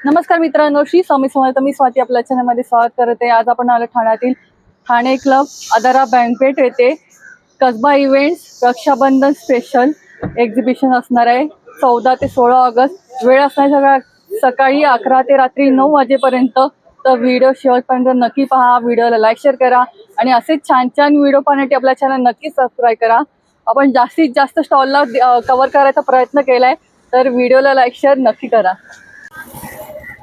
नमस्कार मित्रांनो, श्री स्वामी समर्थ. मी स्वाती आपल्या चॅनलमध्ये स्वागत करते. आज आपण आलो ठाण्यातील ठाणे क्लब आदारा बँकवेट येथे Kasba events Rakshabandhan special exhibition असणार आहे 14 ते 16 ऑगस्ट. वेळ असणार सकाळी 11 ते रात्री 9 वाजेपर्यंत. तर व्हिडिओ शेवटपर्यंत नक्की पहा. व्हिडिओला लाईक शेअर करा आणि असेच छान छान व्हिडिओ पाहण्यासाठी आपल्या चॅनल नक्की सबस्क्राईब करा. आपण जास्तीत जास्त स्टॉलला कव्हर करायचा प्रयत्न केलाय, तर व्हिडिओला लाईक शेअर नक्की करा.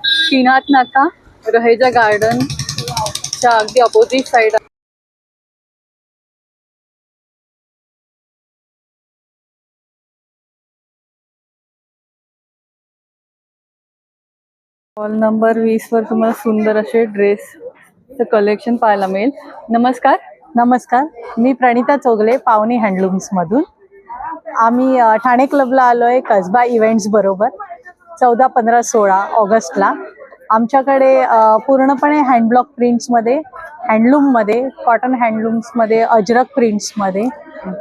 श्रीनाथ नाका रहेजा गार्डनच्या अगदी अपोजिट साइड हॉल नंबर 20 वर तुम्हाला सुंदर असे ड्रेसचं कलेक्शन पाहायला मिळेल. नमस्कार. नमस्कार, मी प्रणिता चोगले, पावनी हँडलूम्स मधून. आम्ही ठाणे क्लबला आलोय कसबा इव्हेंट्स बरोबर 14, 15, 16 ऑगस्टला. आमच्याकडे पूर्णपणे हँडब्लॉक प्रिंट्समध्ये, हँडलूममध्ये, कॉटन हँडलूम्समध्ये, अजरक प्रिंट्समध्ये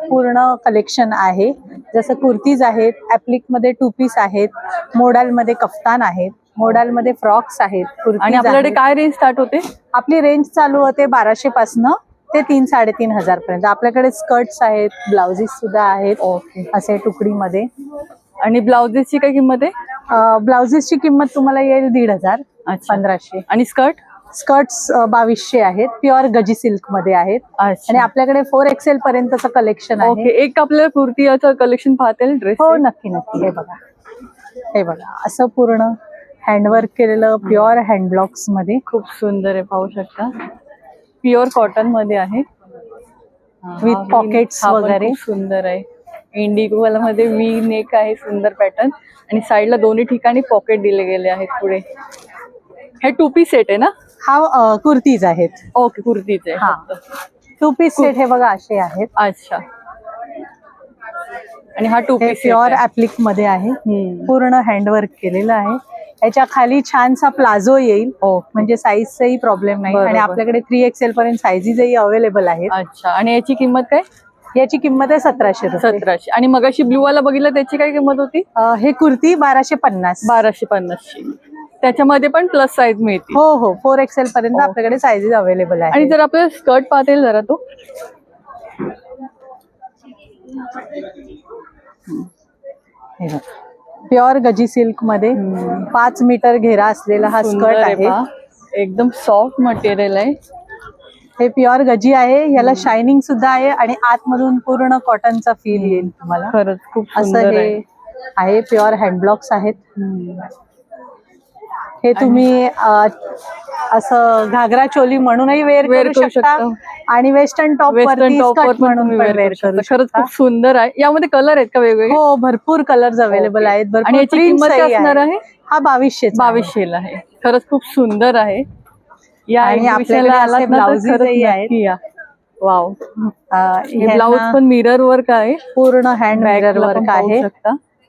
पूर्ण कलेक्शन आहे. जसं कुर्तीज आहेत, ॲप्लिकमध्ये 2 पीस आहेत, मोडालमध्ये कफ्तान आहेत, मोडालमध्ये फ्रॉक्स आहेत. आणि आपल्याकडे काय रेंज स्टार्ट होते? आपली रेंज चालू होते 1200 पासनं ते 3-3.5 पर्यंत. आपल्याकडे स्कर्ट्स आहेत, ब्लाउजेस सुद्धा आहेत. ओके. असे तुकडीमध्ये. आणि ब्लाउजेसची काय किंमत आहे? ब्लाउजेसची किंमत तुम्हाला येईल 1500. 1500. आणि स्कर्ट्स 2200 आहेत. प्युअर गजी सिल्क मध्ये आहेत. आणि आपल्याकडे 4XL पर्यंतचं कलेक्शन आहे. ओके. एक आपल्याला कुर्तीचं कलेक्शन पाहता येईल ड्रेस? हो, नक्की नक्की. हे बघा असं पूर्ण हँडवर्क केलेलं प्युअर हँडब्लॉक्स मध्ये खूप सुंदर आहे, पाहू शकता. प्युअर कॉटन मध्ये आहे विथ पॉकेट्स वगैरे. खूप सुंदर आहे. इंडिगो मध्ये वी नेक आहे, सुंदर पॅटर्न. आणि साईडला दोन्ही ठिकाणी पॉकेट दिले गेले आहेत. पुढे हे 2 पीस सेट आहे ना? हा कुर्तीज आहेत. ओके, कुर्तीच आहे. हा 2 पीस सेट हे बघा असे आहेत. अच्छा. आणि हा 2 पीस प्युअर ऍप्लिक मध्ये आहे. पूर्ण हँडवर्क केलेलं आहे. याच्या खाली छानसा प्लाझो येईल. म्हणजे साईजचाही प्रॉब्लेम नाही. आणि आपल्याकडे 3XL पर्यंत साईजेसही अवेलेबल आहेत. अच्छा. आणि याची किंमत काय? याची किंमत आहे 1700 रुपये. 1700. आणि मगाशी ब्लू वाला बघितलं, त्याची काय किंमत होती? हे कुर्ती 1250. 1250. त्याच्यामध्ये पण प्लस साईज मिळते? हो हो, 4XL पर्यंत आपल्याकडे साईजेस अवेलेबल आहे. आणि जर आपल्याला स्कर्ट पाहता येईल जरा तो? प्युअर गजी सिल्क मध्ये 5 मीटर घेरा असलेला हा स्कर्ट आहे. एकदम सॉफ्ट मटेरियल आहे. हे प्युअर गजी आहे. याला शायनिंग सुद्धा आहे आणि आतमधून पूर्ण कॉटनचा फील येईल तुम्हाला. खरंच खूप असं हे आहे. प्युअर हँडब्लॉक्स आहेत. हे तुम्ही असं घागरा चोली म्हणूनही वेअर करू शकता आणि वेस्टर्न टॉप म्हणून वेअर करू. खरंच खूप सुंदर आहे. यामध्ये कलर आहेत का वेगवेगळे? हो, भरपूर कलर्स अवेलेबल आहेत. आणि याची किंमत काय असणार आहे? हा 2200 आहे. खरंच खूप सुंदर आहे. या आणि आपल्याला ब्लाउजेसही आहेत. वाव. ब्लाउज पण मिरर वर्क आहे. पूर्ण हँड मिरर वर्क आहे.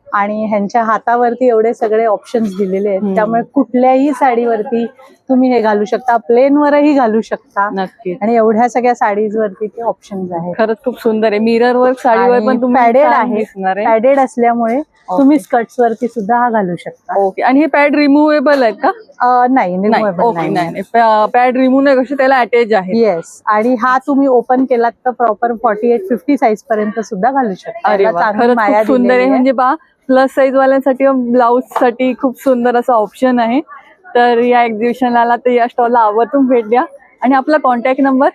आणि ह्यांच्या हातावरती एवढे सगळे ऑप्शन्स दिलेले आहेत. त्यामुळे कुठल्याही साडीवरती तुम्ही हे घालू शकता, प्लेन वरही घालू शकता. नक्की. आणि एवढ्या सगळ्या साडीज वरती ते ऑप्शन्स आहेत. खरंच खूप सुंदर आहे. मिरर वर्क साडीवर पण तुम्ही पॅडेड आहे. पॅडेड असल्यामुळे तुम्ही स्कर्ट्स वरती सुद्धा हा घालू शकता. ओके. आणि हे पॅड रिमुवेबल आहेत का? नाही, रिमुवेबल नाही. पॅड रिमूव्ह नाही, कसे त्याला अटॅच आहे. येस. आणि हा तुम्ही ओपन केलात तर प्रॉपर 48-50 साईज पर्यंत सुद्धा घालू शकता. खरंच खूप सुंदर आहे. म्हणजे प्लस साईज वाल्यांसाठी ब्लाउज साठी खूप सुंदर असा ऑप्शन आहे. तर या एक्झिबिशनला आला तर या स्टॉलला आवर्जून भेट द्या. आणि आपला कॉन्टॅक्ट नंबर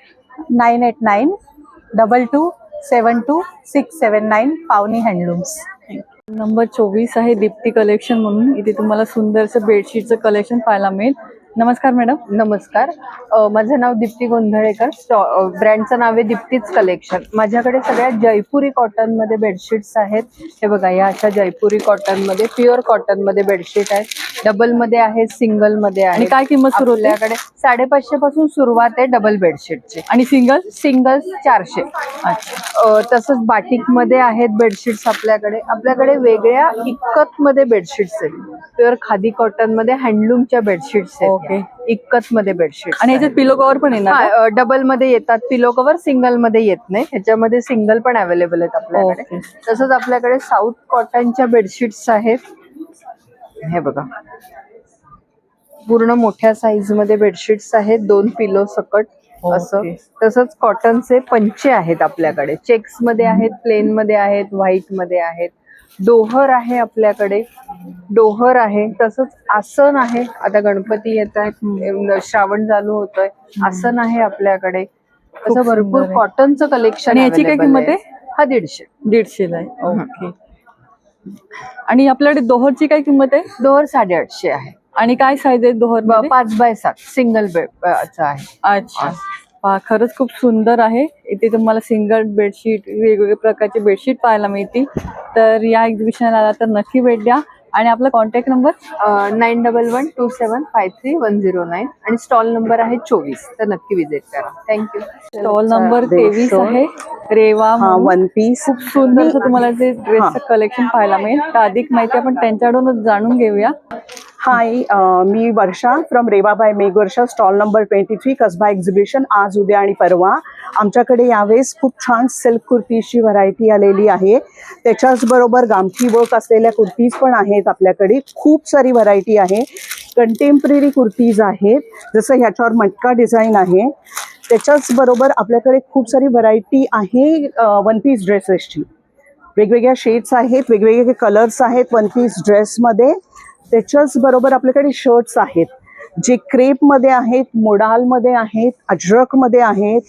9892272679, पावनी हँडलूम्स. नंबर 24 आहे दीप्ती कलेक्शन म्हणून. इथे तुम्हाला सुंदरसं बेडशीटचं कलेक्शन पाहायला मिळेल. नमस्कार मॅडम. नमस्कार, माझं नाव दीप्ती गोंधळेकर. ब्रँडचं नाव आहे दीप्तीच कलेक्शन. माझ्याकडे सगळ्या जयपुरी कॉटन मध्ये बेडशीट्स आहेत. हे बघा, या अशा जयपुरी कॉटन मध्ये, प्युअर कॉटन मध्ये बेडशीट आहेत. डबल मध्ये आहेत, सिंगल मध्ये आहे. आणि काय किंमत सुरू होते? आपल्याकडे 550 पासून सुरुवात आहे डबल बेडशीटची. आणि सिंगल 400. अच्छा. तसंच बाटिक मध्ये आहेत बेडशीट्स आपल्याकडे वेगळ्या इक्कत मध्ये बेडशीट्स आहेत. प्युअर खादी कॉटन मध्ये हँडलूमच्या बेडशीट्स आहेत. इक्कत मध्ये बेडशीट. आणि ह्याच्यात पिलो कव्हर पण येणार? डबल मध्ये येतात पिलो कव्हर, सिंगल मध्ये येत नाही. ह्याच्यामध्ये सिंगल पण अवेलेबल आहेत आपल्याकडे. तसंच आपल्याकडे साऊथ कॉटनच्या बेडशीट्स आहेत. हे बघा, पूर्ण मोठ्या साईज मध्ये बेडशीट्स आहेत, 2 पिलो सकट असं. ओके. तसंच कॉटनचे पंचे आहेत आपल्याकडे, चेक्स मध्ये आहेत, प्लेन मध्ये आहेत, व्हाईट मध्ये आहेत. डोहर आहे आपल्याकडे, डोहर आहे. तसंच आसन आहे, आता गणपती येत आहेत, श्रावण चालू होतोय, आसन आहे आपल्याकडे. असं सुंदर भरपूर आहे. कॉटनचं कलेक्शन. आणि याची काय किंमत आहे? हा 150. 150 ला आहे. ओके. आणि आपल्याकडे दोहरची काय किंमत आहे? डोहर 850 आहे. आणि काय साईज आहे दोहर? 5x7 सिंगल बेडचा आहे. अच्छा. पहा, खरंच खूप सुंदर आहे. इथे तुम्हाला सिंगल बेडशीट, वेगवेगळ्या प्रकारचे बेडशीट पाहायला मिळतील. तर या एक्झिबिशनला आला तर नक्की भेट द्या. आणि आपला कॉन्टॅक्ट नंबर 9112710109 आणि स्टॉल नंबर आहे 24. तर नक्की विजिट करा. थँक्यू. स्टॉल नंबर 23 आहे. रेवा म्हणून. One piece. खूप सुंदर असं तुम्हाला ते ड्रेसचं कलेक्शन पाहायला मिळेल. तर अधिक माहिती आपण त्यांच्याकडूनच जाणून घेऊया. हाय, मी वर्षा फ्रॉम रेवा बाय मेघ वर्षा, स्टॉल नंबर 23, कसबा एक्झिबिशन. आज, उद्या आणि परवा आमच्याकडे यावेळेस खूप छान सिल्क कुर्तीची व्हरायटी आलेली आहे. त्याच्याच बरोबर गामठी वर्क असलेल्या कुर्तीज पण आहेत आपल्याकडे. खूप सारी व्हरायटी आहे. कंटेम्पररी कुर्तीज आहेत, जसं ह्याच्यावर मटका डिझाईन आहे. त्याच्याच बरोबर आपल्याकडे खूप सारी व्हरायटी आहे वन पीस ड्रेसेसची. वेगवेगळ्या शेड्स आहेत, वेगवेगळे कलर्स आहेत वन पीस ड्रेसमध्ये. त्याच्याच बरोबर आपल्याकडे शर्ट्स आहेत, जे क्रेपमध्ये आहेत, मोडालमध्ये आहेत, अजरकमध्ये आहेत.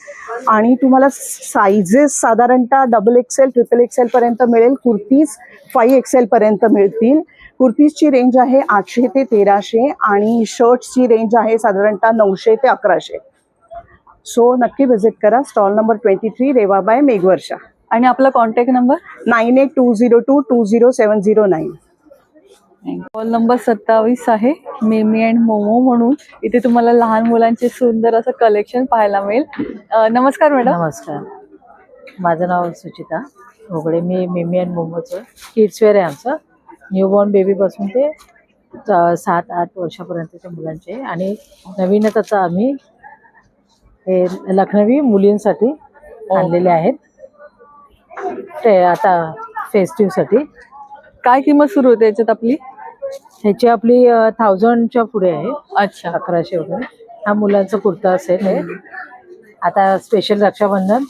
आणि तुम्हाला साईजेस साधारणतः XXL, XXL पर्यंत मिळेल. कुर्तीज 5XL पर्यंत मिळतील. कुर्तीजची रेंज आहे 800 ते 1300 आणि शर्ट्सची रेंज आहे साधारणतः 900 ते 1100. सो नक्की व्हिजिट करा. स्टॉल नंबर 23, रेवा बाय मेघ वर्षा. आणि आपला कॉन्टॅक्ट नंबर 9820220709. स्टॉल नंबर 27 आहे. मिमी अँड मोमो म्हणून. इथे तुम्हाला लहान मुलांचे सुंदर असं कलेक्शन पाहायला मिळेल. नमस्कार मॅडम. नमस्कार, माझं नाव सुचिता घोगडे. मी मिमी अँड मोमोचं किड्सवेअर आहे आमचं. न्यूबॉर्न बेबीपासून ते 7-8 वर्षापर्यंतच्या मुलांचे. आणि नवीनच आम्ही हे लखनवी मुलींसाठी आणलेले आहेत, ते आता फेस्टिव्हसाठी. काय किंमत सुरू होते याच्यात आपली? ह्याची आपली 1000च्या पुढे आहे. अच्छा. 1100 वगैरे. हा मुलांचा कुर्ता असेल हे. आता स्पेशल रक्षाबंधन,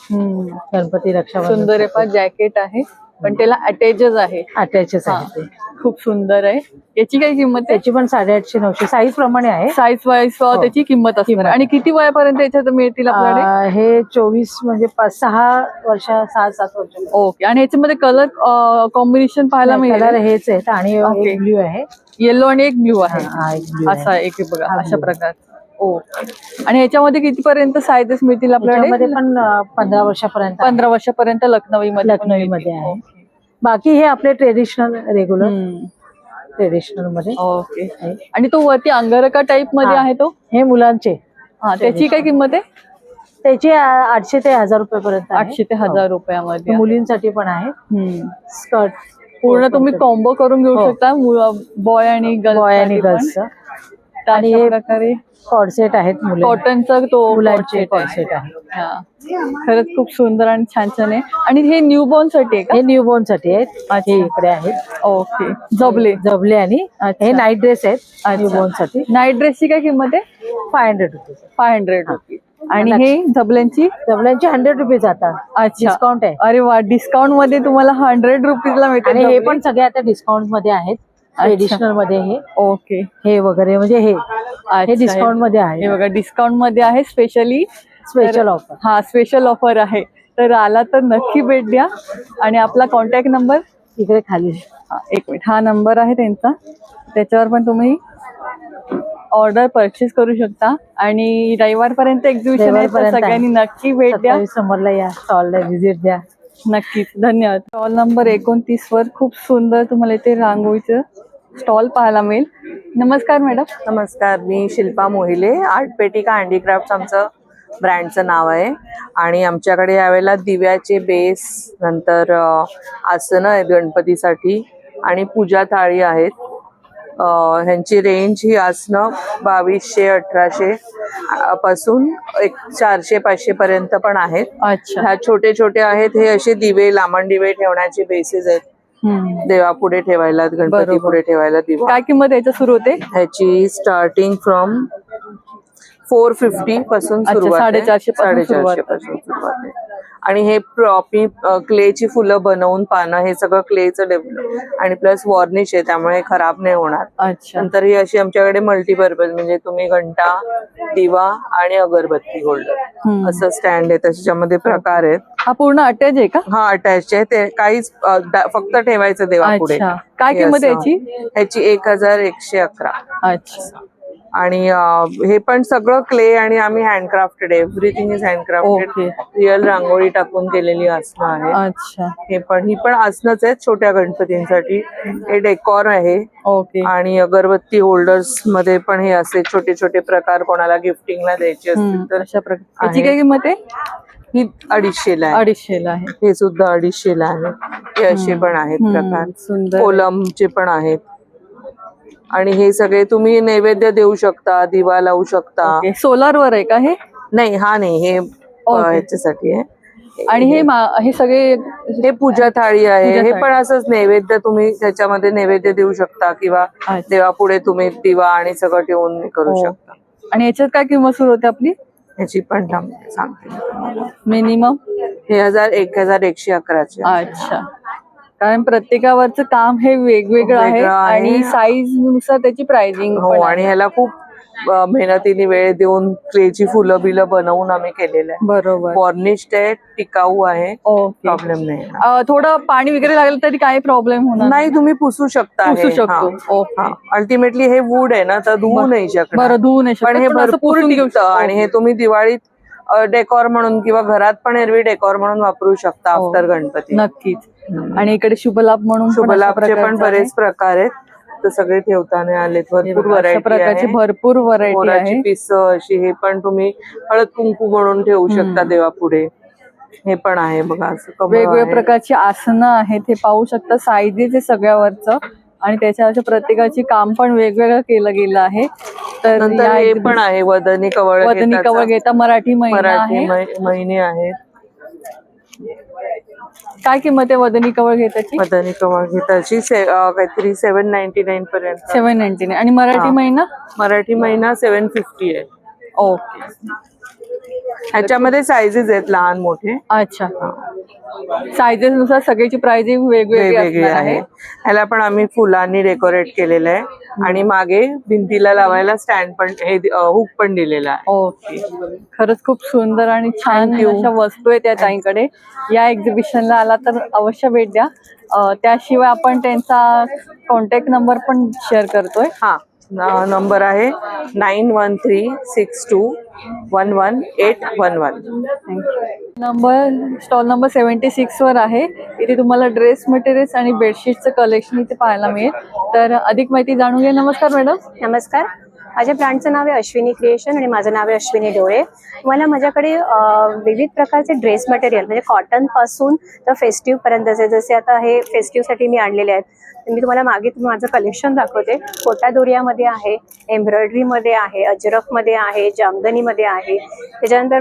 गणपती रक्षाबंधन. सुंदर आहे. पहा, जॅकेट आहे पण त्याला अटॅचच आहे. अटॅचेस आहे ते. खूप सुंदर आहे. याची काय किंमत आहे? त्याची पण 850-900 साईज प्रमाणे आहे. साईज वाईज त्याची किंमत असणार. आणि किती वयापर्यंत याच्यात मिळतील आपल्याकडे? हे 24 म्हणजे 5-6 वर्ष, 6-7 वर्ष. ओके. आणि याच्यामध्ये कलर कॉम्बिनेशन पाहायला कलर मिळेल. हेच आहेत. आणि ओके. एक ब्ल्यू आहे. येलो आणि एक ब्ल्यू आहे. हा, एक blue आहे. असा एक आहे बघा, हा, अशा blue. प्रकार. आणि याच्यामध्ये कितीपर्यंत साईजेस मिळतील आपल्याकडे? त्याच्यामध्ये पण 15 वर्षापर्यंत 15 वर्षापर्यंत लखनवीमध्ये पण लखनवीमध्ये आहे. मिळतील. बाकी हे आपले ट्रेडिशनल, रेग्युलर ट्रेडिशनल मध्ये. ओके. आणि तो वरती अंगरका टाइप मध्ये हा. आहे तो? हे मुलांचे. हा, त्याची काय किंमत आहे? त्याची 800 ते 1000 रुपयापर्यंत आहे. 800 ते 1000 रुपयामध्ये. मुलींसाठी पण आहे. स्कर्ट पूर्ण तुम्ही कॉम्बो करून घेऊ हो. शकता, बॉय आणि गर्ल्स. बॉय आणि गर्ल्स. आणि अशा हे प्रकारे कॉर्डसेट आहेत कॉटनचा तो मुलांचे corset आहे. कॉर्डसेट आहे. हा. खरंच खूप सुंदर आणि छान छान आहे. आणि हे न्यूबॉर्न साठी आहे का? हे न्यूबॉर्न साठी आहेत. अच्छा. हे इकडे आहेत. ओके. जबले. जबले. आणि अच्छा. हे नाईट ड्रेस आहेत न्यूबॉर्न साठी. नाईट ड्रेसची काय किंमत आहे? 500 रुपीज. 500 रुपीज. आणि हे जबल्यांची? जबल्यांची 100 रुपीज आता. अच्छा. डिस्काउंट आहे. अरे वा, डिस्काउंट मध्ये तुम्हाला 100 रुपीजला मिळते. आणि हे पण सगळे आता डिस्काउंट मध्ये आहेत. ट्रेडिशनल मध्ये हे. ओके. हे वगैरे म्हणजे हे डिस्काउंट मध्ये आहे. हे बघा, डिस्काउंट मध्ये आहे. Specially special offer. हा, स्पेशल ऑफर आहे. तर आला तर नक्की भेट द्या. आणि आपला कॉन्टॅक्ट नंबर इकडे खाली. एक मिनिट, हा नंबर आहे त्यांचा. त्याच्यावर पण तुम्ही ऑर्डर परचेस करू शकता. आणि रविवारपर्यंत एक्झिबिशन आहे, तर सगळ्यांनी नक्की भेट द्या. 27 नंबरला या स्टॉलला व्हिजिट द्या. नक्कीच. धन्यवाद. स्टॉल नंबर 29 वर खूप सुंदर तुम्हाला इथे रांगोळीचं स्टॉल पाहायला मिळेल. नमस्कार मॅडम. नमस्कार, मी शिल्पा मोहिले. आर्ट पेटिका हँडीक्राफ्ट आमचं ब्रँडचं नाव आहे. आणि आमच्याकडे यावेळेला दिव्याचे बेस, नंतर आसनं आहेत गणपतीसाठी, आणि पूजा थाळी आहेत. ह्यांची रेंज ही आसनं 2200-1800 पासून 400-500 पर्यंत पण आहेत. अच्छा. ह्या छोटे छोटे आहेत. हे असे दिवे, लांबण दिवे ठेवण्याचे बेसेस आहेत. देवापुढे ठेवायला, गणपती बरोबर. पुढे ठेवायला दिवा. काय किंमत याच्या सुरू होते? ह्याची स्टार्टिंग फ्रॉम 450 पासून अच्छा, सुरुवात आहे. 450 पासून 450 पासून सुरुवात आहे. आणि हे क्लेची फुलं बनवून पानं, हे सगळं क्लेचं डेव्हलप आणि प्लस वॉर्निश आहे, त्यामुळे खराब नाही होणार. अच्छा. नंतर ही अशी आमच्याकडे मल्टीपर्पज, म्हणजे तुम्ही घंटा, दिवा आणि अगरबत्ती होल्डर असं स्टँड आहे. त्याच्यामध्ये प्रकार आहेत. हा पूर्ण अटॅच आहे का? हा अटॅच आहे. ते काहीच फक्त ठेवायचं देवापुढे. अच्छा. काय हे किंमत आहे असं. याची? ह्याची 1111. अच्छा. आणि हे पण सगळं क्ले आणि आम्ही हँडक्राफ्टेड आहे. Everything is handcrafted. Okay. Real rangoli टाकून केलेली आसनं आहे. अच्छा. ही पण आसनच आहेत छोट्या गणपतींसाठी. हे डेकॉर आहे. ओके. आणि अगरबत्ती होल्डर्स मध्ये पण हे असे छोटे छोटे प्रकार कोणाला गिफ्टिंगला द्यायचे असतील तर अशा प्रकारे. याची आहे. काय किंमत आहे? ही 250ला आहे. 250 आहे. हे सुद्धा 250ला आहे. हे असे पण आहेत प्रकार. सुंदर. कोलमचे पण आहेत. आणि हे सगळे तुम्ही नैवेद्य देऊ शकता, दिवा लावू शकता. सोलार वर आहे का हे? नाही, हा नाही, हे ओके. ह्याच्यासाठी आहे. आणि हे सगळे हे पूजा थाळी आहे. पूजा हे थाळी. पण असंच नैवेद्य तुम्ही त्याच्यामध्ये नैवेद्य देऊ शकता किंवा अच्छा. देवापुढे तुम्ही दिवा आणि सगळं ठेवून हे करू हो. शकता. आणि याच्यात काय किंमत सुरू होते आपली? ह्याची पण सांगते मी तुम्हाला. मिनिमम? हे 1111चे. अच्छा. कारण प्रत्येकावरचं काम हे वेगवेगळं आहे वेगळं आहे. आणि साईज नुसार त्याची प्राइसिंग हो, आणि ह्याला खूप मेहनतीने वेळ देऊन क्लेची फुलं बिलं बनवून आम्ही केलेलं आहे. बरोबर. वॉर्निश्ड आहे, टिकाऊ आहे, ओके. प्रॉब्लेम नाही. थोडं पाणी वगैरे लागलं तरी काही प्रॉब्लेम होणार नाही, तुम्ही पुसू शकता. पुसू शकतो. ओके. अल्टिमेटली हे वूड आहे ना, तर धुवू नाही शकणार. बरं, धुवू नाही शकत, पण हे पण असं भरपूर पुसून घेऊ टिकतं. शकतो. आणि हे तुम्ही दिवाळीत डेकॉर म्हणून किंवा घरात पण एरवी डेकॉर म्हणून वापरू शकता हो. आफ्टर गणपती. नक्कीच. आणि इकडे शुभलाभ म्हणून पण अशा शुभलाभचे पण प्रकारचं बरेच आहे. प्रकार आहेत. तर सगळे ठेवताना आलेत. हे भरपूर बघा, अशा व्हरायटी प्रकारची आहे. भरपूर व्हरायटी मोराची आहे. पिस अशी, हे पण तुम्ही हळद कुंकू म्हणून ठेवू शकता देवापुढे. हे पण आहे बघा, असं कमळ वेगवेगळ्या आहे. प्रकारची आसनं आहेत. हे पाहू शकता, साईजेस आहे सगळ्यावरचं आणि त्याच्या प्रत्येकाची काम पण वेगवेगळं केलं गेलं आहे. तर नंतर या हे पण आहे वदनी कवळ. वदनी कवळ घेता मराठी महिना आहे. मराठी महिने आहेत. काय किंमत आहे वदनी कवळ घेताची? वदनी कवळ घेताची काहीतरी 799 पर्यंत. 799. आणि मराठी हा. महिना? मराठी महिना 750 आहे. ओके. ह्याच्यामध्ये साईजेस आहेत लहान मोठे. अच्छा. साईजेस नुसार सगळ्याची प्राइसिंग वेगवेगळी वेगवेगळी असणार आहे. आहे. ह्याला पण आम्ही फुलांनी डेकोरेट केलेलं आहे. आणि मागे भिंतीला लावायला स्टँड पण, हे हुक पण दिलेला आहे. ओके. खरंच खूप सुंदर आणि छान Thank you. अशा वस्तू आहेत त्या ताईंकडे. या एक्झिबिशनला आला तर अवश्य भेट द्या. त्याशिवाय आपण त्यांचा कॉन्टॅक्ट नंबर पण शेअर करतोय. हा नंबर आहे 9136211811. स्टॉल नंबर 76 वर आहे. इथे तुम्हाला ड्रेस मटेरियल्स आणि बेडशीटचं कलेक्शन इथे पाहायला मिळेल. तर अधिक माहिती जाणून घ्या. नमस्कार मॅडम. नमस्कार. माझ्या ब्रँडचं नाव आहे अश्विनी क्रिएशन आणि माझं नाव आहे अश्विनी डोळे. मला माझ्याकडे विविध प्रकारचे ड्रेस मटेरियल म्हणजे कॉटन पासून तर फेस्टिव्ह पर्यंतचे, जसे आता हे फेस्टिव्हसाठी मी आणलेले आहेत. मी तुम्हाला मागे माझं कलेक्शन दाखवते. कोटा दोरियामध्ये आहे, एम्ब्रॉयडरीमध्ये आहे, अजरकमध्ये आहे, जामदनीमध्ये आहे, त्याच्यानंतर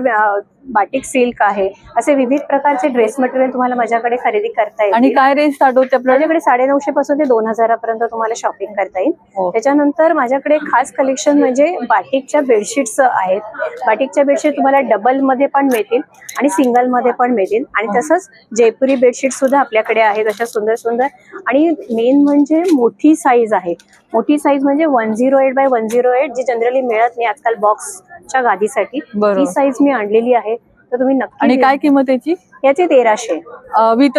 बाटिक सिल्क आहे. असे विविध प्रकारचे ड्रेस मटेरियल तुम्हाला माझ्याकडे खरेदी करता येईल. आणि काय रेंज स्टार्ट होते आपल्याला? माझ्याकडे 950 पासून ते 2000 पर्यंत तुम्हाला शॉपिंग करता येईल. हो. त्याच्यानंतर माझ्याकडे खास कलेक्शन म्हणजे बाटिकच्या बेडशीट्स आहेत. बाटिकच्या बेडशीट तुम्हाला डबल मध्ये पण मिळतील आणि सिंगल मध्ये पण मिळतील. आणि तसंच जयपुरी बेडशीट सुद्धा आपल्याकडे आहेत, अशा सुंदर सुंदर. आणि मेन म्हणजे मोठी साईज आहे. मोठी साईज म्हणजे 108 बाय 108 जी जनरली मिळत नाही आजकाल बॉक्सच्या गादीसाठी. बरोबर. ती साईज मी आणलेली आहे. तर तुम्ही नक्की. आणि काय किंमत याची? याचे 1300 विथ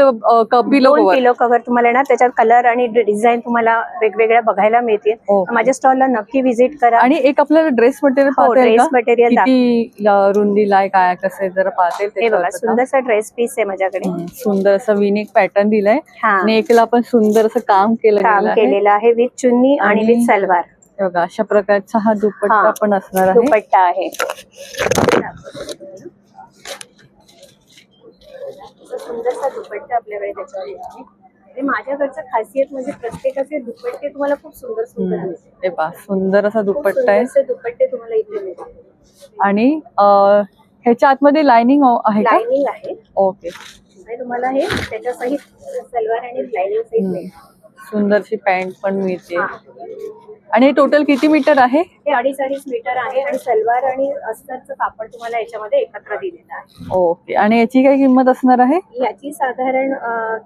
पिलो 2 पिलो कव्हर तुम्हाला येणार. त्याच्यात कलर आणि डिझाईन तुम्हाला वेगवेगळ्या बघायला मिळतील. हो. माझ्या स्टॉलला नक्की व्हिजिट करा. आणि एक आपल्याला ड्रेस मटेरियल हो, ड्रेस मटेरियल किती रुंदीला आहे, काय कसं आहे जरा पाहते. हे बघा, सुंदरसा ड्रेस पीस आहे माझ्याकडे. सुंदर असं विनिक पॅटर्न दिलाय. हा. नेकला पण सुंदर असं काम काम केलेलं आहे विथ चुन्नी आणि विथ सलवार. बघा, अशा प्रकारचा हा दुपट्टा हा. पण असणार आहे. दुपट्टा आहे. सुंदरसा दुपट्टा आपल्याकडे त्याच्यावर आहे. आणि माझ्याकडचं खासियत म्हणजे प्रत्येकाचे दुपट्टे तुम्हाला खूप सुंदर सुंदर दिसतील. हे पहा, सुंदर असा खूप दुपट्टा आहे. सुंदरसे दुपट्टे तुम्हाला इथे मिळतील. आणि ह्याच्या आतमध्ये लाइनिंग आहे का? लाइनिंग आहे. ओके. आणि तुम्हाला हे त्याच्या सहित सलवार आणि लाईनिंग सहित मिळेल. सुंदरशी पॅन्ट पण मिळते. आणि हे टोटल किती मीटर आहे? हे 2.5 मीटर आहे आणि सलवार आणि अस्तरचं कापड तुम्हाला याच्यामध्ये एकत्र दिलेलं आहे. ओके. आणि याची काय किंमत असणार आहे? याची साधारण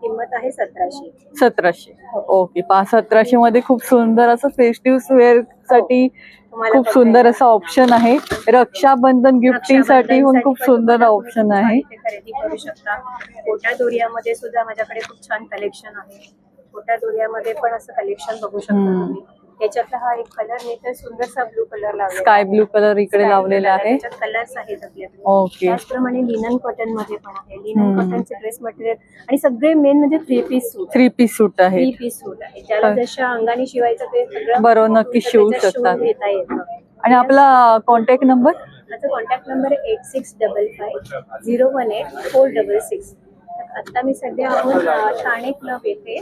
किंमत आहे 1700. 1700. ओके. 1700 मध्ये खूप सुंदर असं फेस्टिव्ह वेअर साठी तुम्हाला खूप बघता सुंदर येईल. असं ऑप्शन आहे. रक्षाबंधन गिफ्टिंग साठी पण खूप सुंदर ऑप्शन आहे. इथे खरेदी करू शकता. कोटा दोरियामध्ये सुद्धा माझ्याकडे खूप छान कलेक्शन आहे. कोटा दोरियामध्ये पण असं कलेक्शन बघू शकता तुम्ही. याच्यातला हा एक कलर मी तर सुंदरसा ब्लू कलर लावलेला स्काय ब्लू कलर इकडे लावलेला आहे. त्याच्यात कलर्स आहेत आपल्याकडे. ओके. त्याचप्रमाणे लिनन कॉटन मध्ये पण आहे. लिनन कॉटनचे ड्रेस मटेरियल आणि सगळे मेन म्हणजे 3 पीस सूट. 3 पीस सूट आहे. 3 पीस सूट आहे. ज्याला जशा अंगाने शिवायचं ते सगळं बरोबर, नक्की शिवू त्याच्यात शकता. शिवून घेता येतं. आणि आपला कॉन्टॅक्ट नंबर? माझा कॉन्टॅक्ट नंबर आहे 8655-018-466. आता मी सध्या आहोत ठाणे क्लब येथे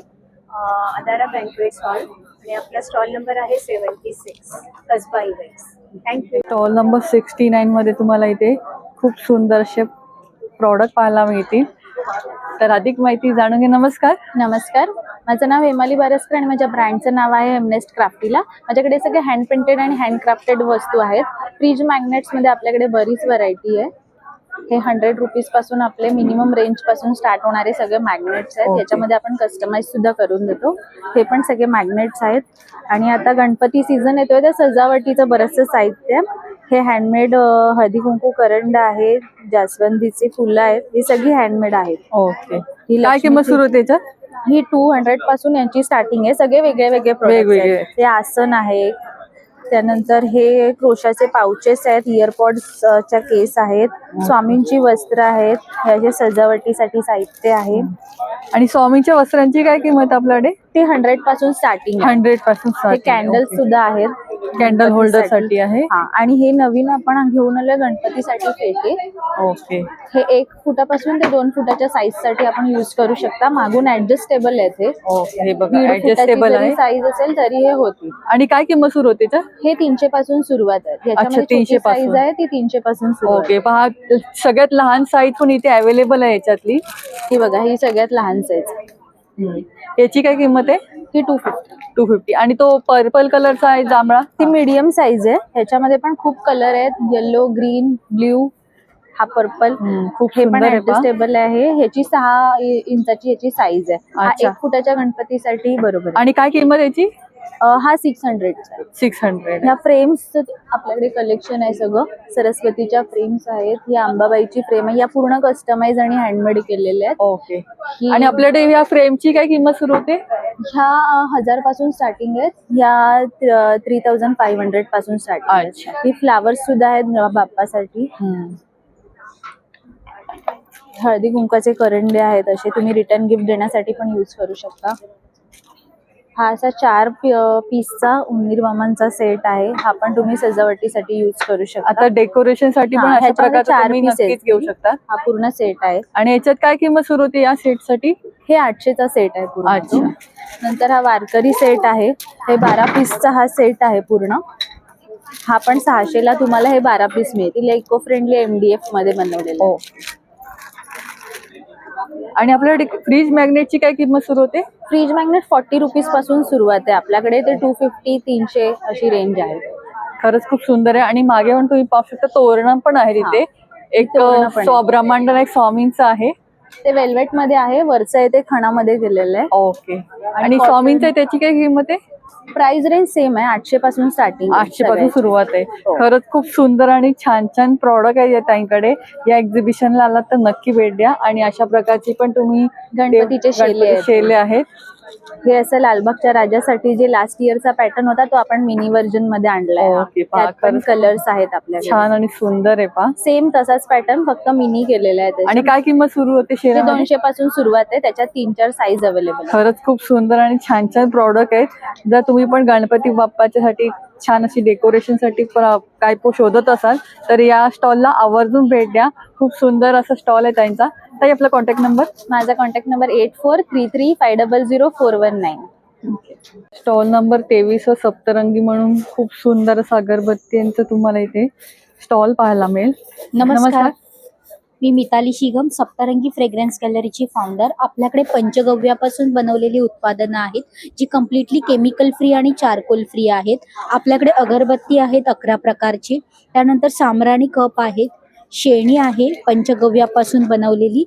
अदारा बँक्वेट हॉल आणि आपला स्टॉल नंबर आहे 76 Kasba events. Thank you. Stall number 69 मध्ये तुम्हाला इथे खूप सुंदर असे प्रॉडक्ट पाहायला मिळतील. तर अधिक माहिती जाणून घे. नमस्कार. नमस्कार, माझं नाव हेमाली बारसकर आणि माझ्या ब्रँडचं नाव आहे एमनेस्ट क्राफ्टीला. माझ्याकडे सगळे हँड पेंटेड आणि हँड क्राफ्टेड वस्तू आहेत. फ्रीज मॅग्नेट्समध्ये आपल्याकडे बरीच व्हरायटी आहे. हे 100 रुपीजपासून आपले मिनिमम रेंजपासून स्टार्ट होणारे सगळे मॅग्नेट्स आहेत. Okay. याच्यामध्ये आपण कस्टमाइज सुद्धा करून देतो. हे पण सगळे मॅग्नेट्स आहेत. आणि आता गणपती सीझन येतोय तर सजावटीचं बरंचसं साहित्य. हे हँडमेड हळदी कुंकू करंड आहे, जास्वंदीची फुलं आहेत, ही सगळी हँडमेड आहेत. ओके. ही काय किंमत सुरू होते त्याच्यात? ही 200 पासून यांची स्टार्टिंग आहे. सगळे वेगळे वेगळे products वेगवेगळे. आहेत. हे आसन आहे, त्यानंतर हे क्रोशाचे पाउचेस आहेत, इयरपॉड्सच्या केस आहेत, स्वामींची वस्त्र आहेत, ह्याचे सजावटीसाठी साहित्य आहे. आणि स्वामींच्या वस्त्रांची काय किंमत आपल्याकडे? ते 100 पासून स्टार्टिंग आहे. 100 पासून हे कॅन्डल्स सुद्धा आहेत. कॅन्डल होल्डर साठी आहे. हा, आणि हे नवीन आपण घेऊन आलोय गणपतीसाठी पेटे. ओके. हे 1 फुटापासून ते 2 फुटाच्या साईज साठी आपण युज करू शकता. मागून ऍडजस्टेबल आहे ते. ओके. हे बघा 1.5 फुटाची ऍडजस्टेबल आहे. जरी साईज असेल तरी हे होती. आणि काय किंमत सुरू होते त्याच्यात? हे 300 पासून सुरुवात आहे. याच्यामध्ये 300 छोटी साईज पासून. आहे ती 300 पासून सुरुवात ओके. पहा सगळ्यात लहान साईज पण इथे अवेलेबल आहे याच्यातली. आहे. ही बघा, ही सगळ्यात लहान साईज. याची काय किंमत आहे? ही 250. 250. आणि तो पर्पल कलरचा आहे जांभळा? ती मीडियम साईज आहे. ह्याच्यामध्ये पण खूप कलर आहेत, येलो, ग्रीन, ब्ल्यू, हा पर्पल. खूप हे पण सुंदर आहे पहा. ऍडजस्टेबल आहे. ह्याची 6 इंचाची ह्याची साईज आहे. हा अच्छा. 1 फुटाच्या गणपतीसाठी बरोबर आहे. आणि काय किंमत याची? हा 600 चा आहे. 600. ह्या फ्रेम्स आपल्याकडे कलेक्शन आहे सगळं. सरस्वतीच्या फ्रेम्स आहेत, ही अंबाबाईची फ्रेम आहे, या पूर्ण कस्टमाइज आणि हँडमेड केलेल्या आहेत. ओके. ही- आणि आपल्याकडे या फ्रेमची काय किंमत सुरू होते? ह्या 1000 पासून स्टार्टिंग आहेत. ह्या 3500 पासून स्टार्टिंग आहेत. अच्छा. ही फ्लावर्स सुद्धा आहेत बाप्पासाठी. हळदी कुंकाचे करंडे आहेत, असे तुम्ही रिटर्न गिफ्ट देण्यासाठी पण यूज करू शकता. हा असा 4 पीसचा उंदीर वामांचा सेट आहे. हा पण तुम्ही सजावटीसाठी यूज करू शकता. आता डेकोरेशन साठी पण हा, अशा ह्याच्यामध्ये प्रकारचा 4 तुम्ही पीस नक्कीच घेऊ शकता. हा पूर्ण सेट आहे. आणि याच्यात काय किंमत सुरू होते या सेट साठी? हे 800 चा सेट आहे पूर्ण. अच्छा. नंतर हा वारकरी सेट आहे. हे 12 पीसचा हा सेट आहे पूर्ण. हा पण 600 ला तुम्हाला हे 12 पीस मिळतील. इको फ्रेंडली MDF मध्ये बनवलेलं आहे. हो. आणि आपल्याकडे फ्रीज मॅग्नेटची काय किंमत सुरू होते? फ्रीज मॅग्नेट 40 रुपीज पासून सुरुवात आहे आपल्याकडे. ते 250, 300 अशी रेंज आहे. खरंच खूप सुंदर आहे. आणि मागे पण तुम्ही पाहू शकता तोरण पण आहे तिथे. एक तोरणं पण आहे. ब्रह्मांड एक स्वामींचं आहे. ते वेल्वेट मध्ये आहे, वरचं आहे ते खणामध्ये दिलेलं आहे. ओके. आणि स्वामींचं आहे त्याची काय किंमत आहे? प्राइस रेंज सेम आहे, 800 पासून स्टार्टिंग. 800 पासून सुरुवात आहे. हो. खरंच खूप सुंदर आणि छान छान प्रॉडक्ट आहे या ताईंकडे. या एक्झिबिशनला आलात तर नक्की भेट द्या. आणि अशा प्रकारची पण तुम्ही गणपतीचे शेले आहेत. शेले आहेत. हे असं लालबागच्या राजासाठी जे लास्ट इयरचा पॅटर्न होता तो आपण मिनी व्हर्जन मध्ये आणलाय. ओके, पहा, त्यात पण खरंच कलर्स आहेत आपल्याकडे. छान आणि सुंदर आहे पहा. सेम तसाच पॅटर्न, फक्त मिनी केलेला आहे. आणि काय किंमत सुरू होते ते शेला? 200 पासून सुरुवात आहे. त्याच्यात 3-4 साईज अवेलेबल आहे. खरंच खूप सुंदर आणि छान छान प्रॉडक्ट आहेत. जर तुम्ही पण गणपती बाप्पाच्या साठी छान अशी डेकोरेशन साठी काय शोधत असाल तर या स्टॉलला आवर्जून भेट द्या. खूप सुंदर असा स्टॉल आहे त्यांचा. ताई आपला कॉन्टॅक्ट नंबर? माझा कॉन्टॅक्ट नंबर 8433500419. स्टॉल नंबर 23 व सप्तरंगी म्हणून खूप सुंदर असं अगरबत्तीचं तुम्हाला इथे स्टॉल पाहायला मिळेल. नमस्कार. मी मिताली शिगम, सप्तरंगी फ्रेग्रन्स गॅलरीची फाउंडर. आपल्याकडे पंचगव्यापासून बनवलेली उत्पादनं आहेत जी कम्प्लिटली केमिकल फ्री आणि चारकोल फ्री आहेत. आपल्याकडे अगरबत्ती आहेत 11 प्रकारची, त्यानंतर सामराणी कप आहेत, शेणी आहे पंचगव्यापासून बनवलेली,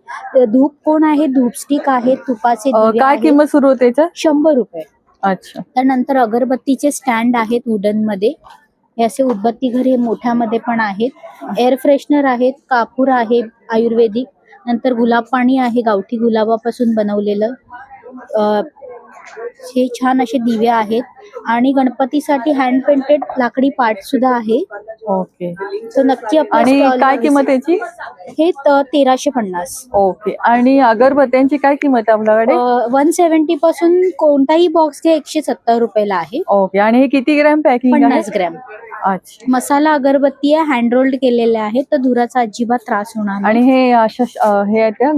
धूप कोण आहे, धूप स्टिक आहेत, तुपाचे दिवे काय आहेत. किंमत सुरू होते याच्यात? 100 रुपये. अच्छा. त्यानंतर अगरबत्तीचे स्टँड आहेत वुडन मध्ये, हे असे उदबत्ती घर हे मोठ्यामध्ये पण आहेत. एअर फ्रेशनर आहेत, कापूर आहे आयुर्वेदिक, नंतर गुलाब पाणी आहे गावठी गुलाबापासून बनवलेलं. हे छान असे दिवे आहेत आणि गणपतीसाठी हँड पेंटेड लाकडी पाट सुद्धा आहे. ओके. तर नक्की आपल्या आणि stall ला काय किंमत visit- याची? हे 1350. ओके. आणि अगरबत्त्यांची काय किंमत आहे आपल्याकडे? 170 पासून कोणताही बॉक्स घ्या 170 रुपयाला आहे. ओके. आणि हे किती ग्रॅम पॅकिंग आहे? 50 ग्रॅम. अच्छा. मसाला अगरबत्ती आहे, हँड रोल्ड केलेले आहे, तर धुराचा अजिबात त्रास होणार नाही. आणि हे अशा हे आहेत त्या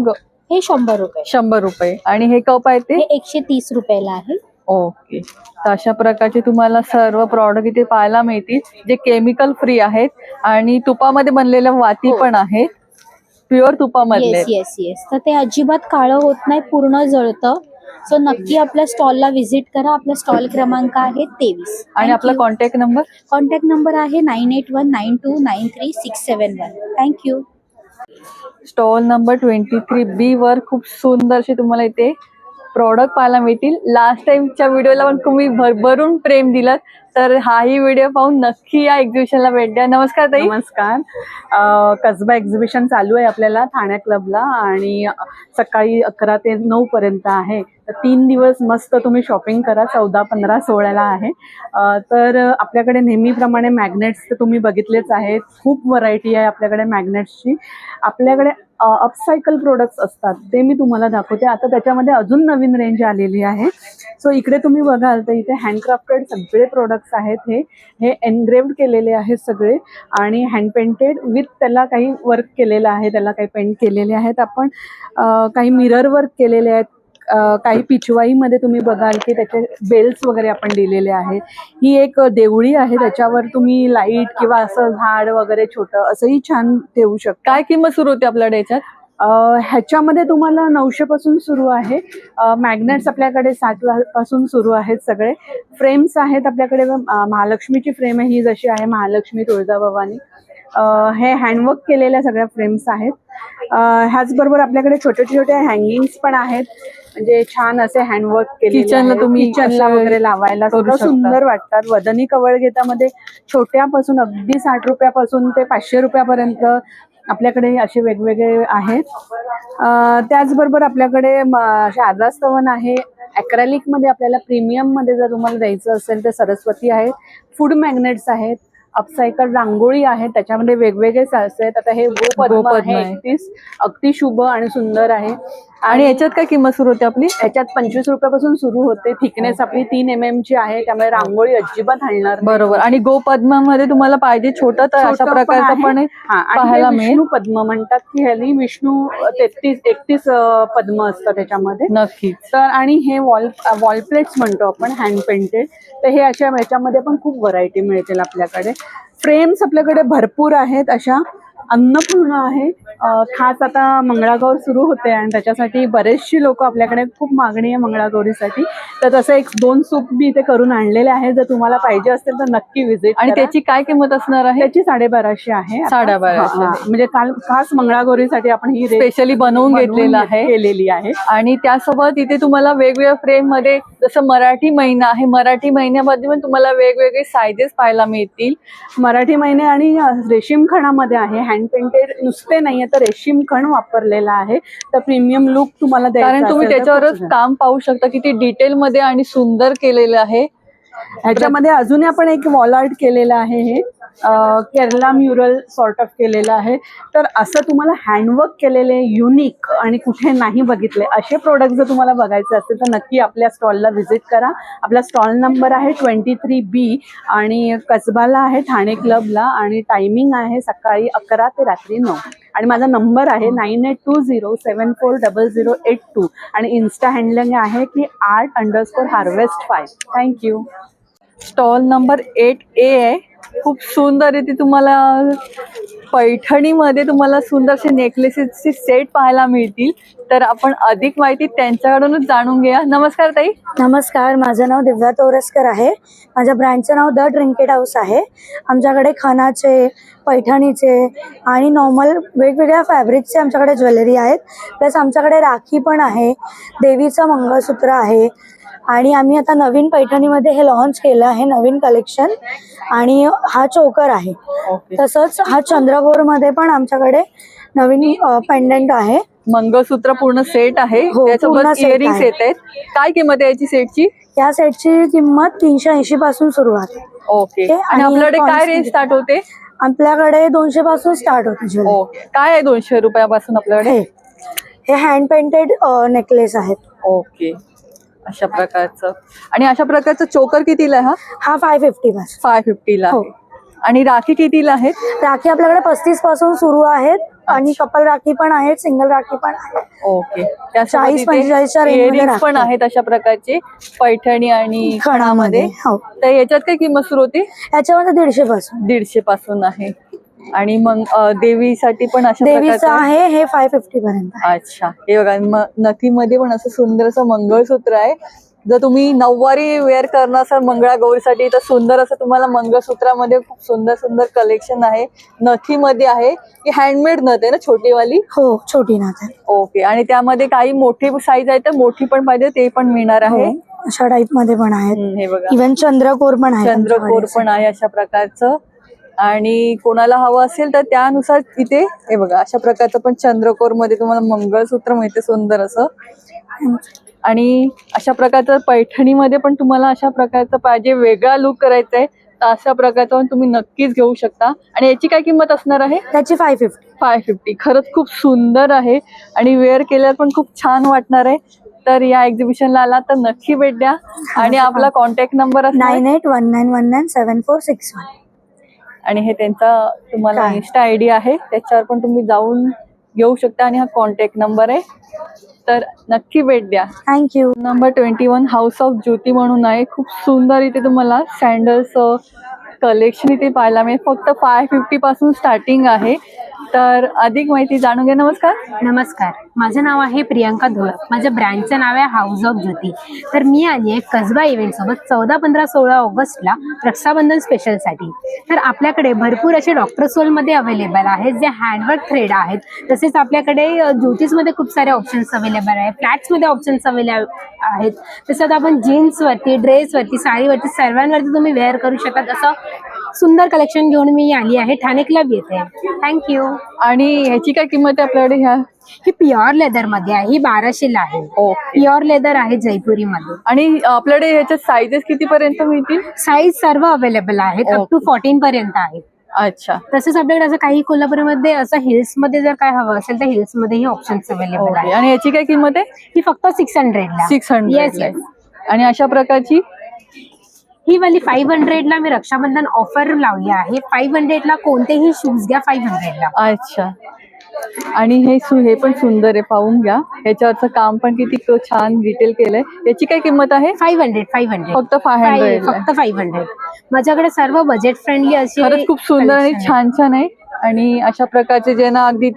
हे 100 रुपये. 100 रुपये. आणि हे कप आहेत हे ते? 130 रुपयाला आहे. ओके. तर अशा प्रकारचे तुम्हाला सर्व प्रॉडक्ट इथे पाहायला मिळतील जे केमिकल फ्री आहेत आणि तुपामध्ये बनलेल्या वाती हो. पण आहेत, प्युअर तुपामधले. Yes yes yes. तर ते अजिबात काळं होत नाही, पूर्ण जळतं. सो नक्की आपल्या स्टॉलला व्हिजिट करा. आपला स्टॉल क्रमांक आहे 23. आणि आपला कॉन्टॅक्ट नंबर? कॉन्टॅक्ट नंबर आहे 9819293671. थँक्यू. स्टॉल नंबर 23B वर खूप सुंदरशी तुम्हाला इथे प्रॉडक्ट पाहायला मिळतील. लास्ट टाइमच्या व्हिडिओला पण तुम्ही भरभरून प्रेम दिलं, तर हाही व्हिडिओ पाहून नक्की या एक्झिबिशनला भेट द्या. नमस्कार ताई. नमस्कार. कसबा एक्झिबिशन चालू आहे आपल्याला ठाणे क्लबला आणि सकाळी 11 ते 9 पर्यंत आहे. तर 3 दिवस मस्त तुम्ही शॉपिंग करा. 14, 15, 16ला आहे. तर आपल्याकडे नेहमीप्रमाणे मॅग्नेट्स तर तुम्ही बघितलेच आहेत. खूप व्हरायटी आहे आपल्याकडे मॅग्नेट्सची. आपल्याकडे अपसायकल प्रोडक्ट्स असतात ते मी तुम्हाला दाखवते. आता त्याच्यामध्ये अजून नवीन रेंज आलेली आहे. सो इकडे तुम्ही बघाल तर इथे हँडक्राफ्टेड सगळे प्रोडक्ट्स आहेत. हे एनग्रेव्ड केलेले आहेत सगळे आणि हँड पेंटेड विथ त्याला काही वर्क केलेलं आहे, त्याला काही पेंट केलेले आहेत आपण. काही मिरर वर्क केलेले आहेत. काही पिचवाईमध्ये तुम्ही बघाल की त्याचे बेल्स वगैरे आपण दिलेले आहे. ही एक देवळी आहे, त्याच्यावर तुम्ही लाईट किंवा असं झाड वगैरे छोटं असंही छान ठेवू शकता. काय किंमत सुरू होते आपल्याकडे याच्यात? ह्याच्यामध्ये तुम्हाला 900 पासून सुरू आहे. मॅग्नेट्स आपल्याकडे 60 पासून सुरू आहेत. सगळे फ्रेम्स आहेत आपल्याकडे. महालक्ष्मीची फ्रेम आहे ही, जशी आहे महालक्ष्मी तुळजाभवानी. हे हँडवर्क केलेल्या सगळ्या फ्रेम्स आहेत. ह्याचबरोबर आपल्याकडे छोटे छोटे हँगिंग्स पण आहेत, म्हणजे छान असे हँडवर्क केलेले. किचनला तुम्ही किचनला असे वगैरे लावायला करू सुद्धा शकता. सुंदर वाटतात. वदनी कवळगेतामध्ये छोट्यापासून अगदी 60 रुपयापासून ते 500 रुपयापर्यंत आपल्याकडे असे वेगवेगळे आहेत. त्याचबरोबर आपल्याकडे शारदास्तवन आहे. ॲक्रेलिकमध्ये आपल्याला प्रीमियममध्ये जर तुम्हाला द्यायचं असेल तर सरस्वती आहे. फूड मॅग्नेट्स आहेत. अपसायकल रांगोळी आहे, त्याच्यामध्ये वेगवेगळे साचे आहेत. आता हे गोपद्म आहे 31, अगदी शुभ आणि सुंदर आहे. आणि याच्यात काय किंमत सुरू होते आपली? याच्यात 25 रुपयापासून सुरू होते. थिकनेस आपली 3 mm ची आहे, त्यामुळे रांगोळी अजिबात हलणार नाही. बरोबर. आणि गोपद्मामध्ये तुम्हाला पाहिजे छोटं तर अशा प्रकारचं पण पाहायला मिळेल. विष्णू पद्म म्हणतात की ह्याली विष्णू 31 पद्म असतं त्याच्यामध्ये. नक्कीच. तर आणि हे वॉल प्लेट्स म्हणतो आपण हँड पेंटेड. तर हे अशा ह्याच्यामध्ये पण खूप व्हरायटी मिळतील आपल्याकडे. फ्रेम्स आपल्याकडे भरपूर आहेत. अशा अन्नपूर्ण आहे. खास आता मंगळागौर सुरू होते आणि त्याच्यासाठी बरेचशी लोक आपल्याकडे, खूप मागणी आहे मंगळागौरीसाठी. तर तसं 1-2 सूप मी इथे करून आणलेले आहे. जर तुम्हाला पाहिजे असेल तर नक्की विजिट. आणि त्याची काय किंमत असणार आहे? त्याची 1250 आहे. 1250. म्हणजे काल खास मंगळागौरीसाठी आपण ही स्पेशली बनवून घेतलेलं आहे, केलेली आहे. आणि त्यासोबत इथे तुम्हाला वेगवेगळ्या फ्रेम मध्ये, जसं मराठी महिना आहे, मराठी महिन्यामध्ये पण तुम्हाला वेगवेगळे सायझेस पाहायला मिळतील. मराठी महिने आणि रेशीम खणामध्ये आहे. हँड पेंटेड नुसते नाहीये तर रेशीम खण वापरलेला आहे. तर प्रीमियम लुक तुम्हाला द्यायचा कारण तुम्ही असेल तर त्याच्यावरच खूप काम पाहू शकता, किती डिटेल मध्ये आणि सुंदर केलेलं आहे. ह्याच्यामध्ये अजून आपण एक वॉल आर्ट केलेलं आहे. हे केरला म्युरल सॉर्ट ऑफ केलेलं आहे. तर असं तुम्हाला हँडवर्क केलेले युनिक आणि कुठे नाही बघितले असे प्रोडक्ट जर तुम्हाला बघायचे असतील तर नक्की आपल्या स्टॉलला व्हिजिट करा. आपला स्टॉल नंबर आहे 23B आणि कसबाला आहे, ठाणे क्लबला. आणि टायमिंग आहे सकाळी 11 ते रात्री 9. आणि माझा नंबर आहे 9820740082 आणि इन्स्टा हँडलिंग आहे की art_harvest5. Thank you. Stall number 8A आहे. खूप सुंदर इथे तुम्हाला पैठणीमध्ये तुम्हाला सुंदरसे नेकलेसेसचे सेट पाहायला मिळतील. तर आपण अधिक माहिती त्यांच्याकडूनच जाणून घेऊया. नमस्कार ताई. नमस्कार, माझं नाव दिव्या तोरसकर आहे. माझ्या ब्रँडचं नाव द ट्रिंकेट हाऊस आहे. आमच्याकडे खणाचे, पैठणीचे आणि नॉर्मल वेगवेगळ्या फॅब्रिकचे आमच्याकडे ज्वेलरी आहेत. प्लस आमच्याकडे राखी पण आहे, देवीचं मंगळसूत्र आहे आणि आम्ही आता नवीन पैठणीमध्ये हे लॉन्च केलं आहे नवीन कलेक्शन. आणि हा चोकर आहे. तसंच हा चंद्रकोरमध्ये पण आमच्याकडे नवीन पेंडंट आहे. मंगळसूत्र पूर्ण सेट आहे, हो, त्यासोबत पूर्ण set इयरिंग्स आहे. येत आहेत. काय किंमत आहे याची सेटची? या सेटची किंमत 380 पासून सुरुवात आहे. ओके. आणि आणि आपल्याकडे काय constant- रेंज स्टार्ट होते? आपल्याकडे 200 पासून स्टार्ट होते ज्वेलरी. ओके. काय आहे 200 रुपयापासून आपल्याकडे? हे हँड पेंटेड नेकलेस आहेत. ओके, अशा प्रकारचं. आणि अशा प्रकारचं चोकर कितीला आहे? हा 550 पासून. 550 ला हो. आहे. आणि राखी कितीला आहेत? राखी आपल्याकडे 35 पासून सुरू आहेत आणि कपल राखी पण आहेत, सिंगल राखी पण आहे. ओके. 40-45च्या range मध्ये इयरिंग्स पण राखी. आहेत अशा प्रकारचे पैठणी आणि खणामध्ये. हो. तर याच्यात काय किंमत सुरू होते? याच्यामध्ये 150 पासून. 150 पासून आहे. आणि मग देवीसाठी पण अशा देवीचं प्रकारचं आहे हे 550 पर्यंत. अच्छा. हे बघा, नथीमध्ये पण असं सुंदर असं मंगळसूत्र आहे. जर तुम्ही नऊवारी वेअर करणार असाल मंगळागौरीसाठी तर सुंदर असं तुम्हाला मंगळसूत्रामध्ये खूप सुंदर सुंदर कलेक्शन आहे. नथीमध्ये आहे. ही हँडमेड नथ आहे ना, छोटीवाली? हो, छोटी नाथ आहे. ओके. आणि त्यामध्ये काही मोठी साईज आहे तर मोठी पण पाहिजे ते पण मिळणार आहे. हो, अशा टाइप मध्ये पण आहेत. हे बघा, इव्हन चंद्रकोर पण आहे. चंद्रकोर पण आहे अशा प्रकारचं. आणि कोणाला हवं असेल तर त्यानुसार इथे हे बघा अशा प्रकारचं पण चंद्रकोर मध्ये तुम्हाला मंगळसूत्र मिळते सुंदर असं. आणि अशा प्रकारचं पैठणीमध्ये पण तुम्हाला अशा प्रकारचं पाहिजे, वेगळा लुक करायचा आहे तर अशा प्रकारचं पण तुम्ही नक्कीच घेऊ शकता. आणि याची काय किंमत असणार आहे? त्याची 550. 550. खरंच खूप सुंदर आहे आणि वेअर केल्यावर पण खूप छान वाटणार आहे. तर या एक्झिबिशनला आला तर नक्की भेट द्या. आणि आपला कॉन्टॅक्ट नंबर असणार 9819197461. आणि हे त्यांचा तुम्हाला इन्स्टा आयडी आहे, त्याच्यावर पण तुम्ही जाऊन घेऊ शकता. आणि हा कॉन्टॅक्ट नंबर आहे, तर नक्की भेट द्या. थँक्यू. नंबर 21 हाऊस ऑफ ज्योती म्हणून आहे. खूप सुंदर इथे तुम्हाला सँडल्स कलेक्शन इथे पाहायला मिळेल. फक्त 550 पासून स्टार्टिंग आहे. तर अधिक माहिती जाणून घ्या. नमस्कार. नमस्कार, माझं नाव आहे प्रियांका धोळक. माझ्या ब्रँडचं नाव आहे हाऊस ऑफ ज्योती. तर मी आली आहे कसबा इव्हेंटसोबत 14, 15, 16 ऑगस्टला रक्षाबंधन स्पेशलसाठी. तर आपल्याकडे भरपूर असे डॉक्टर सोलमध्ये अवेलेबल आहेत जे हँडवर्क थ्रेड आहेत. तसेच आपल्याकडे ज्योतिषमध्ये खूप सारे ऑप्शन्स अवेलेबल आहेत, फ्लॅट्समध्ये ऑप्शन्स अवेलेबल आहेत. तसंच आपण जीन्सवरती, ड्रेसवरती, साडीवरती सर्वांवरती तुम्ही वेअर करू शकतात असं सुंदर कलेक्शन घेऊन मी आली आहे. ठाणे क्लब येथे. थँक्यू. आणि ह्याची काय किंमत आहे आपल्याकडे? ह्या ही प्युअर लेदर मध्ये आहे. ही 1200 आहे. प्युअर लेदर आहे जयपुरी मध्ये. आणि आपल्याकडे ह्याच्यात साईजेस किती पर्यंत मिळतील? साईज सर्व अवेलेबल आहेत, अप टू 14 पर्यंत आहेत. अच्छा. तसेच आपल्याकडे असं काही कोल्हापूरमध्ये असं हिल्स मध्ये जर काय हवं असेल तर हिल्स मध्येही ऑप्शन्स अवेलेबल आहेत. आणि याची काय किंमत आहे? ही फक्त 600 ला. 600. Yes yes. आणि अशा प्रकारची ही वाली 500 ला मी रक्षाबंधन ऑफर लावली आहे. 500 ला कोणतेही शूज घ्या 500 ला. अच्छा. आणि हे पण सुंदर आहे, पाहून घ्या. याच्यावरचं काम पण किती छान डिटेल केलंय. याची काय किंमत आहे? 500. फक्त 500. फक्त 500. माझ्याकडे सर्व बजेट फ्रेंडली अशी खरंच खूप सुंदर आणि छान छान आहे. आणि अशा प्रकारचे ज्यांना अगदी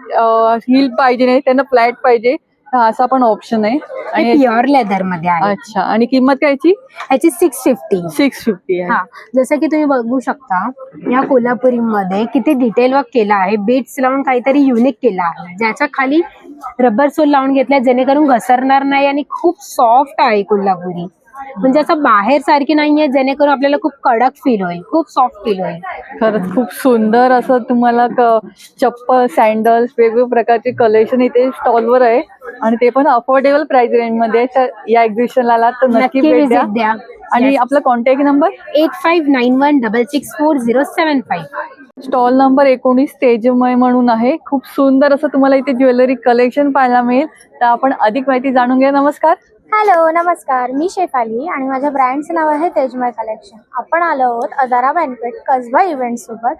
हिल पाहिजे नाही, त्यांना फ्लॅट पाहिजे तर असा पण ऑप्शन आहे. आणि प्युअर लेदर मध्ये आहे. अच्छा. आणि किंमत काय याची? याची 650. 650 आहे. हा, जसं की तुम्ही बघू शकता या कोल्हापुरीमध्ये किती डिटेल वर्क केला आहे. बीट्स लावून काहीतरी युनिक केलं आहे, ज्याच्या खाली रबर सोल लावून घेतलाय जेणेकरून घसरणार नाही. आणि खूप सॉफ्ट आहे कोल्हापुरी, म्हणजे असं बाहेर सारखी नाहीये, जेणेकरून आपल्याला खूप कडक फील होईल, खूप सॉफ्ट फील होईल. खरंच खूप सुंदर असं तुम्हाला चप्पल, सँडल्स, वेगवेगळ्या प्रकारचे कलेक्शन इथे स्टॉलवर आहे. आणि ते पण अफोर्डेबल प्राइस रेंज मध्ये. तर या एक्झिबिशनला आलात तर नक्की भेट द्या. आणि आपला कॉन्टॅक्ट नंबर 8591664075. स्टॉल नंबर 19 तेजमय म्हणून आहे. खूप सुंदर असं तुम्हाला इथे ज्वेलरी कलेक्शन पाहायला मिळेल. तर आपण अधिक माहिती जाणून घ्या. नमस्कार. हॅलो, नमस्कार. मी शेफाली आणि माझ्या ब्रँडचं नाव आहे तेजमय कलेक्शन. आपण आलो आहोत अदारा बँकेट कसबा इव्हेंट सोबत.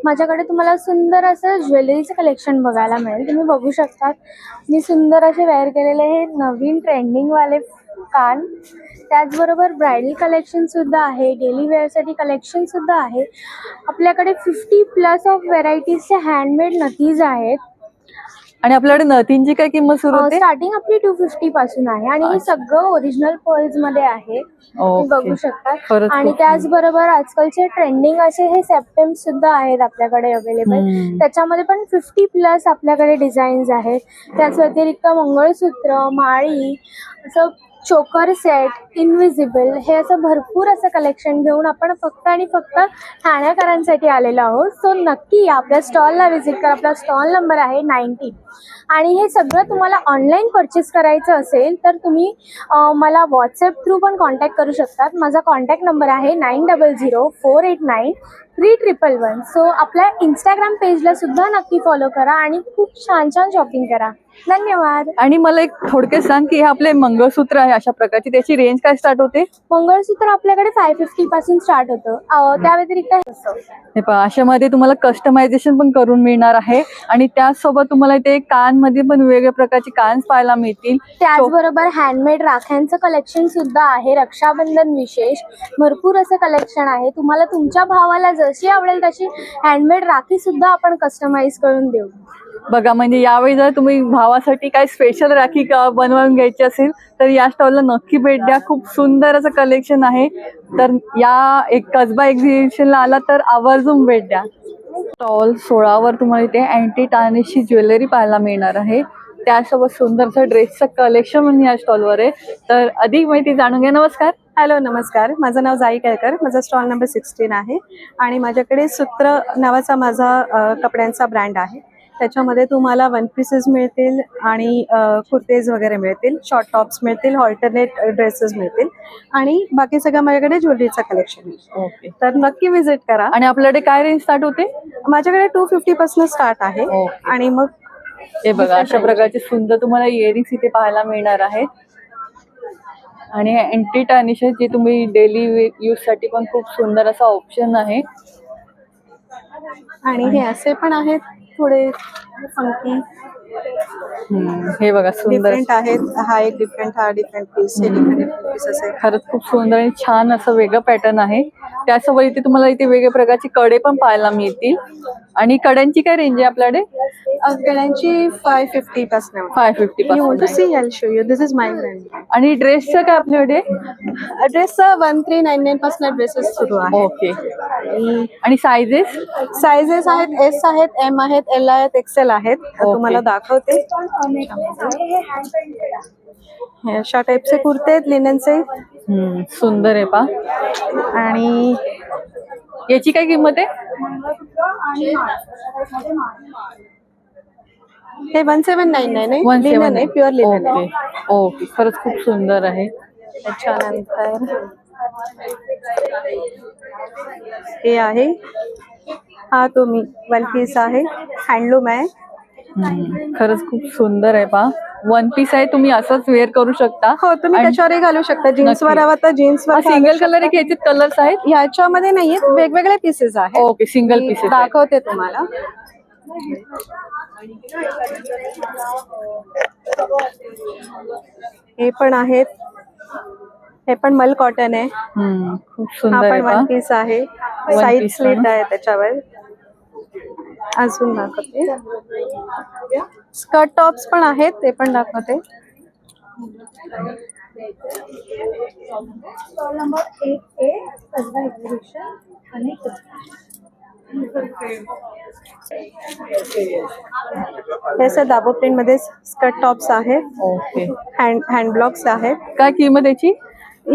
माझ्याकडे तुम्हाला सुंदर असं ज्वेलरीचं कलेक्शन बघायला मिळेल. तुम्ही बघू शकता मी सुंदर असे वेअर केलेले हे नवीन ट्रेंडिंगवाले कान त्याचबरोबर ब्रायडल कलेक्शन सुद्धा आहे, डेली वेअरसाठी कलेक्शन सुद्धा आहे. आपल्याकडे 50+ ऑफ व्हेरायटीजचे हँडमेड नथीज आहेत. आणि आपल्याकडे नथींची काय किंमत सुरू होते? स्टार्टिंग आपली 250 पासून आहे आणि हे सगळं ओरिजिनल पर्ल्स मध्ये आहे, तुम्ही बघू शकता. खरंच आणि खूप त्याचबरोबर आजकालचे ट्रेंडिंग असे हे सेप्टेम्स सुद्धा आहेत आपल्याकडे अवेलेबल. त्याच्यामध्ये पण 50+ आपल्याकडे डिझाईन्स आहेत. त्याच व्यतिरिक्त मंगळसूत्र, माळी, असं चोकर सेट, इनविजिबल, हे असं भरपूर असं कलेक्शन घेऊन आपण फक्त आणि फक्त ठाणेकरांसाठी आलेलो आहोत. सो नक्की या, आपल्या स्टॉलला व्हिजिट करा. आपला स्टॉल नंबर आहे 19. आणि हे सगळं तुम्हाला ऑनलाईन परचेस करायचं असेल तर तुम्ही मला व्हॉट्सॲप थ्रू पण कॉन्टॅक्ट करू शकतात. माझा कॉन्टॅक्ट नंबर आहे 9004893111. सो आपल्या इंस्टाग्राम पेजला सुद्धा नक्की फॉलो करा आणि खूप छान छान शॉपिंग करा. धन्यवाद. आणि मला एक थोडक्यात सांग की हे आपले मंगळसूत्र आहे अशा प्रकारची, त्याची रेंज काय स्टार्ट होते? मंगळसूत्र आपल्याकडे 550 पासून स्टार्ट होतं. त्या व्यतिरिक्त हे पहा, अशामध्ये तुम्हाला कस्टमायझेशन पण करून मिळणार आहे. आणि त्याचसोबत तुम्हाला इथे कानमध्ये पण वेगवेगळ्या प्रकारचे कान पाहायला मिळतील. त्याचबरोबर हँडमेड राख्यांचं कलेक्शन सुद्धा आहे. रक्षाबंधन विशेष भरपूर असं कलेक्शन आहे. तुम्हाला तुमच्या भावाला जशी आवडेल तशी हँडमेड राखी सुद्धा आपण कस्टमाइज करून देऊ. बघा, म्हणजे यावेळी जर तुम्ही भावासाठी काही स्पेशल राखी बनवून घ्यायची असेल तर या स्टॉलला नक्की भेट द्या. खूप सुंदर असं कलेक्शन आहे. तर या एक कसबा एक्झिबिशनला आला तर आवर्जून भेट द्या. स्टॉल 16 तुम्हाला इथे अँटी टार्निशची ज्वेलरी पाहायला मिळणार आहे. त्यासोबत सुंदरसं ड्रेसचं कलेक्शन म्हणून या स्टॉलवर आहे. तर अधिक माहिती जाणून घ्या. नमस्कार. हॅलो, नमस्कार. माझं नाव जाई केळकर. माझा स्टॉल नंबर 16 आहे आणि माझ्याकडे सूत्र नावाचा माझा कपड्यांचा ब्रँड आहे. त्याच्यामध्ये तुम्हाला वन पीसेस मिळतील आणि कुर्तेज वगैरे मिळतील, शॉर्ट टॉप्स मिळतील, ऑल्टरनेट ड्रेसेस मिळतील आणि बाकी सगळं माझ्याकडे ज्वेलरीचं कलेक्शन आहे. ओके. तर नक्की विजिट करा. आणि आपल्याकडे काय रेंज स्टार्ट होते? माझ्याकडे 250 पासून स्टार्ट आहे. आणि मग हे बघा, अशा प्रकारचे सुंदर तुम्हाला इयरिंग्स इथे पाहायला मिळणार आहेत. आणि अँटी टार्निश आहे, जे तुम्ही डेली यूज साठी पण खूप सुंदर असा ऑप्शन आहे. आणि हे असे पण आहेत थोडे फंकी. हे बघा, सुंदर डिफरंट आहेत. हा एक डिफरंट, हा डिफरंट पीस, हे डिफरंट पीसेस आहे. खरंच खूप सुंदर आणि छान असं वेगळं पॅटर्न आहे. त्यासोबत इथे तुम्हाला इथे वेगवेगळ्या प्रकारचे कडे पण पाहायला मिळतील. आणि कड्यांची काय रेंज आहे आपल्याकडे? कड्यांची 550 पासून. 550 You want to पासून. see? I'll show you. This is my brand. आणि ड्रेसचं काय आपल्याकडे? ड्रेसचा 1399 पासून ड्रेसेस सुरू आहे. ओके. आणि सायझेस? साइजेस आहेत, एस आहेत, एम आहेत, एल आहेत, एक्सेल आहेत. तुम्हाला दाखवते. हे अशा टाइपचे कुर्ते आहेत, लिननचे. सुंदर आहे पा. आणि याची काय किंमत आहे? हे 1799 आहे. लिनन आहे, प्युअर लिनन आहे. ओके. खरंच खूप सुंदर आहे. त्याच्यानंतर हे आहे, हा तुम्ही वन पीस आहे, हँडलूम आहे. खरंच खूप सुंदर आहे पा. वन पीस आहे, तुम्ही असंच वेअर करू शकता. हो, तुम्ही त्याच्यावरही घालू शकता. जीन्सवर हवा तर जीन्सवर. सिंगल कलर आहे की याच्यात कलर्स आहेत? याच्यामध्ये नाहीये, वेगवेगळे पीसेस आहेत. ओके, सिंगल पीसेस दाखवते तुम्हाला. हे पण आहेत, हे पण मल कॉटन आहे. खूप हा सुंदर पण आहे वन पीस आहे, साईड स्लिट आहे त्याच्यावर. अजून दाखवते. स्कर्ट टॉप्स पण आहेत, ते पण दाखवते. हे दाबो प्रिंट मध्ये स्कर्ट टॉप्स आहेत. ओके. हँड ब्लॉक्स आहेत. काय किंमत याची?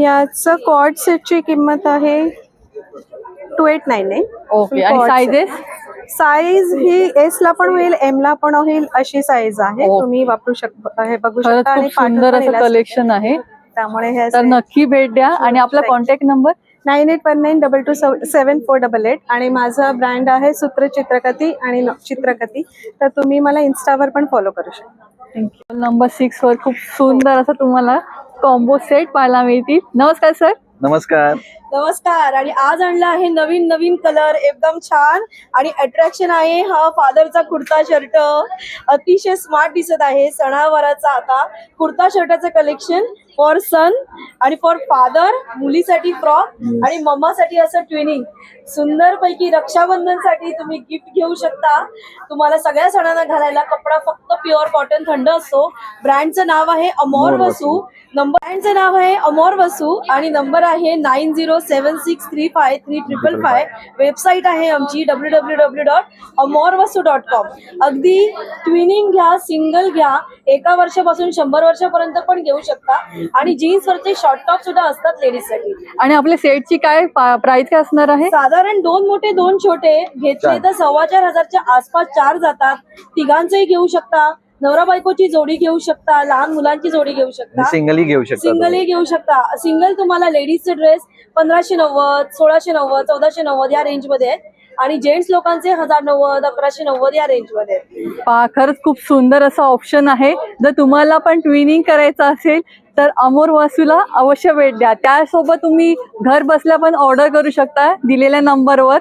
याचं कॉर्ड सेटची किंमत आहे 2899. ओके. आणि सायझेस? साईज ही एस ला पण होईल, एम ला पण होईल, अशी साईज आहे. तुम्ही वापरू शकता, हे बघू शकता. आणि सुंदर असं कलेक्शन आहे. त्यामुळे हे तर नक्की भेट द्या. आणि आपला कॉन्टॅक्ट नंबर 9819227488. आणि माझा ब्रँड आहे सूत्र चित्रकथी आणि चित्रकथी. तर तुम्ही मला इन्स्टावर पण फॉलो करू शकता. थँक्यू. नंबर 6 वर खूप सुंदर असं तुम्हाला कॉम्बो सेट पाहायला मिळतील. नमस्कार सर. नमस्कार. नमस्कार. आणि आज आणला आहे नवीन नवीन कलर, एकदम छान आणि अट्रॅक्शन आहे. हा फादरचा कुर्ता शर्ट अतिशय स्मार्ट दिसत आहे. सणावाराचा आता कुर्ता शर्टाचं कलेक्शन फॉर सन आणि फॉर फादर, मुलीसाठी फ्रॉक आणि मम्मासाठी असं ट्विनिंग. सुंदर पैकी रक्षाबंधनसाठी तुम्ही गिफ्ट घेऊ शकता. तुम्हाला सगळ्या सणांना घालायला कपडा फक्त प्युअर कॉटन थंड असतो. ब्रँडचं नाव आहे अमोर वसू. ब्रँडचं नाव आहे अमोर वसू आणि नंबर आहे 9076353555. वेबसाईट आहे आमची www.amorvasu.com. अगदी ट्विनिंग घ्या, सिंगल घ्या, 1 वर्षापासून 100 वर्षापर्यंत पण घेऊ शकता. आणि जीन्स वरचे शॉर्ट टॉप सुद्धा असतात लेडीजसाठी. आणि आपल्या सेटची काय प्राइस काय असणार आहे? साधारण 2 मोठे 2 छोटे घेतले तर 4,500च्या आसपास 4 जातात. तिघांचंही घेऊ शकता, नवरा बायकोची जोडी घेऊ शकता, लहान मुलांची जोडी घेऊ शकता, सिंगलही घेऊ शकता. सिंगलही घेऊ शकता. सिंगल तुम्हाला लेडीजचे ड्रेस 1590, 1690, 1490 या रेंज मध्ये आहेत आणि जेंट्स लोकांचे 1090, 1190 या रेंज मध्ये आहेत. खरंच खूप सुंदर असं ऑप्शन आहे. जर तुम्हाला पण ट्विनिंग करायचं असेल तर अमोर वसूला अवश्य भेट द्या. त्यासोबत तुम्ही घर बसल्या पण ऑर्डर करू शकता दिलेल्या नंबरवर.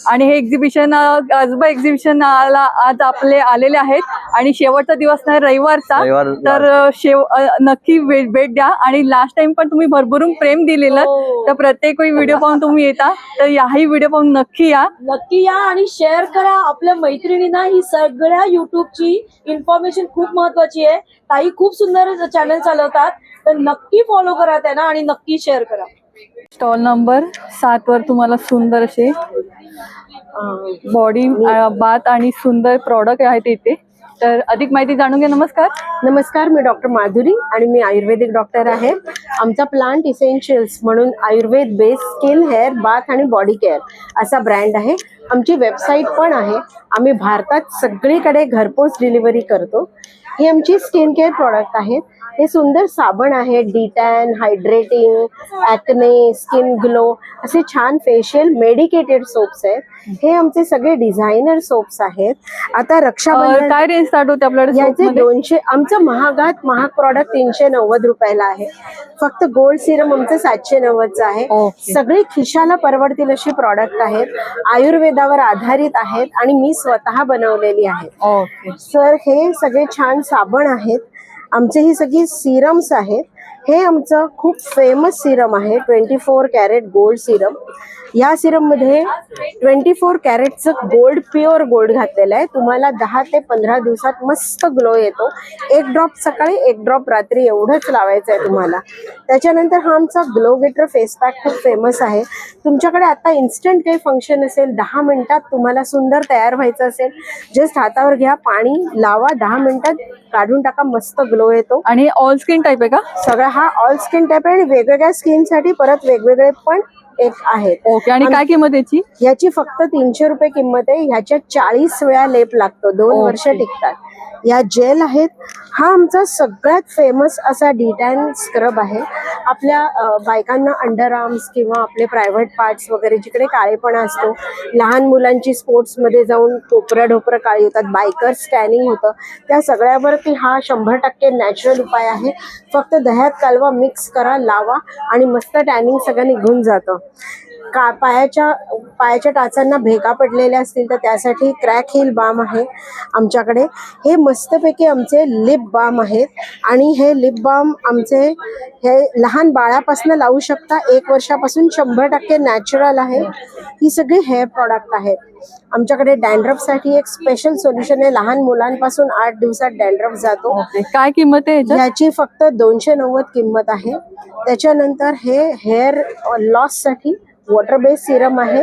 आणि हे एक्झिबिशन कसबा एक्झिबिशन आज आपले आलेले आहेत आणि शेवटचा दिवस नाही रविवारचा, तर नक्की भेट द्या. आणि लास्ट टाइम पण तुम्ही भरभरून प्रेम दिलेलं, तर प्रत्येक वेळी व्हिडिओ पाहून तुम्ही येता, तर याही व्हिडिओ पाहून नक्की या आणि शेअर करा आपल्या मैत्रिणींना. ही सगळ्या युट्यूबची इन्फॉर्मेशन खूप महत्वाची आहे. ताई खूप सुंदर चॅनल चालवतात, तर नक्की फॉलो करा त्यांना आणि नक्की शेअर करा. स्टॉल नंबर 7 वर तुम्हाला सुंदर असे बॉडी बाथ आणि सुंदर प्रॉडक्ट आहेत इथे. तर अधिक माहिती जाणून घ्या. नमस्कार, मी डॉक्टर माधुरी आणि मी आयुर्वेदिक डॉक्टर आहे. आमचा प्लांट इसेन्शियल्स म्हणून Ayurveda based skin, hair, bath आणि बॉडी केअर असा ब्रँड आहे. आमची वेबसाईट पण आहे. आम्ही भारतात सगळीकडे घरपोच डिलिव्हरी करतो. ही आमची स्किन केअर प्रॉडक्ट आहेत. हे सुंदर साबण आहे, de-tan, hydrating, acne, skin glow असे छान फेशियल मेडिकेटेड सोप्स आहेत. हे आमचे सगळे डिझायनर सोप्स आहेत. आता रक्षाबंधन काय रेंज स्टार्ट होते आपल्याकडे? याचे 200. आमचं महागात महाग प्रॉडक्ट 390 रुपयाला आहे. फक्त गोल्ड सिरम आमचं 790चं आहे. सगळे खिशाला परवडतील अशी प्रॉडक्ट आहेत. आयुर्वेदावर आधारित आहेत आणि मी स्वतः बनवलेली आहेत. सर हे सगळे छान साबण आहेत. आमचे ही सगळी सिरम्स आहेत. हे आमचं खूप फेमस सिरम आहे 24 कॅरेट गोल्ड सिरम. या सिरम मध्ये 24 कॅरेटचं गोल्ड, प्युअर गोल्ड घातलेलं आहे. तुम्हाला 10 ते 15 दिवसात मस्त ग्लो येतो. 1 ड्रॉप सकाळी 1 ड्रॉप रात्री एवढंच लावायचं आहे तुम्हाला. त्याच्यानंतर हा आमचा ग्लो गेटर फेस पॅक खूप फेमस आहे. तुमच्याकडे आता इन्स्टंट काही फंक्शन असेल, 10 मिनिटात तुम्हाला सुंदर तयार व्हायचं असेल, जस्ट हातावर घ्या, पाणी लावा, 10 मिनिटात काढून टाका, मस्त ग्लो येतो. आणि ऑल स्किन टाईप आहे का सगळं? हा ऑल स्किन टाईप आहे आणि वेगवेगळ्या स्किनसाठी परत वेगवेगळे पण एक आहेत. ओके. आणि काय किंमत याची? याची फक्त 300 रुपये किंमत आहे. ह्याच्यात 40 वेळा लेप लागतो, 2 वर्ष टिकतात. या जेल आहेत. हा आमचा सगळ्यात फेमस असा डिटॅन स्क्रब आहे. आपल्या बायकांना अंडर आर्म्स किंवा आपले प्रायव्हेट पार्ट्स वगैरे जिकडे काळेपणा असतो, लहान मुलांची स्पोर्ट्समध्ये जाऊन कोपऱ्या ढोपरं काळी होतात, बायकर स्टॅनिंग होतं, त्या सगळ्यावरती हा 100% नॅचरल उपाय आहे. फक्त दह्यात कालवा, मिक्स करा, लावा आणि मस्त टॅनिंग सगळं निघून जातं. पायाच्या टाचांना भेगा पडलेल्या असतील तर त्यासाठी क्रॅक हिल बाम आहे आमच्याकडे. हे मस्तपैकी आमचे लिप बाम आहेत आणि हे लिप बाम आमचे हे लहान बाळापासून लावू शकता. 1 वर्षापासून 100% नॅचरल आहे. ही सगळी हेअर प्रॉडक्ट आहेत. आमच्याकडे डॅन्ड्रफसाठी एक स्पेशल सोल्युशन आहे. लहान मुलांपासून 8 दिवसात डॅन्ड्रफ जातो. काय किंमत आहे याची? फक्त 290 किंमत आहे. त्याच्यानंतर हे हेअर लॉससाठी वॉटर बेस्ड सिरम आहे.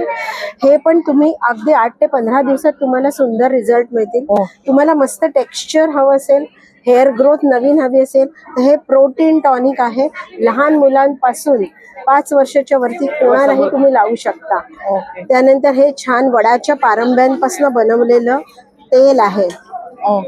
हे पण तुम्ही अगदी 8 ते 15 दिवसात तुम्हाला सुंदर रिझल्ट मिळतील. तुम्हाला मस्त टेक्स्चर हवं असेल, हेअर ग्रोथ नवीन हवी असेल तर हे प्रोटीन टॉनिक आहे. लहान मुलांपासून 5 वर्षाच्या वरती कोणालाही तुम्ही लावू शकता. त्यानंतर हे छान वडाच्या पारंब्यांपासून बनवलेलं तेल आहे.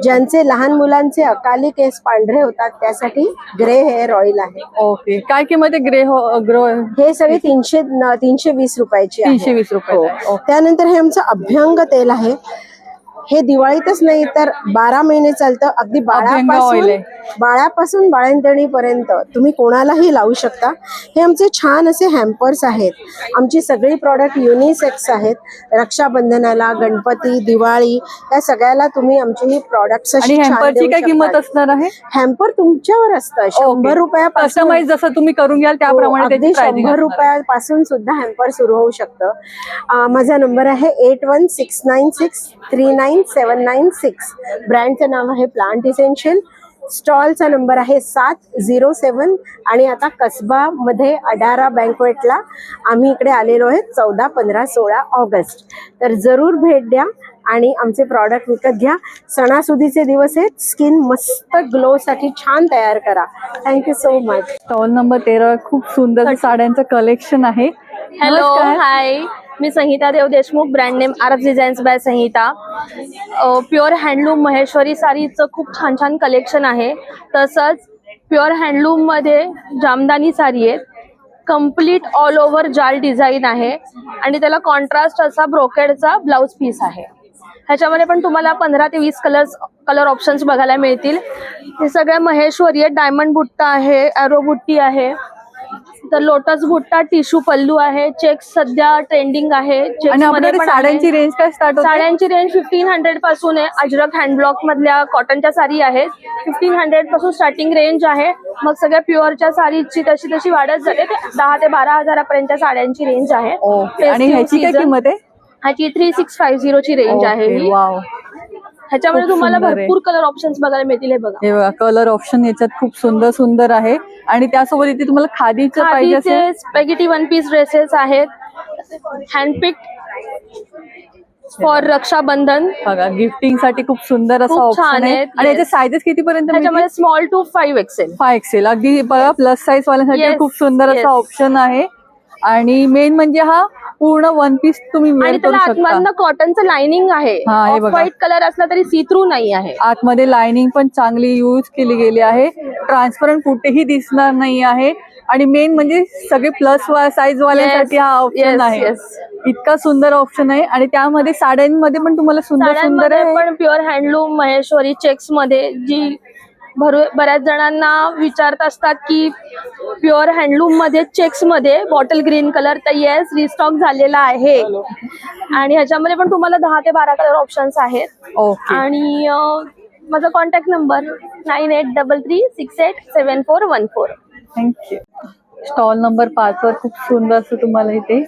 ज्यांचे लहान मुलांचे अकाली केस पांढरे होतात त्यासाठी ग्रे हेअर ऑइल आहे. ओके. काय किंमत आहे ग्रो? हे सगळे 320 रुपयाची. 320 रुपये. त्यानंतर हे आमचं अभ्यंग तेल आहे. हे दिवाळीतच नाही तर 12 महिने चालतं. अगदी बाळापासून बाळंतणीपर्यंत तुम्ही कोणालाही लावू शकता. हे आमचे छान असे हॅम्पर्स आहेत. आमची सगळी प्रॉडक्ट युनिसेक्स आहेत. रक्षाबंधनाला, गणपती, दिवाळी या सगळ्याला तुम्ही आमची ही प्रॉडक्ट्स हॅम्परची काय किंमत असणार आहे? हॅम्पर तुमच्यावर असतं. 100 रुपयापासून कस्टमाइज जसं तुम्ही करून घ्याल त्याप्रमाणे त्याची प्राइसिंग 100 रुपयापासून सुद्धा हॅम्पर सुरू होऊ शकतं. माझा नंबर आहे 8169639796. ब्रँडचं नाव आहे प्लांट इसेन्शियल. स्टॉलचा नंबर आहे 707 आणि आता कसबामध्ये अडारा बँकवेटला आम्ही इकडे आलेलो आहे 14, 15, 16 ऑगस्ट. तर जरूर भेट द्या आणि आमचे प्रॉडक्ट विकत घ्या. सणासुदीचे दिवस आहेत. स्किन मस्त ग्लोसाठी छान तयार करा. Thank you so much. Stall number 13 खूप सुंदर साड्यांचं कलेक्शन आहे. हॅलो, हाय, मी Sanhita Dev Deshmukh. Brand name Aaraf designs by Sanhita. Pure handloom Maheshwari साडीचं खूप छान छान कलेक्शन आहे. तसंच प्युअर हँडलूममध्ये जामदानी साडी आहे. कम्प्लीट ऑल ओव्हर जाल डिझाईन आहे आणि त्याला कॉन्ट्रास्ट असा ब्रोकेडचा ब्लाउज पीस आहे. ह्याच्यामध्ये पण तुम्हाला 15 ते 20 कलर ऑप्शन्स बघायला मिळतील. हे सगळ्या महेश्वरी आहे. डायमंड बुट्टा आहे, ॲरो बुट्टी आहे, तर लोटस बुट्टा, टिश्यू पल्लू आहे. चेक्स सध्या ट्रेंडिंग आहे. आणि आपल्याकडे साड्यांची रेंज काय स्टार्ट होते? साड्यांची रेंज 1500 पासून आहे. अजरक हँडब्लॉक मधल्या कॉटनच्या साडी आहेत. 1500 पासून स्टार्टिंग रेंज आहे. मग सगळ्या प्युअरच्या साडीची तशी वाढत जाते. ते 10 ते 12 पर्यंत साड्यांची रेंज आहे. आणि ह्याची काय किंमत आहे? ह्याची 3650 ची रेंज आहे. ह्याच्यामध्ये तुम्हाला भरपूर कलर ऑप्शन्स बघायला मिळतील. हे बघा, कलर ऑप्शन याच्यात खूप सुंदर सुंदर आहे. आणि त्यासोबत इथे तुम्हाला खादीचं पाहिजे असेल, स्पॅगेटी वन पीस ड्रेसेस आहेत. हँडपिक फॉर रक्षाबंधन. बघा, गिफ्टिंग साठी खूप सुंदर असा ऑप्शन आहे. आणि याचे साइजेस किती पर्यंत? त्याच्यामध्ये स्मॉल टू 5XL. 5XL अगदी बघा, प्लस साईज वाल्यांसाठी खूप सुंदर असा ऑप्शन आहे. आणि मेन म्हणजे हा पूर्ण वन पीस तुम्ही वेअर करू शकता. आतमधनं कॉटनचं लाइनिंग आहे. व्हाईट कलर असला तरी सी थ्रू नाही आहे. आतमध्ये लाइनिंग पण चांगली यूज केली गेली आहे. ट्रान्सपरंट कुठेही दिसणार नाही आहे. आणि मेन म्हणजे सगळे प्लस साईज वाल्यांसाठी हा ऑप्शन आहे. इतका सुंदर ऑप्शन आहे. आणि त्यामध्ये साड्यांमध्ये पण तुम्हाला सुंदर सुंदर आहे. पण प्युअर हँडलूम महेश्वरी चेक्स मध्ये जी बऱ्याच जणांना विचारत असतात की प्युअर हँडलूम मध्ये चेक्स मध्ये बॉटल ग्रीन कलर, तर येस, रिस्टॉक झालेला आहे. आणि ह्याच्यामध्ये पण तुम्हाला 10 ते 12 कलर ऑप्शन्स आहेत. आणि माझा contact number 9833687414. Thank you. Stall number 5 वर खूप सुंदर असं तुम्हाला इथे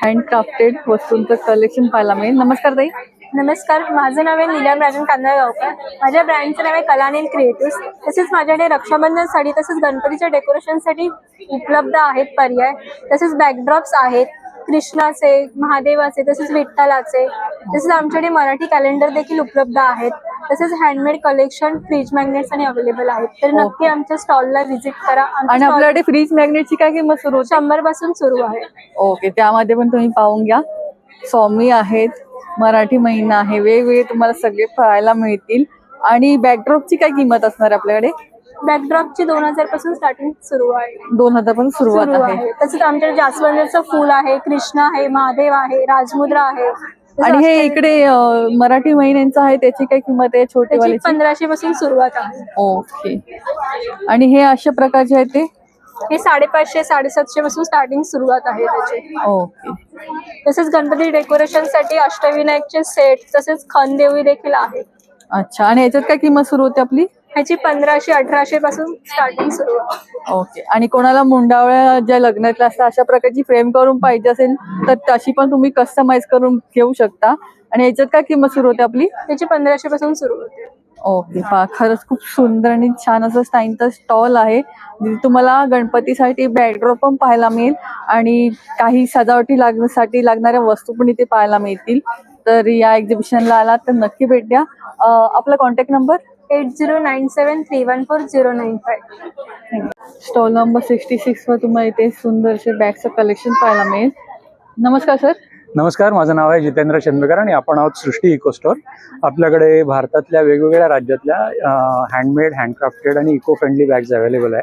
हँडक्राफ्टेड वस्तूंचं कलेक्शन पाहायला मिळेल. नमस्कार ताई. नमस्कार, माझं नाव आहे नीलम राजन कांदळगावकर. माझ्या ब्रँडचं नाव आहे कलानील क्रिएटिव्स. तसेच माझ्याकडे रक्षाबंधन साडी तसेच गणपतीच्या डेकोरेशनसाठी उपलब्ध आहेत पर्याय. तसेच बॅकड्रॉप्स आहेत कृष्णाचे, महादेवाचे, तसेच विठ्ठलाचे. तसेच आमच्याकडे मराठी कॅलेंडर देखील उपलब्ध आहेत. तसेच हँडमेड कलेक्शन, फ्रीज मॅग्नेट्स आणि अवेलेबल आहेत. तर नक्की आमच्या स्टॉलला व्हिजिट करा. आणि आपल्याकडे फ्रीज मॅग्नेटची काय किंमत सुरू होते? 100 पासून सुरू आहे. ओके, त्यामध्ये पण तुम्ही पाहून घ्या. स्वामी आहेत, मराठी महिना आहे, वेगवेगळे तुम्हाला सगळे पाहायला मिळतील. आणि बॅकड्रॉपची काय किंमत असणार आपल्याकडे? बॅकड्रॉपची 2000 पासून स्टार्टिंग सुरू आहे. 2000 पासून सुरुवात आहे. तसेच आमच्याकडे जास्वंदाचं फुल आहे, कृष्ण आहे, महादेव आहे, राजमुद्रा आहे. आणि हे इकडे मराठी महिन्यांचं आहे, त्याची काय किंमत आहे? छोटेवाली 1500 पासून सुरुवात आहे. ओके. आणि हे अशा प्रकारचे आहे ते? हे 550, 750 पासून स्टार्टिंग सुरुवात आहे त्याची. ओके. तसेच गणपती डेकोरेशन साठी अष्टविनायकचे सेट, तसेच खनदेवी देखील आहे. अच्छा. आणि याच्यात काय किंमत सुरू होते आपली? ह्याची 1500, 1800 पासून स्टार्टिंग सुरू आहे. ओके. आणि कोणाला मुंडावळ्या ज्या लग्नातल्या असतात अशा प्रकारची फ्रेम करून पाहिजे असेल तर तशी पण तुम्ही कस्टमाइज करून घेऊ शकता. आणि याच्यात काय किंमत सुरू होते आपली? त्याची 1500 पासून सुरू होते. ओके. खरंच खूप सुंदर आणि छान असं स्टाईलचं स्टॉल आहे. जिथे तुम्हाला गणपतीसाठी बॅकड्रॉप पण पाहायला मिळेल आणि काही सजावटीसाठी लागणाऱ्या वस्तू पण इथे पाहायला मिळतील. तर या एक्झिबिशनला आला तर नक्की भेट द्या. आपला कॉन्टॅक्ट नंबर 8097314095. स्टॉल नंबर 66 वर तुम्हाला इथे सुंदरसे बॅगचं कलेक्शन पाहायला मिळेल. नमस्कार सर. नमस्कार, माझं नाव आहे जितेंद्र चंद्रकर आणि आपण आहोत सृष्टी इको स्टोअर. आपल्याकडे भारतातल्या वेगवेगळ्या राज्यातल्या हँडमेड, हँडक्राफ्टेड आणि इको फ्रेंडली बॅग्स अवेलेबल आहे.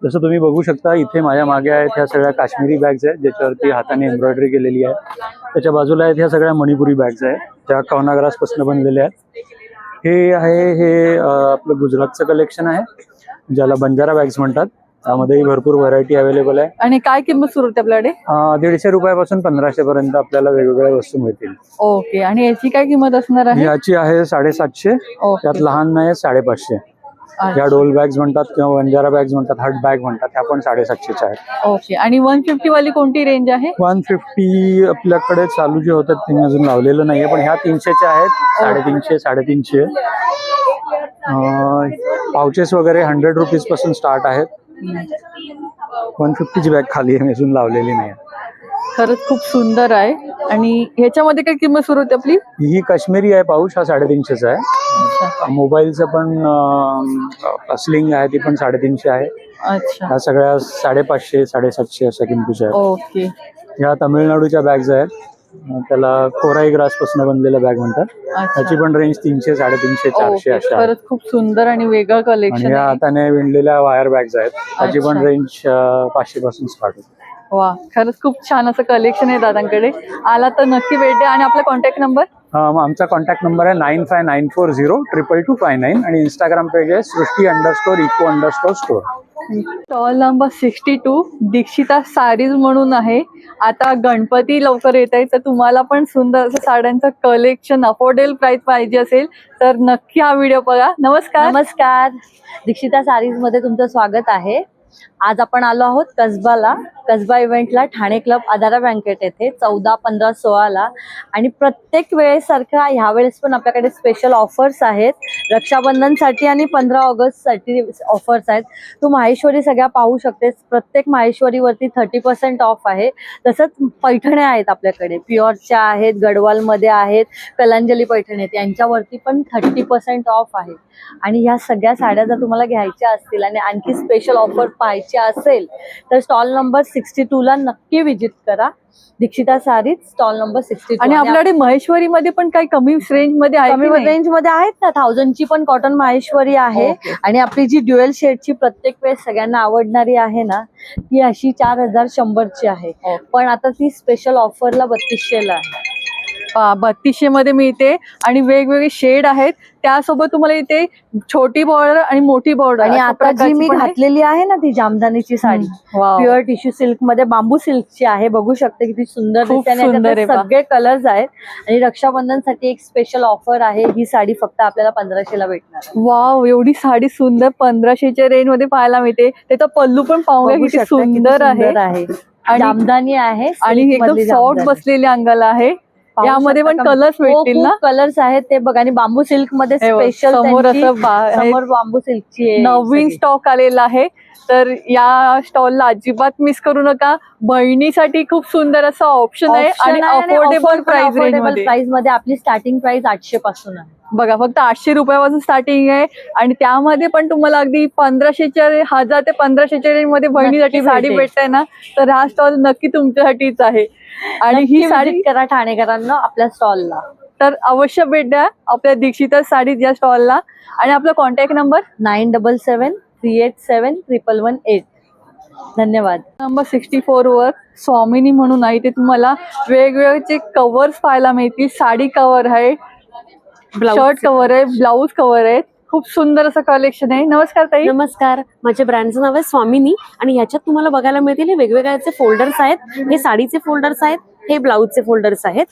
जसं तुम्ही बघू शकता इथे माझ्या मागे आहेत ह्या सगळ्या काश्मीरी बॅग्स आहेत ज्याच्यावरती हाताने एम्ब्रॉयडरी केलेली आहे. त्याच्या बाजूला आहेत ह्या सगळ्या मणिपुरी बॅग्स आहेत ज्या कवनाग्रास पासून बनलेल्या आहेत. हे आहे हे आपलं गुजरातचं कलेक्शन आहे ज्याला बंजारा बॅग्स म्हणतात. त्यामध्येही भरपूर व्हरायटी अवेलेबल आहे. आणि काय किंमत सुरू होते आपल्याकडे? 150 रुपयापासून 1500 पर्यंत आपल्याला वेगवेगळ्या वस्तू मिळतील. ओके. आणि याची काय किंमत असणार आहे? याची आहे 750. त्यात लहान आहे 550. या डोल बॅग्स म्हणतात किंवा बंजारा बॅग्स म्हणतात, हट बॅग म्हणतात, ह्या पण 750च्या आहेत. ओके. आणि 150 वाली कोणती रेंज आहे? 150 आपल्याकडे चालू जे होतात ते अजून लावलेलं नाहीये, पण ह्या 300च्या आहेत. 350, 350. पाउचेस वगैरे 100 रुपीज पासून स्टार्ट आहेत. 150ची बॅग खाली आहे, अजून लावलेली नाही. खरंच खूप सुंदर आहे. आणि ह्याच्यामध्ये काय किंमत सुरू होते आपली? ही काश्मीरी आहे पाऊच, हा 350चा आहे. मोबाईलचं पण स्लिंग आहे, ती पण 350 आहे. अच्छा. ह्या सगळ्या 550, 750 अशा किमतीच्या आहेत. ओके. ह्या तामिळनाडूच्या बॅग्स आहेत, त्याला कोराई ग्रास पासून बनलेल्या बॅग म्हणतात. त्याची पण रेंज 300, 350, 400 अशा आहे. खरंच खूप सुंदर आणि वेगळं आणि कलेक्शन ह्या आहे. हाताने विणलेल्या वायर बॅग्स आहेत, त्याची पण अच्छा. रेंज 500 पासून स्टार्ट होते. वा, खरंच खूप छान असं कलेक्शन आहे दादांकडे. आला तर नक्की भेट द्या. आणि आपला कॉन्टॅक्ट नंबर? आमचा कॉन्टॅक्ट नंबर आहे 9594022259 आणि इंस्टाग्राम पेज आहे सृष्टी_इको_स्टोर. स्टॉल नंबर 62 दीक्षिता साडीज म्हणून आहे. आता गणपती लवकर येत आहे, तर तुम्हाला पण सुंदर असं साड्यांचं कलेक्शन अफोर्डेबल प्राइस पाहिजे असेल तर नक्की हा व्हिडिओ बघा. नमस्कार. नमस्कार, दीक्षिता साडीज मध्ये तुमचं स्वागत आहे. आज आपण आलो आहोत कसबा इव्हेंटला, ठाणे क्लब आधारा बँकेट येथे 14, 15, 16ला. आणि प्रत्येक वेळेसारखा ह्या वेळेस पण आपल्याकडे स्पेशल ऑफर्स आहेत. रक्षाबंधनसाठी आणि 15 ऑगस्टसाठी ऑफर्स आहेत. तू माहेश्वरी सगळ्या पाहू शकतेस. प्रत्येक माहेश्वरीवरती 30% ऑफ आहे. तसंच पैठण्या आहेत आपल्याकडे, प्युअरच्या आहेत, गडवालमध्ये आहेत, कलांजली पैठणी आहेत, यांच्यावरती पण 30% ऑफ आहे. आणि ह्या सगळ्या साड्या जर तुम्हाला घ्यायच्या असतील आणि आणखी स्पेशल ऑफर पाहायची असेल तर स्टॉल नंबर 62ला नक्की व्हिजिट करा. दीक्षिता साडीज, स्टॉल नंबर 62. आणि आपल्याकडे महेश्वरी मध्ये पण काही कमी रेंज मध्ये आहे? कमी रेंज मध्ये आहेत ना, 1000ची पण कॉटन माहेश्वरी आहे. आणि आपली जी ड्युएल शेडची प्रत्येक वेळेस सगळ्यांना आवडणारी आहे ना, ती अशी 4100ची आहे. पण आता ती स्पेशल ऑफरला 3200ला आहे. 3200 मध्ये मिळते. आणि वेगवेगळे शेड आहेत. त्यासोबत तुम्हाला इथे छोटी बॉर्डर आणि मोठी बॉर्डर. आणि आता जी मी घातलेली आहे ना, ती जामदानीची साडी प्युअर टिश्यू सिल्क मध्ये, बांबू सिल्कची आहे. बघू शकते किती सुंदर दिसते. सगळे कलर्स आहेत. आणि रक्षाबंधनसाठी एक स्पेशल ऑफर आहे. ही साडी फक्त आपल्याला 1500ला भेटणार. वाव, एवढी साडी सुंदर 1500च्या रेंज मध्ये पाहायला मिळते. त्याचा पल्लू पण पाहूया किती सुंदर आहे. जामदानी आहे आणि एकदम सॉफ्ट बसलेल्या अंगाला आहे. यामध्ये पण कलर्स भेटतील ना? कलर्स आहेत ते बघ. आणि बांबू सिल्क मध्ये स्पेशल समोर बांबू सिल्कची नवीन स्टॉक आलेला आहे. तर या स्टॉलला अजिबात मिस करू नका. बहिणीसाठी खूप सुंदर असं ऑप्शन आहे. आणि अफोर्डेबल प्राइस मध्ये आपली स्टार्टिंग प्राइस 800 पासून आहे. बघा, फक्त 800 रुपयापासून स्टार्टिंग आहे. आणि त्यामध्ये पण तुम्हाला अगदी 1500च्या 1000 ते 1500च्या रेंज मध्ये बहिणीसाठी साडी भेटते ना, तर हा स्टॉल नक्की तुमच्यासाठीच आहे. आणि ही साडी करा ठाणेकरांना आपल्या स्टॉलला. तर अवश्य भेट द्या आपल्या दीक्षिता साडीज या स्टॉलला. आणि आपला कॉन्टॅक्ट नंबर 9773871118. धन्यवाद. नंबर 64 वर स्वामिनी म्हणून आहे. ते तुम्हाला वेगवेगळे कव्हर्स पाहायला मिळतील. साडी कव्हर आहे, शर्ट कव्हर आहे, ब्लाऊज कव्हर आहे. खूप सुंदर असं कलेक्शन आहे. नमस्कार ताई. नमस्कार, माझ्या ब्रँडचं नाव आहे स्वामिनी. आणि ह्याच्यात तुम्हाला बघायला मिळतील हे वेगवेगळ्याचे फोल्डर्स आहेत. हे साडीचे फोल्डर्स आहेत, हे ब्लाऊजचे फोल्डर्स आहेत.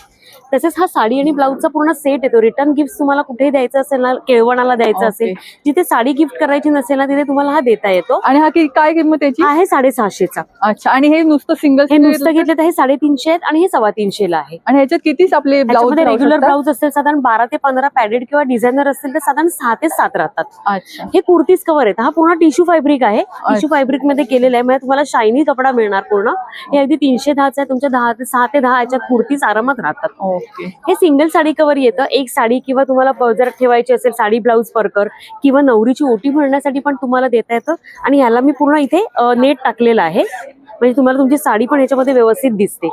तसेच हा साडी आणि ब्लाऊजचा पूर्ण सेट येतो. रिटर्न गिफ्ट तुम्हाला कुठेही द्यायचं असेल ना, केळवणाला द्यायचं असेल, जिथे साडी गिफ्ट करायची नसेल ना, तिथे तुम्हाला हा देता येतो. आणि हा काय किंमत त्याची आहे? 650चा. अच्छा. आणि हे नुसतं सिंगल हे नुसतं घेतलं तर हे 350 आहेत आणि हे 325ला आहे. आणि ह्याच्यात किती आपले ब्लाऊज? रेग्युलर ब्लाऊज असेल साधारण 12 ते 15, पॅडेड किंवा डिझायनर असेल तर साधारण 6 ते 7 राहतात. अच्छा. हे कुर्तीज कव्हर आहेत. हा पूर्ण टिश्यू फॅब्रिक आहे. टिश्यू फॅब्रिक मध्ये केलेलं आहे. म्हणजे तुम्हाला शायनी कपडा मिळणार पूर्ण. हे अगदी 310चं आहे. तुमच्या 6 ते 10 याच्यात कुर्तीज आरामात राहतात. हे सिंगल साडी कव्हर येतं. एक साडी किंवा तुम्हाला जर ठेवायची असेल साडी ब्लाऊज परकर किंवा नवरीची ओटी भरण्यासाठी पण तुम्हाला देता येतं. आणि ह्याला मी पूर्ण इथे नेट टाकलेलं आहे, म्हणजे तुम्हाला तुमची साडी पण याच्यामध्ये व्यवस्थित दिसते.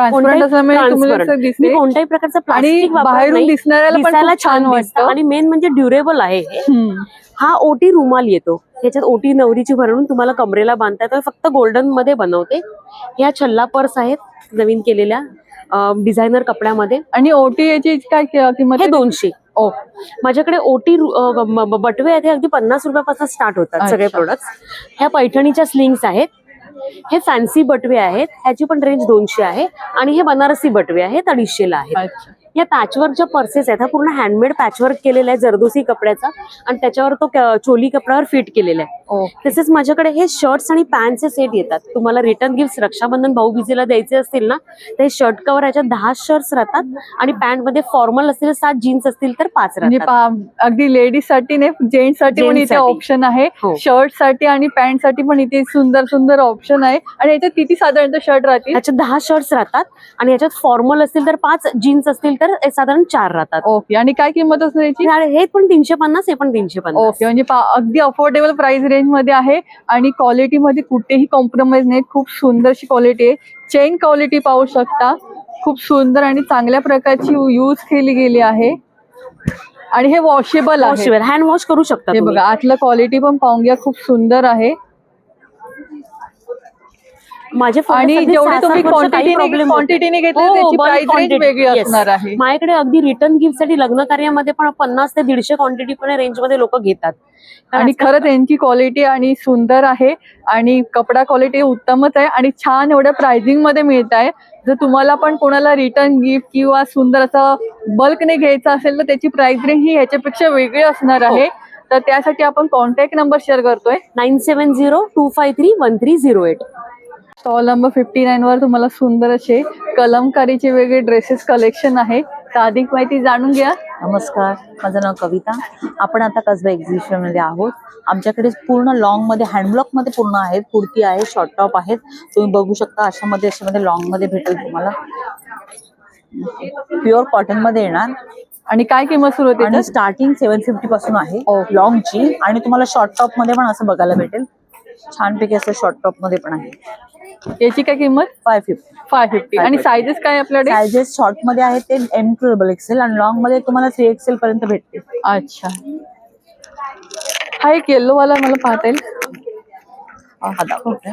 कोणत्याही प्रकारचा प्लास्टिक बाहेरून दिसणाऱ्याला छान वाटतं. आणि मेन म्हणजे ड्युरेबल आहे. हा ओटी रुमाल येतो. ह्याच्यात ओटी नवरीची भरून तुम्हाला कमरेला बांधता येतं. फक्त गोल्डन मध्ये बनवते. ह्या छल्ला पर्स आहेत नवीन केलेल्या. डिझायनर कपड्यामध्ये. आणि ओटी याची काय किंमत हे आहे? 200. माझ्याकडे ओटी बटवे आहेत, हे अगदी 50 रुपयापासून स्टार्ट होतात सगळे प्रोडक्ट्स. ह्या पैठणीच्या स्लिंग्स आहेत. हे फॅन्सी बटवे आहेत, ह्याची पण रेंज 200 आहे. आणि हे बनारसी बटवे आहेत, 250 ला आहेत. या पॅचवर्क ज्या पर्सेस आहेत, हा पूर्ण हँडमेड पॅचवर्क केलेला आहे जरदोसी कपड्याचा, आणि त्याच्यावर तो चोली कपड्यावर फिट केलेला आहे. तसेच माझ्याकडे हे शर्ट्स आणि पॅन्टचे सेट येतात. तुम्हाला रिटर्न गिफ्ट रक्षाबंधन भाऊबीजेला द्यायचे असतील ना, तर हे शर्ट कव्हर याच्यात 10 शर्ट्स राहतात, आणि पॅन्ट मध्ये फॉर्मल असतील 7, जीन्स असतील तर 5 राहतात. अगदी लेडीज साठी नाही, जेंट्स साठी पण इथे ऑप्शन आहे. शर्ट साठी आणि पॅन्ट साठी पण इथे सुंदर सुंदर ऑप्शन आहे. आणि याच्यात किती साधारणतः शर्ट राहतील? याच्यात 10 शर्ट्स राहतात, आणि याच्यात फॉर्मल असतील तर 5, जीन्स असतील तर साधारण 4 राहतात. ओके. आणि काय किंमत असणार याची? हे पण 350, हे पण 350. ओके. म्हणजे अगदी अफोर्डेबल प्राइस रेंज मध्ये आहे, आणि क्वालिटी मध्ये कुठेही कॉम्प्रोमाइज नाही. खूप सुंदरशी क्वालिटी आहे. चेन क्वालिटी पाहू शकता, खूप सुंदर आणि चांगल्या प्रकारची यूज केली गेली आहे. आणि हे वॉशेबल आहे, हँड वॉश करू शकता. हे बघा, आतलं क्वालिटी पण पाहून घ्या, खूप सुंदर आहे. माझे आणि जेवढे तुम्ही क्वांटिटीने घेतले त्याची प्राइस रेंज वेगळी असणार आहे. माझ्याकडे अगदी रिटर्न गिफ्ट साठी लग्न कार्यामध्ये पण 50 ते 150 क्वांटिटी पण रेंज मध्ये लोक घेतात. आणि खरंच यांची क्वालिटी आणि सुंदर आहे, आणि कपडा क्वालिटी उत्तमच आहे, आणि छान एवढ्या प्राइसिंग मध्ये मिळत आहे. जर तुम्हाला पण कोणाला रिटर्न गिफ्ट किंवा सुंदर असं बल्कने घ्यायचं असेल तर त्याची प्राइस रेंज ही ह्याच्यापेक्षा वेगळी असणार आहे. तर त्यासाठी आपण कॉन्टॅक्ट नंबर शेअर करतोय, 9702531308. स्टॉल नंबर 59 वर तुम्हाला सुंदर असे कलमकारीचे वेगळे ड्रेसेस कलेक्शन आहे. तर अधिक माहिती जाणून घ्या. नमस्कार, माझं नाव कविता. आपण आता कसबा एक्झिबिशन मध्ये आहोत. आमच्याकडे पूर्ण लॉंग मध्ये हँडब्लॉक मध्ये पूर्ण आहेत. कुर्ती आहे, शॉर्ट टॉप आहेत. तुम्ही बघू शकता अशामध्ये लॉंग मध्ये भेटेल तुम्हाला. प्युअर कॉटन मध्ये येणार. आणि काय किंमत सुरू होते? आणि स्टार्टिंग 750 पासून आहे लॉंगची, आणि तुम्हाला शॉर्ट टॉप मध्ये पण असं बघायला भेटेल. छानपैकी असं शॉर्ट टॉप मध्ये पण आहे. याची काय किंमत? 550. आणि सायझेस काय आपल्याकडे? सायझेस शॉर्ट मध्ये आहेत ते M to XXL, आणि लॉंग मध्ये तुम्हाला 3XL पर्यंत भेटते. अच्छा. हा एक येल्लो वाला मला पाहता येईल? हा दाखवते.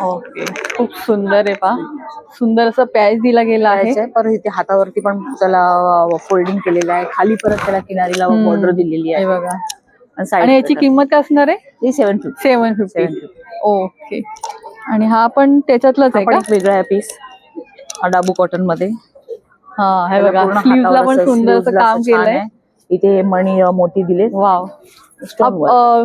ओके. खूप सुंदर आहे पहा, सुंदर असं पॅच दिला गेला आहे. परत इथे हातावरती पण त्याला फोल्डिंग केलेलं आहे. खाली परत त्याला किनारीला बॉर्डर दिलेली आहे बघा. आणि याची किंमत काय असणार आहे? ती 750. ओके. आणि हा पण त्याच्यातलाच आहे का? वेगळा आहे पीस, डाबू कॉटन मध्ये. हा, हे बघा, स्लीव्हला पण सुंदर असं काम केलंय. इथे मणी मोती दिले. वाव.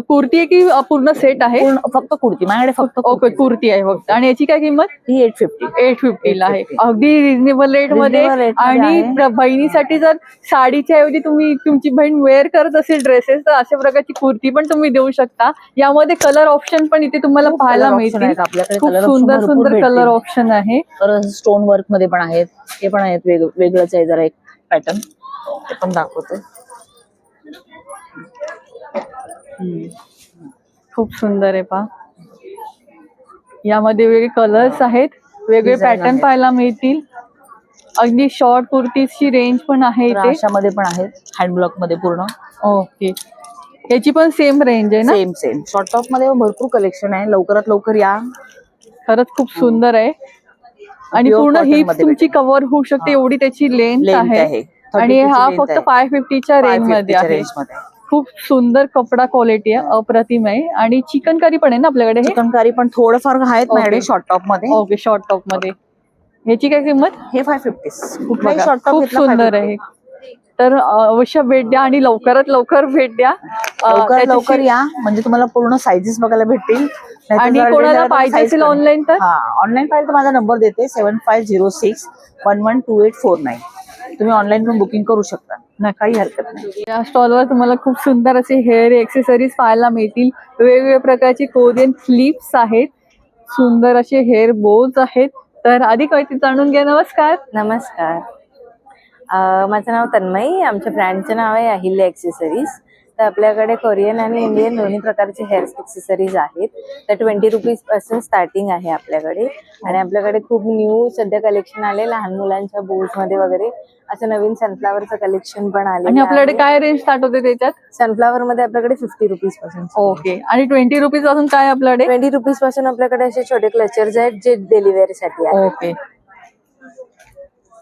कुर्ती आहे की पूर्ण सेट आहे? फक्त कुर्ती माझ्याकडे, फक्त ओके, कुर्ती आहे फक्त. आणि याची काय किंमत? ही 850 ला आहे. अगदी रिझनेबल रेट मध्ये. आणि बहिणीसाठी जर साडीच्या ऐवजी तुम्ही तुमची बहीण वेअर करत असेल ड्रेसेस, तर अशा प्रकारची कुर्ती पण तुम्ही देऊ शकता. यामध्ये कलर ऑप्शन पण इथे तुम्हाला पाहायला मिळतील. खूप सुंदर सुंदर कलर ऑप्शन आहे. स्टोन वर्क मध्ये पण आहेत, ते पण आहेत. वेगळंच आहे जरा एक पॅटर्न, ते पण दाखवते. खूप सुंदर आहे पहा. यामध्ये वेगळे कलर्स आहेत, वेगळे पॅटर्न पाहायला मिळतील. अगदी शॉर्ट कुर्तीची रेंज पण आहे इथे. अशामध्ये पण आहेत हँडब्लॉक मध्ये पूर्ण. ओके. याची पण सेम रेंज आहे ना? सेम. शॉर्ट टॉप मध्ये भरपूर कलेक्शन आहे. लवकरात लवकर या. खरंच खूप सुंदर आहे. आणि पूर्ण हिप्स तुमची कव्हर होऊ शकते एवढी त्याची लेंथ आहे. आणि हा फक्त 550च्या रेंज मध्ये आहे. खूप सुंदर कपडा क्वालिटी आहे, अप्रतिम आहे. आणि चिकनकारी पण आहे ना आपल्याकडे? चिकनकारी पण थोडंफार आहेत माझ्याकडे शॉर्ट टॉप मध्ये. ओके, शॉर्ट टॉप मध्ये. ह्याची काय किंमत? हे 550. खूप सुंदर आहे. तर अवश्य भेट द्या, आणि लवकरात लवकर भेट द्या. लवकर या, म्हणजे तुम्हाला पूर्ण साईजेस बघायला भेटतील. आणि कोणाला पाहिजे असेल ऑनलाईन तर? ऑनलाईन पाहिजे तर माझा नंबर देते, 7506112849. तुम्ही ऑनलाईन पण बुकिंग करू शकता, काही हरकत नाही. या स्टॉलवर तुम्हाला खूप सुंदर असे हेअर एक्सेसरीज पाहायला मिळतील. वेगवेगळ्या प्रकारचे कोरियन क्लिप्स आहेत, सुंदर असे हेअर बोज आहेत. तर अधिक माहिती जाणून घ्या. नमस्कार, माझं नाव तन्मयी. आमच्या ब्रँडचं नाव आहे अहिल्या एक्सेसरीज. तर आपल्याकडे कोरियन आणि इंडियन दोन्ही प्रकारचे हेअर एक्सेसरीज आहेत. तर 20 रुपीज पासून स्टार्टिंग आहे आपल्याकडे. आणि आपल्याकडे खूप न्यू सध्या कलेक्शन आले लहान मुलांच्या बोज मध्ये वगैरे. असं नवीन सनफ्लावरचं कलेक्शन पण आले. आणि आपल्याकडे काय रेंज स्टार्ट होते त्याच्यात? सनफ्लावर मध्ये आपल्याकडे 50 रुपीज पासून. ओके. आणि 20 रुपीज पासून काय आपल्याकडे? 20 रुपीज पासून आपल्याकडे असे छोटे क्लचर्स आहेत जे डेली वेअर साठी आहेत. ओके.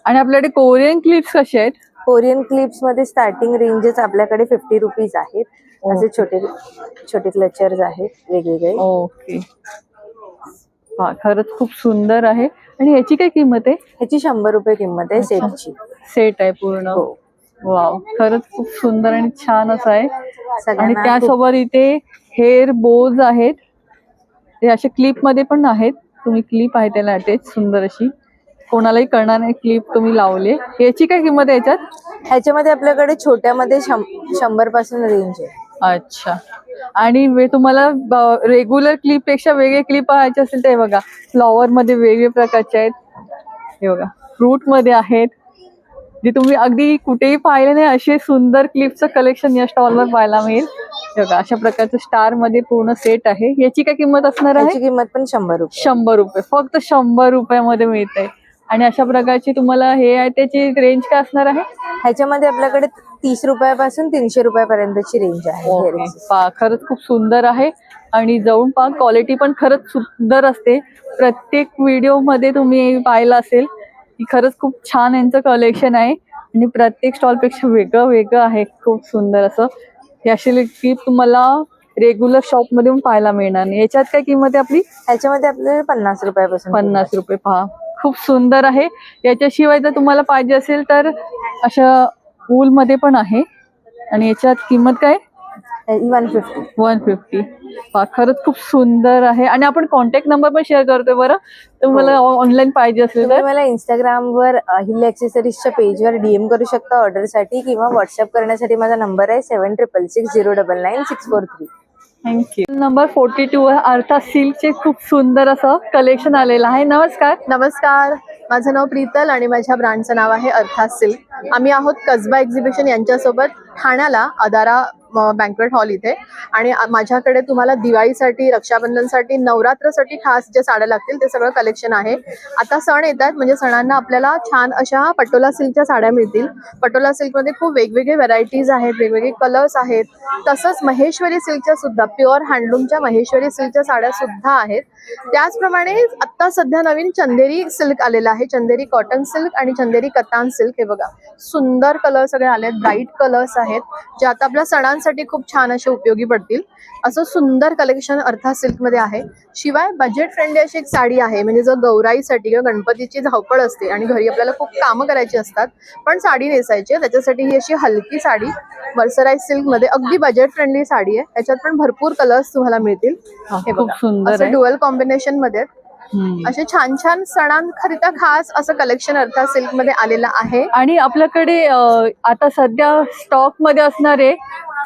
आणि आपल्याकडे कोरियन क्लिप्स कसे आहेत? कोरियन क्लिप्स मध्ये स्टार्टिंग रेंजेस आपल्याकडे 50 रुपीज आहेत. असे छोटे छोटे क्लचर्स आहेत वेगवेगळे. ओके. खरंच खूप सुंदर आहे. आणि याची काय किंमत आहे? ह्याची 100 रुपये किंमत आहे सेटची. सेट आहे पूर्ण. वाव, खरंच खूप सुंदर आणि छान असं आहे. आणि त्यासोबत इथे हेअर बोज आहेत. ते अशा क्लिप मध्ये पण आहेत. तुम्ही क्लिप आहे त्याला अटॅच सुंदर अशी. कोणालाही कळणार नाही क्लिप तुम्ही लावले. याची काय किंमत आहे याच्यात? ह्याच्यामध्ये आपल्याकडे छोट्यामध्ये 100 पासून रेंज आहे. अच्छा. आणि तुम्हाला रेग्युलर क्लिप पेक्षा वेगळे क्लिप पाहायचे असेल तर हे बघा, फ्लॉवर मध्ये वेगवेगळे प्रकारचे आहेत. हे बघा, फ्रूट मध्ये आहेत. जे तुम्ही अगदी कुठेही पाहिले नाही असे सुंदर क्लिपचं कलेक्शन या स्टॉलवर पाहायला मिळेल. हे बघा, अशा प्रकारचं स्टार मध्ये पूर्ण सेट आहे. याची काय किंमत असणार आहे? याची किंमत पण 100 रुपये. 100 रुपये. फक्त 100 रुपयामध्ये मिळते. आणि अशा प्रकारची तुम्हाला हे आहे त्याची रेंज काय असणार आहे? ह्याच्यामध्ये आपल्याकडे 30 रुपयापासून 300 रुपयापर्यंतची रेंज आहे. खरंच खूप सुंदर आहे. आणि जाऊन पहा, क्वालिटी पण खरंच सुंदर असते. प्रत्येक व्हिडिओ मध्ये तुम्ही पाहिलं असेल की खरंच खूप छान यांचं कलेक्शन आहे. आणि प्रत्येक स्टॉल पेक्षा वेगळं वेगळं आहे. खूप सुंदर असं. हे अशी क्लिप तुम्हाला रेग्युलर शॉप मध्ये पाहायला मिळणार नाही. याच्यात काय किंमत आहे आपली? ह्याच्यामध्ये आपल्याला 50 रुपयापासून. 50 रुपये. पहा, खूप सुंदर आहे. याच्याशिवाय जर तुम्हाला पाहिजे असेल तर अशा वूल मध्ये पण आहे. आणि याच्यात किंमत काय? 150. खरंच खूप सुंदर आहे. आणि आपण कॉन्टॅक्ट नंबर पण शेअर करतोय बरं, तुम्हाला ऑनलाईन पाहिजे असेल तर मला इंस्टाग्रामवर हिल एक्सेसरीजच्या पेजवर DM करू शकता ऑर्डरसाठी, किंवा व्हॉट्सअप करण्यासाठी माझा नंबर आहे 7660999643. थँक्यू. नंबर 42 अर्थात सिल्कचे खूप सुंदर असं कलेक्शन आलेलं आहे. नमस्कार. नमस्कार, माझं नाव प्रीतल आणि माझ्या ब्रँडचं नाव आहे अर्थात सिल्क. आम्ही आहोत कसबा एक्झिबिशन यांच्यासोबत ठाण्याला अदारा बँक्वेट हॉल इथे. आणि माझ्याकडे तुम्हाला दिवाळीसाठी, रक्षाबंधनसाठी, नवरात्रसाठी खास ज्या साड्या लागतील ते सगळं कलेक्शन आहे. आता सण येतात, म्हणजे सणांना आपल्याला छान अशा पटोला सिल्कच्या साड्या मिळतील. पटोला सिल्कमध्ये खूप वेगवेगळे व्हरायटीज आहेत, वेगवेगळे कलर्स आहेत. तसंच महेश्वरी सिल्कच्या सुद्धा, प्युअर हँडलूमच्या महेश्वरी सिल्कच्या साड्या सुद्धा आहेत. त्याचप्रमाणे आता सध्या नवीन चंदेरी सिल्क आलेला आहे. चंदेरी कॉटन सिल्क आणि चंदेरी कतान सिल्क. हे बघा, सुंदर कलर सगळे आले आहेत, ब्राईट कलर्स आहेत, जे आता आपल्या सणांसाठी खूप छान असे उपयोगी पडतील. असं सुंदर कलेक्शन अर्थात सिल्क मध्ये आहे. शिवाय बजेट फ्रेंडली अशी एक साडी आहे, म्हणजे जर गौराईसाठी किंवा गणपतीची धावपळ असते आणि घरी आपल्याला खूप कामं करायची असतात पण साडी नेसायची, त्याच्यासाठी ही अशी हलकी साडी मर्सराइज सिल्क मध्ये अगदी बजेट फ्रेंडली साडी आहे. त्याच्यात पण भरपूर कलर्स तुम्हाला मिळतील. हे बघा, असं डुअल कॉम्बिनेशन मध्ये असे छान छान सणांकरिता खास असं कलेक्शन अर्थात सिल्क मध्ये आलेलं आहे. आणि आपल्याकडे आता सध्या स्टॉक मध्ये असणारे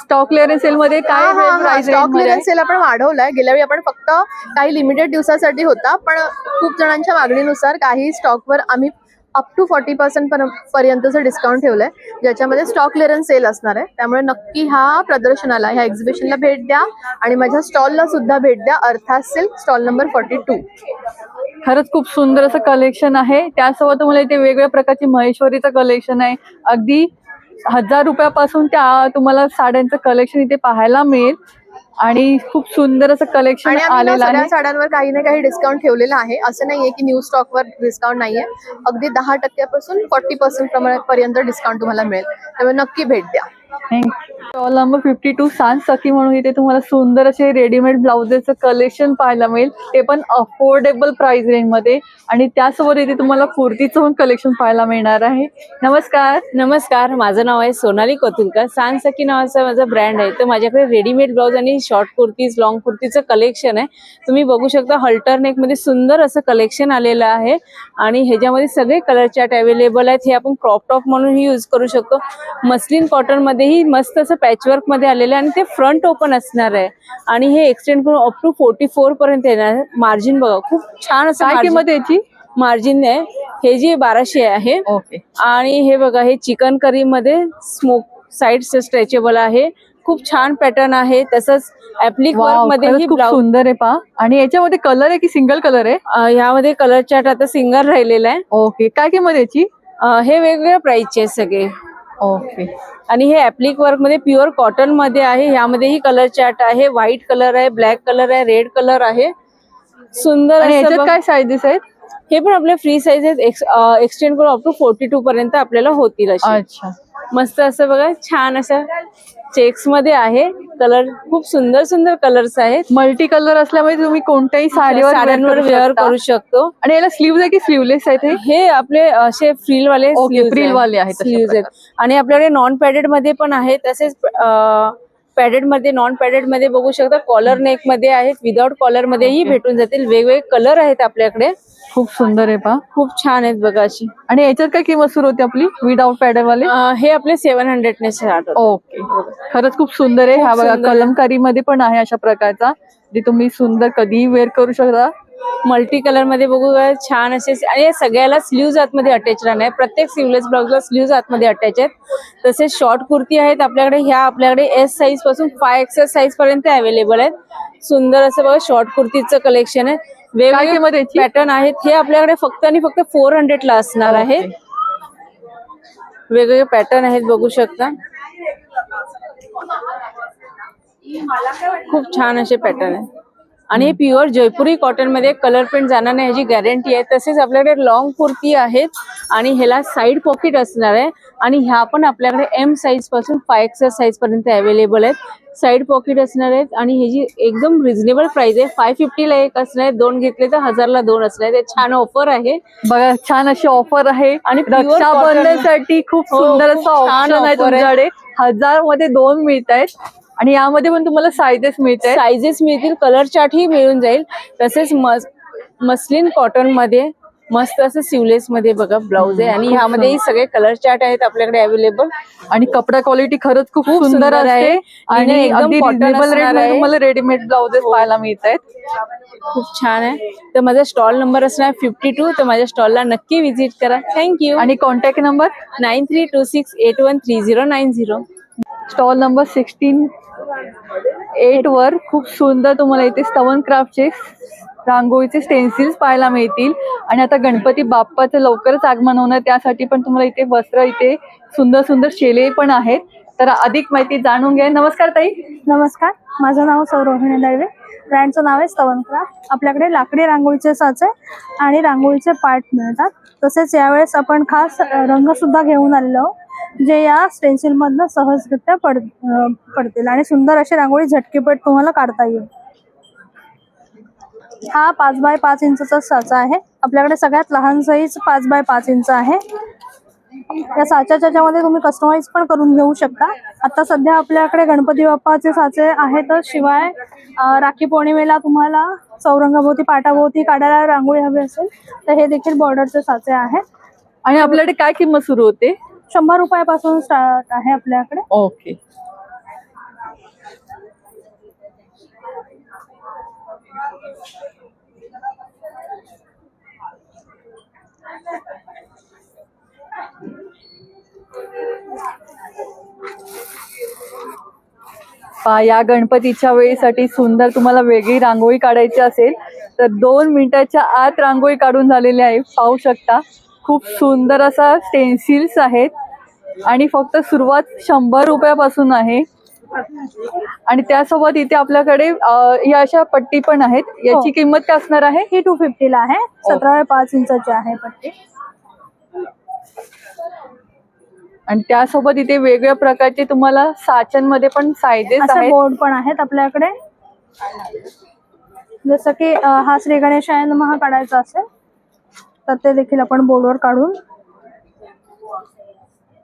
स्टॉक क्लिअरन्स सेल मध्ये काय स्टॉक क्लिअरन्स सेल आपण वाढवलाय. गेल्या वेळी आपण फक्त काही लिमिटेड दिवसासाठी होता, पण खूप जणांच्या मागणीनुसार काही स्टॉकवर आम्ही अप टू 40% पर्यंतचं डिस्काउंट ठेवलंय, ज्याच्यामध्ये स्टॉक क्लिअरन्स सेल असणार आहे. त्यामुळे नक्की ह्या प्रदर्शनाला, ह्या एक्झिबिशनला भेट द्या आणि माझ्या स्टॉलला सुद्धा भेट द्या. अर्थात सिल्क, स्टॉल नंबर 42. खरंच खूप सुंदर असं कलेक्शन आहे. त्यासोबत तुम्हाला इथे वेगवेगळ्या प्रकारची महेश्वरीचं कलेक्शन आहे. अगदी 1000 रुपयापासून त्या तुम्हाला साड्यांचं कलेक्शन इथे पाहायला मिळेल. आणि खूप सुंदर असं कलेक्शन आलेलं आहे. सगळ्या साड्यांवर काही ना काही डिस्काउंट ठेवलेला आहे. असं नाहीये की न्यू स्टॉकवर डिस्काउंट नाहीये. अगदी 10% 40% पर्यंत डिस्काउंट तुम्हाला मिळेल. त्यामुळे नक्की भेट द्या. स्टॉल नंबर 52 सांज सखी म्हणून इथे तुम्हाला सुंदर असे रेडीमेड ब्लाउजेसचं कलेक्शन पाहायला मिळेल, ते पण अफोर्डेबल प्राइस रेंज मध्ये. आणि त्यासोबत इथे तुम्हाला कुर्तीचं पण कलेक्शन पाहायला मिळणार आहे. नमस्कार. नमस्कार, माझं नाव आहे सोनाली कोतुलकर. सांज सखी नावाचा माझा ब्रँड आहे. तर माझ्याकडे रेडीमेड ब्लाउज आणि शॉर्ट कुर्तीज, लॉंग कुर्तीचं कलेक्शन आहे. तुम्ही बघू शकता, हल्टर नेक मध्ये सुंदर असं कलेक्शन आलेलं आहे. आणि ह्याच्यामध्ये सगळे कलर चार्ट अवेलेबल आहेत. हे आपण क्रॉप टॉप म्हणूनही यूज करू शकतो. मस्लिन कॉटन मध्येही मस्त असं पॅचवर्क मध्ये आलेलं आहे आणि ते फ्रंट ओपन असणार आहे. आणि हे एक्सटेंड करून अप टू 44 पर्यंत येणार आहे. मार्जिन बघा, खूप छान असं किंमत याची मार्जिन आहे. हे जी 1200 आहे. ओके. आणि हे बघा, हे चिकन करी मध्ये स्मोक साइड स्ट्रेचेबल आहे. खूप छान पॅटर्न आहे. तसंच ऍप्लिक वर्क वाव, मध्ये खरंच ही खूप ब्लाउज सुंदर आहे पहा. आणि याच्यामध्ये कलर आहे की सिंगल कलर आहे? ह्यामध्ये कलर चार्ट आता सिंगल राहिलेला आहे. ओके, काय किंमत याची? हे वेगवेगळ्या प्राइसचे आहेत सगळे. ओके. आणि हे ऍप्लिक वर्क मध्ये प्युअर कॉटन मध्ये आहे. ह्यामध्येही कलर चार्ट आहे. व्हाईट कलर आहे, ब्लॅक कलर आहे, रेड कलर आहे. सुंदर आणि असं याच्यात बघ. काय साईजेस आहेत? हे पण आपले फ्री साईज आहेत. एक्सटेंड करून अप टू 42 पर्यंत आपल्याला होतील असे. अच्छा. मस्त असं बघा, छान असं चेक्स मध्ये आहे. कलर खूप सुंदर सुंदर कलर्स आहेत. मल्टी कलर असल्यामुळे तुम्ही कोणत्याही साड्यांवर वेअर करू शकतो. आणि याला स्लीव्ह आहे की स्लीवलेस आहेत? हे आपले असे फ्रिल वाले फ्रिल वाले आहेत तशा स्लीव्ह आहेत. आणि आपल्याकडे नॉन पॅडेड मध्ये पण आहे. तसेच पॅडेड मध्ये, नॉन पॅडेड मध्ये बघू शकता. कॉलर नेक मध्ये आहेत, विदाउट कॉलर मध्येही भेटून जातील. वेगवेगळे कलर आहेत आपल्याकडे. खूप सुंदर आहे पहा. खूप छान आहेत बघा अशी. आणि याच्यात काय किंमत सुरू होती आपली विदाउट पॅडर वाले? हे आपले 700 ने स्टार्ट होतात. ओके, खरंच खूप सुंदर आहे. हा बघा, कलमकारी मध्ये पण आहे अशा प्रकारचा, जे तुम्ही सुंदर कधीही वेअर करू शकता. मल्टी कलर मध्ये बघू, छान असे. आणि या सगळ्याला स्लीव्ज आतमध्ये अटॅच राहणार आहे. प्रत्येक स्लीवलेस ब्लाउजला स्लीव्ज आतमध्ये अटॅच आहेत. तसेच शॉर्ट कुर्ती आहेत आपल्याकडे. ह्या आपल्याकडे S साईज पासून 5XL साईज पर्यंत अवेलेबल आहेत. सुंदर असं बघा शॉर्ट कुर्तीचं कलेक्शन आहे. वेगवेगळे पॅटर्न आहेत. हे आपल्याकडे फक्त आणि फक्त 400 ला असणार आहे. वेगवेगळे पॅटर्न आहेत, बघू शकता. खूप छान असे पॅटर्न आहेत. आणि हे प्युअर जयपुरी कॉटन मध्ये कलर प्रिंट जाणार नाही याची गॅरंटी आहे. तसेच आपल्याकडे लॉंग कुर्ती आहेत आणि ह्याला साईड पॉकेट असणार आहे. आणि ह्या पण आपल्याकडे M साईज पासून 5XL साईज पर्यंत अवेलेबल आहेत. साईड पॉकेट असणार आहेत. आणि ह्याची एकदम रिझनेबल प्राइस आहे. 550 ला एक असणार आहे. 2 घेतले तर 1000 ला 2 असणार आहे. छान ऑफर आहे बघा, छान अशी ऑफर आहे. आणि रक्षाबंधनसाठी खूप सुंदर असं ऑप्शन आहे तुमच्याकडे. 1000 मध्ये 2 मिळत आहेत. आणि यामध्ये पण तुम्हाला साईजेस मिळतात. साईजेस मिळतील, कलर चार्ट ही मिळून जाईल. तसेच मस्लिन कॉटन मध्ये मस्त असं सिवलेस मध्ये बघा ब्लाउज आहे. आणि ह्यामध्येही सगळे कलर चार्ट आहेत आपल्याकडे अवेलेबल. आणि कपडा क्वालिटी खरंच खूप सुंदर आहे. आणि एकदम रिझनेबल रेट मध्ये तुम्हाला रेडीमेड ब्लाउजेस पाहायला मिळत आहेत. खूप छान आहे. तर माझा स्टॉल नंबर असणार 52. तर माझ्या स्टॉलला नक्की व्हिजिट करा. थँक्यू. आणि कॉन्टॅक्ट नंबर 9326813090. स्टॉल नंबर 16 वर खूप सुंदर तुम्हाला इथे स्तवन क्राफ्टचे रांगोळीचे स्टेन्सिल्स पाहायला मिळतील. आणि आता गणपती बाप्पाचं लवकरच आगमन होणार, त्यासाठी पण तुम्हाला इथे वस्त्र, इथे सुंदर सुंदर शेले पण आहेत. तर अधिक माहिती जाणून घ्या. नमस्कार ताई. नमस्कार, माझं नाव सौरभिनी दळवे. ब्रँडचं नाव आहे स्तवन क्राफ्ट. आपल्याकडे लाकडी रांगोळीचे साचे आणि रांगोळीचे पार्ट मिळतात. तसेच यावेळेस आपण खास रंग सुद्धा घेऊन आलेलो आहोत, जे या स्टेन्सिल मधनं सहजरित्या पडतील आणि सुंदर अशी रांगोळी झटकीपट तुम्हाला काढता येईल. हा 5 बाय 5 इंचचा साचा आहे. आपल्याकडे सगळ्यात लहान साईज 5 बाय 5 इंच आहे. या साच्याच्या ज्यामध्ये तुम्ही कस्टमाइज पण करून घेऊ शकता. आता सध्या आपल्याकडे गणपती बाप्पाचे साचे आहेत. शिवाय राखी पौर्णिमेला तुम्हाला चौरंगाभोवती, पाटाभोवती काढायला रांगोळी हवी असेल तर हे देखील बॉर्डरचे साचे आहेत. आणि आपल्याकडे काय किंमत सुरू होते? 100 रुपयापासून स्टार्ट आहे आपल्याकडे. ओके. या गणपतीच्या वेळेसाठी सुंदर तुम्हाला वेगळी रांगोळी काढायची असेल तर 2 मिनिटाच्या आत रांगोळी काढून झालेली आहे. पाहू शकता, खूप सुंदर असा स्टेन्सिल्स आहेत. आणि फक्त सुरुवात 100 रुपयापासून आहे. आणि त्यासोबत इथे आपल्याकडे या अशा पट्टी पण आहेत. याची किंमत काय असणार आहे? ही 250 ला आहे. 17 बाय 5 इंचाची आहे पट्टी. आणि त्यासोबत इथे वेगवेगळ्या प्रकारचे तुम्हाला साच्यांमध्ये पण साईजेस आहेत. बोर्ड पण आहेत आपल्याकडे. जसं की हा श्री गणेशाय नमः काढायचा असेल तर ते देखील आपण बोर्डवर काढून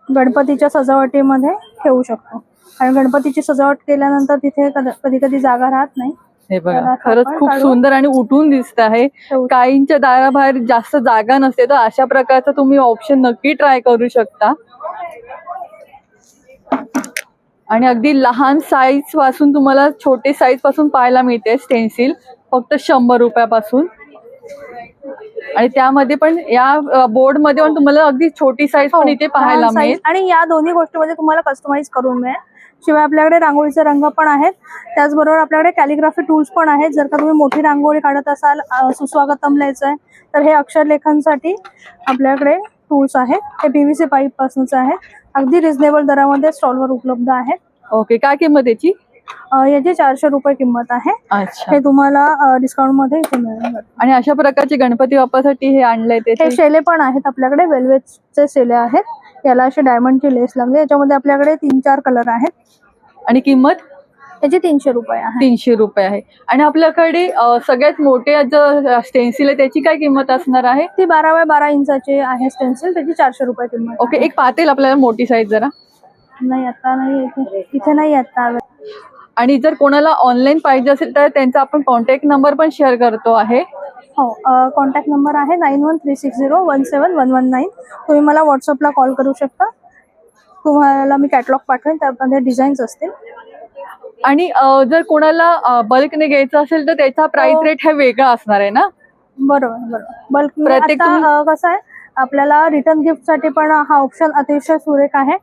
गणपतीच्या सजावटीमध्ये ठेवू शकतो. कारण गणपतीची सजावट केल्यानंतर तिथे कधी कधी जागा राहत नाही. हे बघा, खरंच खूप सुंदर आणि उठून दिसत आहे. काहींच्या दाराबाहेर जास्त जागा नसते, तर अशा प्रकारचा तुम्ही ऑप्शन नक्की ट्राय करू शकता. आणि अगदी लहान साईज पासून तुम्हाला छोटे साईज पासून पाहायला मिळते स्टेन्सिल, फक्त 100 रुपयापासून. आणि त्यामध्ये पण या बोर्ड मध्ये पण तुम्हाला अगदी छोटी साईज पण इथे पाहायला मिळेल. आणि या दोन्ही गोष्टीमध्ये तुम्हाला कस्टमाइज करून मिळेल. शिवाय आपल्याकडे रांगोळीचे रंग पण आहेत. त्याचबरोबर आपल्याकडे कॅलिग्राफी टूल्स पण आहेत. जर का तुम्ही मोठी रांगोळी काढत असाल, सुस्वागतम लिहायचं आहे, तर हे अक्षरलेखनसाठी आपल्याकडे टूल्स आहेत. हे PVC पाईप पासूनच आहे. अगदी रिझनेबल दरामध्ये स्टॉलवर उपलब्ध आहेत. ओके, काय किंमत याची? याची 400 रुपये किंमत आहे. अच्छा. हे तुम्हाला डिस्काउंट मध्ये इथे मिळेल. आणि अशा प्रकारचे गणपती बाप्पासाठी हे आणलंय ते हे शेले पण आहेत आपल्याकडे, वेल्वेटचे शेले आहेत. याला अशी डायमंडची लेस लागली. याच्यामध्ये आपल्याकडे 3-4 कलर आहेत. आणि किंमत याची 300 रुपये आहे. 300 रुपये आहे. आणि आपल्याकडे सगळ्यात मोठे जो स्टेन्सिल आहे त्याची काय किंमत असणार आहे? ती 12 बाय 12 इंचाची आहे स्टेन्सिल, त्याची 400 रुपये किंमत. ओके, एक पातेल आपल्याला मोठी साईज जरा. नाही आता नाही, इथे नाही आता. आणि जर कोणाला ऑनलाईन पाहिजे असेल तर त्यांचा आपण कॉन्टॅक्ट नंबर पण शेअर करतो आहे. हो, कॉन्टॅक्ट नंबर आहे 9136017119. तुम्ही मला व्हॉट्सअपला कॉल करू शकता. तुम्हाला मी कॅटलॉग पाठवेन, त्यामध्ये डिझाईन्स असतील. आणि जर कोणाला बल्कने घ्यायचं असेल तर त्याचा प्राइस रेट हा वेगळा असणार आहे ना? बरोबर. बल्क प्रत्येक कसं आहे, आपल्याला रिटर्न गिफ्टसाठी पण हा ऑप्शन अतिशय सुरेख आहे.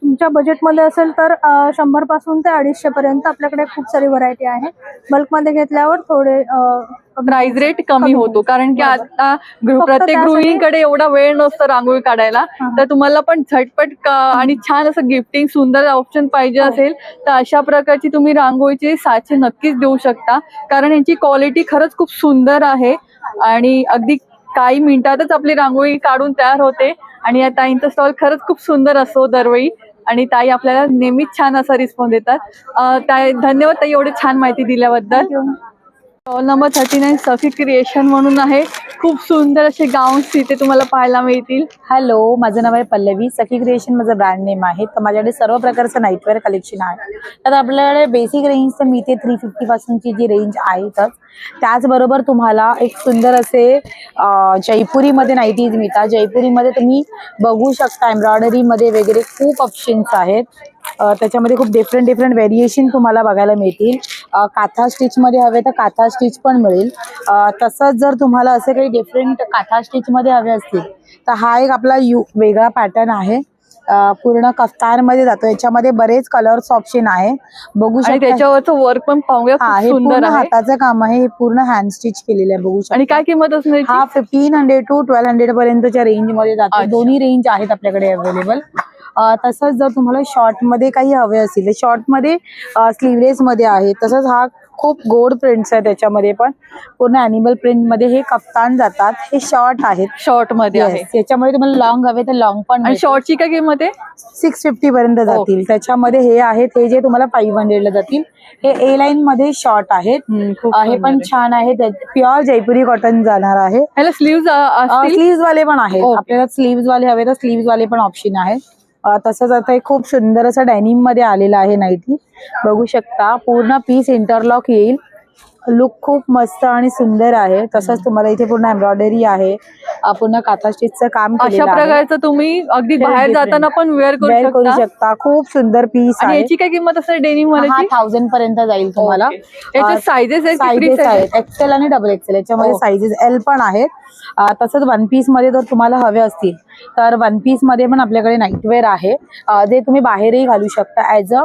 तुमच्या बजेटमध्ये असेल तर 100 पासून ते 250 पर्यंत आपल्याकडे खूप सारी व्हरायटी आहे. बल्कमध्ये घेतल्यावर थोडे प्राइस रेट कमी होतो, कारण की आता प्रत्येक गृहिणीकडे एवढा वेळ नसतो रांगोळी काढायला. तर तुम्हाला पण झटपट आणि छान असं गिफ्टिंग सुंदर ऑप्शन पाहिजे असेल तर अशा प्रकारची तुम्ही रांगोळीचे साचे नक्कीच देऊ शकता, कारण यांची क्वालिटी खरंच खूप सुंदर आहे. आणि अगदी काही मिनिटातच आपली रांगोळी काढून तयार होते. आणि या ताईंचा स्टॉल खरंच खूप सुंदर असतो दरवेळी. आणि ताई आपल्याला नेहमीच छान असा रिस्पॉन्स देतात. ताई धन्यवाद ताई, एवढी छान माहिती दिल्याबद्दल. स्टॉल नंबर 39 सखी क्रिएशन म्हणून आहे. खूप सुंदर असे गाऊन्स तिथे तुम्हाला पाहायला मिळतील. हॅलो, माझं नाव आहे पल्लवी. सखी क्रिएशन माझं ब्रँड नेम आहे. तर माझ्याकडे सर्व प्रकारचं नाईटवेअर कलेक्शन आहे. तर आपल्याकडे बेसिक रेंज तर मी ते 350 पासूनची जी रेंज आहेतच. त्याचबरोबर तुम्हाला एक सुंदर असे जयपुरीमध्ये नाईटीज मिळतात. जयपुरीमध्ये तुम्ही बघू शकता एम्ब्रॉयडरीमध्ये वगैरे खूप ऑप्शन्स आहेत. त्याच्यामध्ये खूप डिफरंट व्हेरिएशन तुम्हाला बघायला मिळतील. काथा स्टिचमध्ये हवे तर काथा स्टिच पण मिळेल. तसंच जर तुम्हाला असे काही डिफरंट काथा स्टिचमध्ये हवे असतील तर हा एक आपला वेगळा पॅटर्न आहे. पूर्ण कफ्तारमध्ये जातो. याच्यामध्ये बरेच कलर्स ऑप्शन आहे, बघू शकता. त्याच्यावरचं वर्क पण पाहूया, खूप सुंदर आहे. हाताचं काम आहे. हे पूर्ण हँड स्टिच केलेलं आहे, बघू शकता. आणि काय किंमत असणार? हा 1500 to 1200 पर्यंतच्या रेंज मध्ये जातो. दोन्ही रेंज आहेत आपल्याकडे अवेलेबल. तसंच जर तुम्हाला शॉर्ट मध्ये काही हवे असतील तर शॉर्ट मध्ये स्लीवलेस मध्ये आहे. तसंच हा खूप गोड प्रिंट्स आहे, त्याच्यामध्ये पण पूर्ण अॅनिमल प्रिंट मध्ये हे कफ्तान जातात. हे शॉर्ट आहेत, शॉर्ट मध्ये आहे. त्याच्यामध्ये तुम्हाला लॉंग हवे तर लॉंग पण. आणि शॉर्टची काय किंमत आहे? 650 पर्यंत जातील. त्याच्यामध्ये हे आहेत, हे जे तुम्हाला 500 ला जातील. हे ए लाईन मध्ये शॉर्ट आहेत. हे पण छान आहे. प्युअर जयपुरी कॉटन जाणार आहे. ह्याला स्लीव्ज वाले पण आहेत. आपल्याला स्लीव्ज वाले हवे तर स्लीव्ज वाले पण ऑप्शन आहेत. तसंच आता एक खूप सुंदर असं डेनिम मध्ये आलेलं आहे नाईटी, बघू शकता. पूर्ण पीस इंटरलॉक येईल. लुक खूप मस्त आणि सुंदर आहे. तसंच तुम्हाला इथे पूर्ण एम्ब्रॉयडरी आहे, पूर्ण काथा स्टिचचं काम केलेलं आहे. अशा प्रकारचं तुम्ही अगदी बाहेर जाताना पण वेअर करू शकता. खूप सुंदर पीस आहे. याची काय किंमत असेल डेनिम वाली? 1000 पर्यंत जाईल तुम्हाला. याचे साइजेस आहेत एक्सेल आणि डबल एक्सेल. याच्यामध्ये साइजेस एल पण आहेत. तसंच वन पीस मध्ये जर तुम्हाला हवे असतील तर वन पीस मध्ये पण आपल्याकडे नाईटवेअर आहे, जे तुम्ही बाहेरही घालू शकता ऍज अ.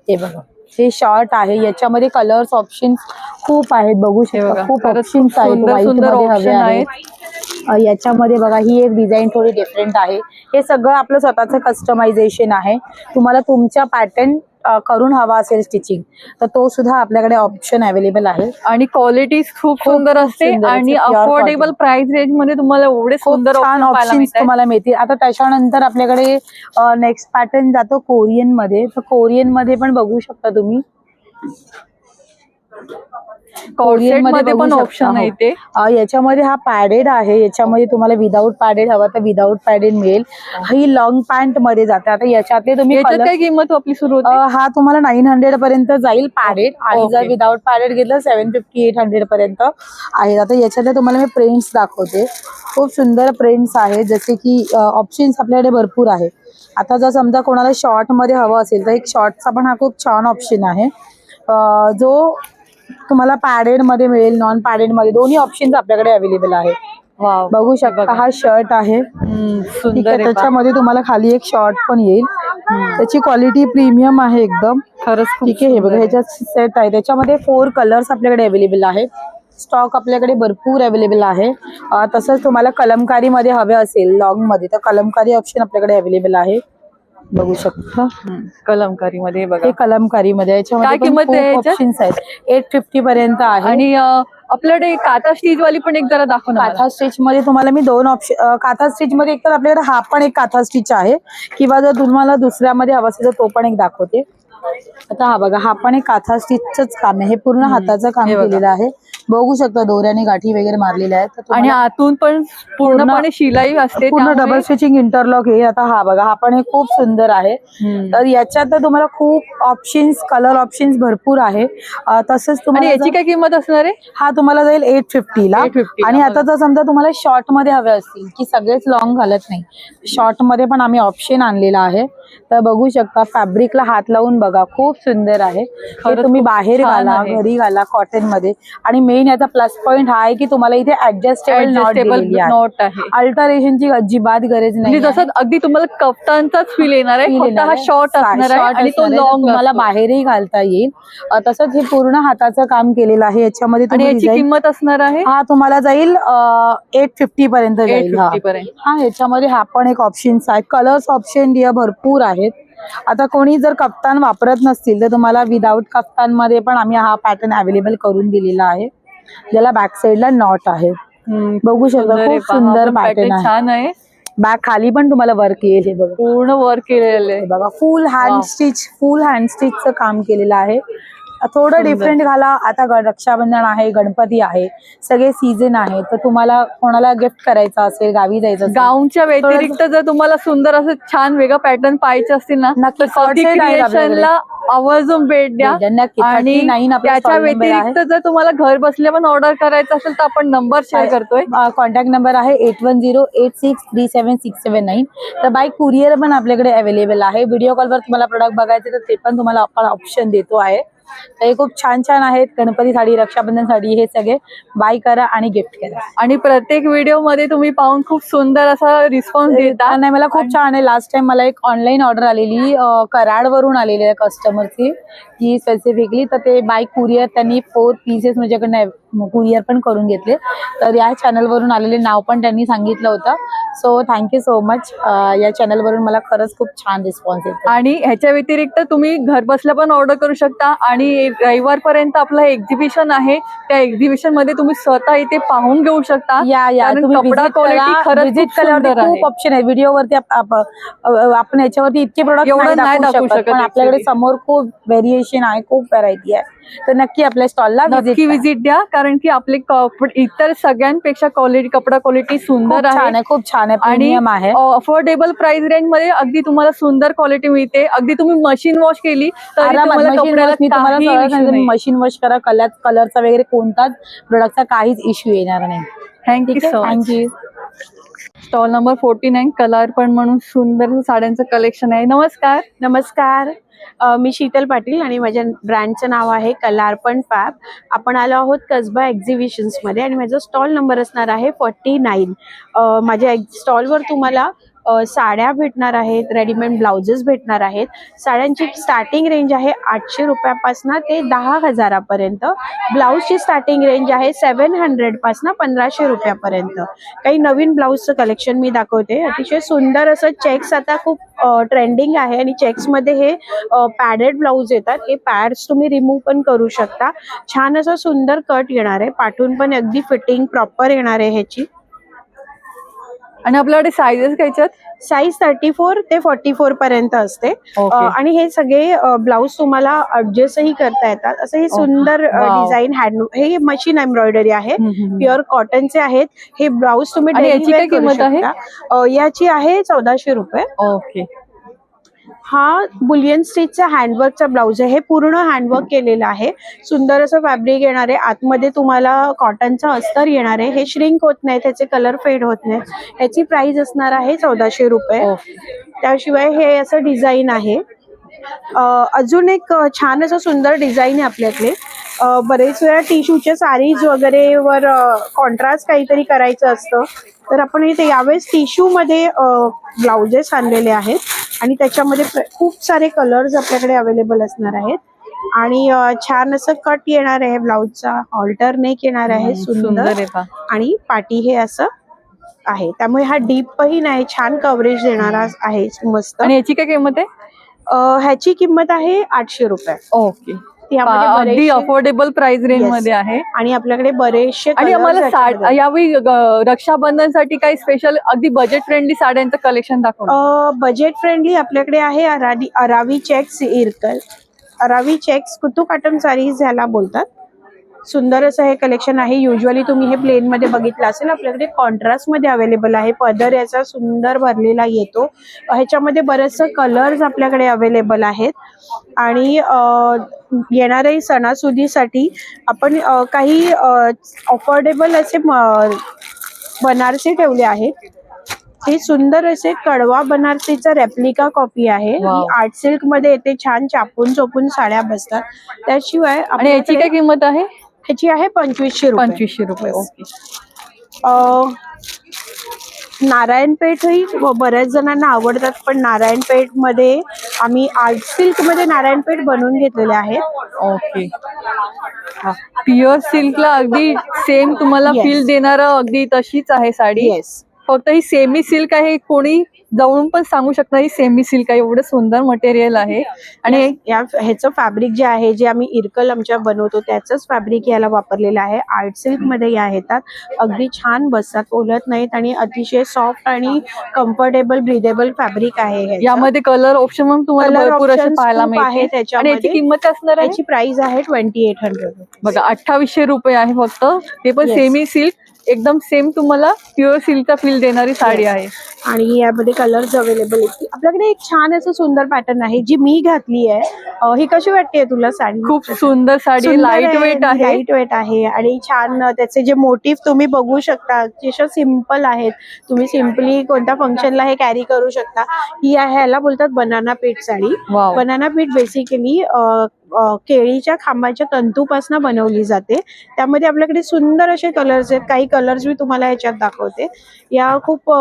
हे बघा, हे शॉर्ट आहे. याच्यामध्ये कलर्स ऑप्शन्स खूप आहेत, बघू शकता. खूप ऑप्शन्स आहेत. व्हाईट मध्ये हवे आहेत. याच्यामध्ये बघा, ही एक डिझाईन थोडी डिफरंट आहे. हे सगळं आपलं स्वतःचं कस्टमायझेशन आहे. तुम्हाला तुमच्या पॅटर्न करून हवा असेल स्टिचिंग तर तो सुद्धा आपल्याकडे ऑप्शन अवेलेबल आहे. आणि क्वालिटी खूप सुंदर असते आणि अफोर्डेबल प्राइस रेंज मध्ये तुम्हाला एवढे सुंदर छान ऑप्शन्स तुम्हाला मिळतील. आता त्याच्यानंतर आपल्याकडे नेक्स्ट पॅटर्न जातो कोरियन मध्ये. तर कोरियन मध्ये पण बघू शकता तुम्ही. कोरियन मध्ये पण ऑप्शन आहे ते. याच्यामध्ये हा पॅडेड आहे. याच्यामध्ये तुम्हाला विदाऊट पॅडेड हवा तर विदाऊट पॅडेड मिळेल. ही लॉंग पॅन्ट मध्ये जाते. आता याच्यातले तुम्ही काय किंमत आपली सुरू होते? हा तुम्हाला 900 पर्यंत जाईल पॅडेड. आणि जर विदाऊट पॅडेड घेतलं 750-800 पर्यंत आहे. आता याच्यातले तुम्हाला मी प्रिंट्स दाखवते. खूप सुंदर प्रिंट्स आहेत, जसे की ऑप्शन्स आपल्याकडे भरपूर आहे. आता जर समजा कोणाला शॉर्ट मध्ये हवं असेल तर एक शॉर्टचा पण हा खूप छान ऑप्शन आहे, जो तुम्हाला पॅडेड मध्ये मिळेल, नॉन पॅडेड मध्ये दोन्ही ऑप्शन्स आपल्याकडे अवेलेबल आहे. बघू शकता. हा शर्ट आहे, त्याच्यामध्ये तुम्हाला खाली एक शॉर्ट पण येईल. त्याची क्वालिटी प्रीमियम आहे एकदम. खरंच ठीक आहे. हे बघा ह्याच्यात सेट आहे, त्याच्यामध्ये 4 कलर्स आपल्याकडे अवेलेबल आहेत. स्टॉक आपल्याकडे भरपूर अवेलेबल आहे. तसंच तुम्हाला कलमकारी मध्ये हवे असेल लॉंग मध्ये तर कलमकारी ऑप्शन आपल्याकडे अवेलेबल आहे. बघू शकता कलमकारी मध्ये बघा, हे कलमकारी मध्ये काय किंमत आहे याच्यात? ऑप्शन्स आहेत. 850 पर्यंत आहे. आणि आपल्याकडे काथा स्टिच वाली पण एक जरा दाखव ना. काथा स्टिच मध्ये तुम्हाला मी 2 ऑप्शन, काथा स्टिच मध्ये एक तर आपल्याकडे हा पण एक काथा स्टिच आहे, किंवा जर तुम्हाला दुसऱ्यामध्ये हवा असेल तर तो पण एक दाखवते. आता हा बघा, हा पण एक काथा स्टिचच काम आहे. हे पूर्ण हाताचं काम केलेलं आहे. बघू शकता दोऱ्याने गाठी वगैरे मारलेल्या आहेत. आणि आतून पण पूर्णपणे शिलाई असते, पूर्ण डबल स्टिचिंग इंटरलॉक आहे. आता हा बघा, हा पण हे खूप सुंदर आहे. तर याच्यात तर तुम्हाला खूप ऑप्शन्स, कलर ऑप्शन्स भरपूर आहे. तसंच तुम्हाला याची काय किंमत असणार आहे? हा तुम्हाला जाईल 850 ला. आणि आता जर समजा तुम्हाला शॉर्ट मध्ये हवे असतील, की सगळेच लॉंग घालत नाही, शॉर्ट मध्ये पण आम्ही ऑप्शन आणलेला आहे. तर बघू शकता, फॅब्रिकला हात लावून बघा, खूप सुंदर आहे. हे तुम्ही बाहेर घाला, घरी घाला कॉटन मध्ये. आणि मेन याचा प्लस पॉइंट हा आहे की तुम्हाला इथे ऍडजस्टेबल नॉट आहे. अल्टरेशनची अजिबात गरज नाही. जसं अगदी तुम्हाला कप्तानचाच फील येणार आहे, फक्त हा शॉर्ट असणार आहे आणि तो लॉंग तुम्हाला बाहेरही घालता येईल. तसंच हे पूर्ण हाताचं काम केलेलं आहे. याच्यामध्ये आणि याची किंमत असणार आहे, हा तुम्हाला जाईल 850 पर्यंत जाईल. हा याच्यामध्ये हा पण एक ऑप्शन्स आहे. कलर्स ऑप्शन भरपूर आहेत. आता कोणी जर कप्तान वापरत नसतील तर तुम्हाला विदाउट कप्तान मध्ये पण आम्ही हा पॅटर्न अवेलेबल करून दिलेला आहे, ज्याला बॅक साइडला नॉट आहे. बघू शकता, खूप सुंदर पॅटर्न आहे. छान आहे. बॅक खाली पण तुम्हाला वर्क येईल. हे बघा, पूर्ण वर्क केलेलं आहे बघा. फुल हँड स्टिचचं काम केलेलं आहे. थोडं डिफरंट घाला. आता रक्षाबंधन आहे, गणपती आहे, सगळे सीझन आहे, तर तुम्हाला कोणाला गिफ्ट करायचं असेल, गावी जायचं असेल, गाऊनच्या व्यतिरिक्त जर तुम्हाला सुंदर असं छान वेगळं पॅटर्न पाहायचे असतील ना, तर स्वाती क्रिएशनला आवर्जून भेट द्या. आणि त्याच्या व्यतिरिक्त जर तुम्हाला घर बसल्या पण ऑर्डर करायचं असेल तर आपण नंबर शेअर करतोय. कॉन्टॅक्ट नंबर आहे 8108637679. तर बाय कुरिअर पण आपल्याकडे अवेलेबल आहे. व्हिडिओ कॉलवर तुम्हाला प्रोडक्ट बघायचे तर ते पण तुम्हाला आपण ऑप्शन देतो आहे. तर हे खूप छान छान आहेत. गणपती साडी, रक्षाबंधन साडी, हे सगळे बाय करा आणि गिफ्ट करा. आणि प्रत्येक व्हिडिओ मध्ये तुम्ही पाहून खूप सुंदर असा रिस्पॉन्स देता. नाही, मला खूप छान आहे. लास्ट टाइम मला एक ऑनलाईन ऑर्डर आलेली, कराड वरून आलेली आहे कस्टमरची, की स्पेसिफिकली, तर ते बाय कुरिअर त्यांनी 4 पीसेस माझ्याकडनं कुरिअर पण करून घेतले. तर या चॅनलवरून आलेले नाव पण त्यांनी सांगितलं होतं. So thank you so much. या चॅनलवरून मला खरंच खूप छान रिस्पॉन्स येतो. आणि ह्याच्या व्यतिरिक्त तुम्ही घर बसल्या पण ऑर्डर करू शकता. आणि रविवारपर्यंत आपलं एक्झिबिशन आहे, त्या एक्झिबिशन मध्ये तुम्ही स्वतः इथे पाहून घेऊ शकता. तुम्ही कपडा क्वालिटी खरंच खूप ऑप्शन आहे. व्हिडिओवरती आपण याच्यावरती इतके प्रोडक्ट एवढं नाही दाखवू शकत, पण आपल्याकडे समोर खूप व्हेरिएशन आहे, खूप व्हरायटी आहे. तर नक्की आपल्या स्टॉलला नक्की व्हिजिट द्या, कारण की आपले इतर सगळ्यांपेक्षा कपडा क्वालिटी सुंदर आहे, खूप छान आहे, प्रीमियम आहे. अफोर्डेबल प्राइस रेंज मध्ये अगदी तुम्हाला सुंदर क्वालिटी मिळते. अगदी तुम्ही मशीन वॉश केली तर मशीन वॉश करा, कलरचा वगैरे कोणताच प्रोडक्टचा काहीच इश्यू येणार नाही. थँक्यू. स्टॉल नंबर 49 कलार्पण म्हणून सुंदर साड्यांचं कलेक्शन आहे. नमस्कार. मी शीतल पाटील आणि माझ्या ब्रँडचं नाव आहे कलार्पण फॅब. आपण आलो आहोत कसबा एक्झिबिशन्स मध्ये आणि माझा स्टॉल नंबर असणार आहे 49. माझ्या स्टॉलवर तुम्हाला साड्या भेटणार आहेत, रेडीमेड ब्लाउजेस भेटणार आहेत. साड्यांची स्टार्टिंग रेंज आहे 800 रुपयापासून ते 10,000 पर्यंत. ब्लाऊजची स्टार्टिंग रेंज आहे 700 पासून 1500 रुपयापर्यंत. काही नवीन ब्लाऊजचं कलेक्शन मी दाखवते. अतिशय सुंदर असं चेक्स आता खूप ट्रेंडिंग आहे आणि चेक्स मध्ये हे पॅडेड ब्लाऊज येतात. हे पॅड्स तुम्ही रिमूव्ह पण करू शकता. छान असं सुंदर कट येणार आहे, पाठून पण अगदी फिटिंग प्रॉपर येणार आहे ह्याची. आणि आपल्याकडे साईजेस घ्यायच्यात, साईज 34 ते 44 पर्यंत असते. आणि हे सगळे ब्लाऊज तुम्हाला ऍडजस्टही करता येतात. असं हे सुंदर डिझाईन हे मशीन एम्ब्रॉयडरी आहे, प्युअर कॉटनचे आहेत. हे ब्लाऊज तुम्ही याची काय किंमत आहे? याची आहे 1400 रुपये. ओके. हा बुलियन स्टिचचा हँडवर्कचा ब्लाऊज आहे. हे पूर्ण हँडवर्क केलेलं आहे. सुंदर असं फॅब्रिक येणार आहे. आतमध्ये तुम्हाला कॉटनचा अस्तर येणार आहे. हे श्रिंक होत नाही, त्याचे कलर फेड होत नाही. याची प्राइस असणार आहे 1400 रुपये. त्याशिवाय हे असं डिझाईन आहे. अजून एक छान असं सुंदर डिझाईन आहे आपल्याकडे. बरेच वेळा टिश्यूच्या साडीज वगैरे वर कॉन्ट्रास्ट काहीतरी करायचं असतं, तर आपण इथे यावेळेस टिश्यू मध्ये ब्लाउजेस आणलेले आहेत. आणि त्याच्यामध्ये खूप सारे कलर्स आपल्याकडे अवेलेबल असणार आहेत. आणि छान असं कट येणार आहे ब्लाऊजचा, ऑल्टर नेक येणार आहे सुंदर आहे पहा. आणि पाटी हे असं आहे, त्यामुळे हा डीप पण आहे, छान कव्हरेज देणारा आहे मस्त. आणि याची काय किंमत आहे? ह्याची किंमत आहे 800 रुपये. ओके, त्यामध्ये अगदी बरेचसे- अफोर्डेबल प्राइस रेंज Yes. मध्ये आहे. आणि आपल्याकडे बरेचसे आणि colours आम्हाला याच्यामध्ये. यावेळी रक्षाबंधनसाठी काही स्पेशल अगदी बजेट फ्रेंडली साड्यांचं कलेक्शन दाखवलं. बजेट फ्रेंडली आपल्याकडे आहे अरावी checks Irkal, अरावी checks कुतू cotton sarees ह्याला बोलतात. सुंदर असं हे कलेक्शन आहे. युजली तुम्ही हे प्लेन मध्ये बघितलं असेल, आपल्याकडे कॉन्ट्रास्ट मध्ये अवेलेबल आहे. पदर याचा सुंदर भरलेला येतो. ह्याच्यामध्ये बरेचसे कलर्स आपल्याकडे अवेलेबल आहेत. आणि येणाऱ्या सणासुदीसाठी आपण काही अफोर्डेबल असे बनारसी ठेवले आहेत. हे सुंदर असे कडवा बनारसीचा रेप्लिका कॉपी आहे. ही आर्ट सिल्क मध्ये येते, छान चापून चोपून साड्या बसतात. त्याशिवाय आणि याची काय किंमत आहे? ह्याची आहे 2500 रुपये. 2500 रुपये. ओके. नारायणपेठही बऱ्याच जणांना आवडतात, पण नारायणपेठ मध्ये आम्ही आर्ट सिल्क मध्ये नारायणपेठ बनवून घेतलेले आहेत. ओके. प्युअर सिल्कला अगदी सेम तुम्हाला Yes. फील देणारं अगदी तशीच आहे साडी. येस. फक्त ही सेमी सिल्क आहे, कोणी जवळून पण सांगू शकता ही सेमी सिल्क आहे. एवढं सुंदर मटेरियल आहे. आणि ह्याचं फॅब्रिक जे आहे, जे आम्ही इरकल आमच्या बनवतो त्याचंच फॅब्रिक याला वापरलेलं आहे. आर्ट सिल्क मध्ये या येतात, अगदी छान बसतात, ओलत नाहीत आणि अतिशय सॉफ्ट आणि कम्फर्टेबल ब्रिदेबल फॅब्रिक आहे ह्याचं. यामध्ये कलर ऑप्शन पण तुम्हाला Color भरपूर असे options पाहायला खूप आहे मिळते. आणि त्याच्यामध्ये. याची किंमत असणार आहे? याची प्राइस आहे 2800. बघा 2800 रुपये आहे फक्त. ते पण Yes. सेमी सिल्क, एकदम सेम तुम्हाला प्युअर सिल्कचा फील देणारी साडी आहे. आणि यामध्ये कलर्स अवेलेबल आहेत. आपल्याकडे एक छान असं सुंदर पॅटर्न आहे, जी मी घातली आहे. ही कशी वाटते तुला साडी? खूप सुंदर साडी, लाईट वेट आहे. लाईट वेट आहे आणि छान त्याचे जे मोटिव्ह तुम्ही बघू शकता, अतिशय सिम्पल आहेत. तुम्ही सिम्पली कोणत्या फंक्शनला हे कॅरी करू शकता. ही आहे, ह्याला बोलतात बनाना पीठ साडी. Wow. बनाना पीठ बेसिकली केळीच्या खांबाच्या तंतूपासून बनवली जाते. त्यामध्ये आपल्याकडे सुंदर असे कलर्स आहेत. काही कलर्स मी तुम्हाला याच्यात दाखवते. या खूप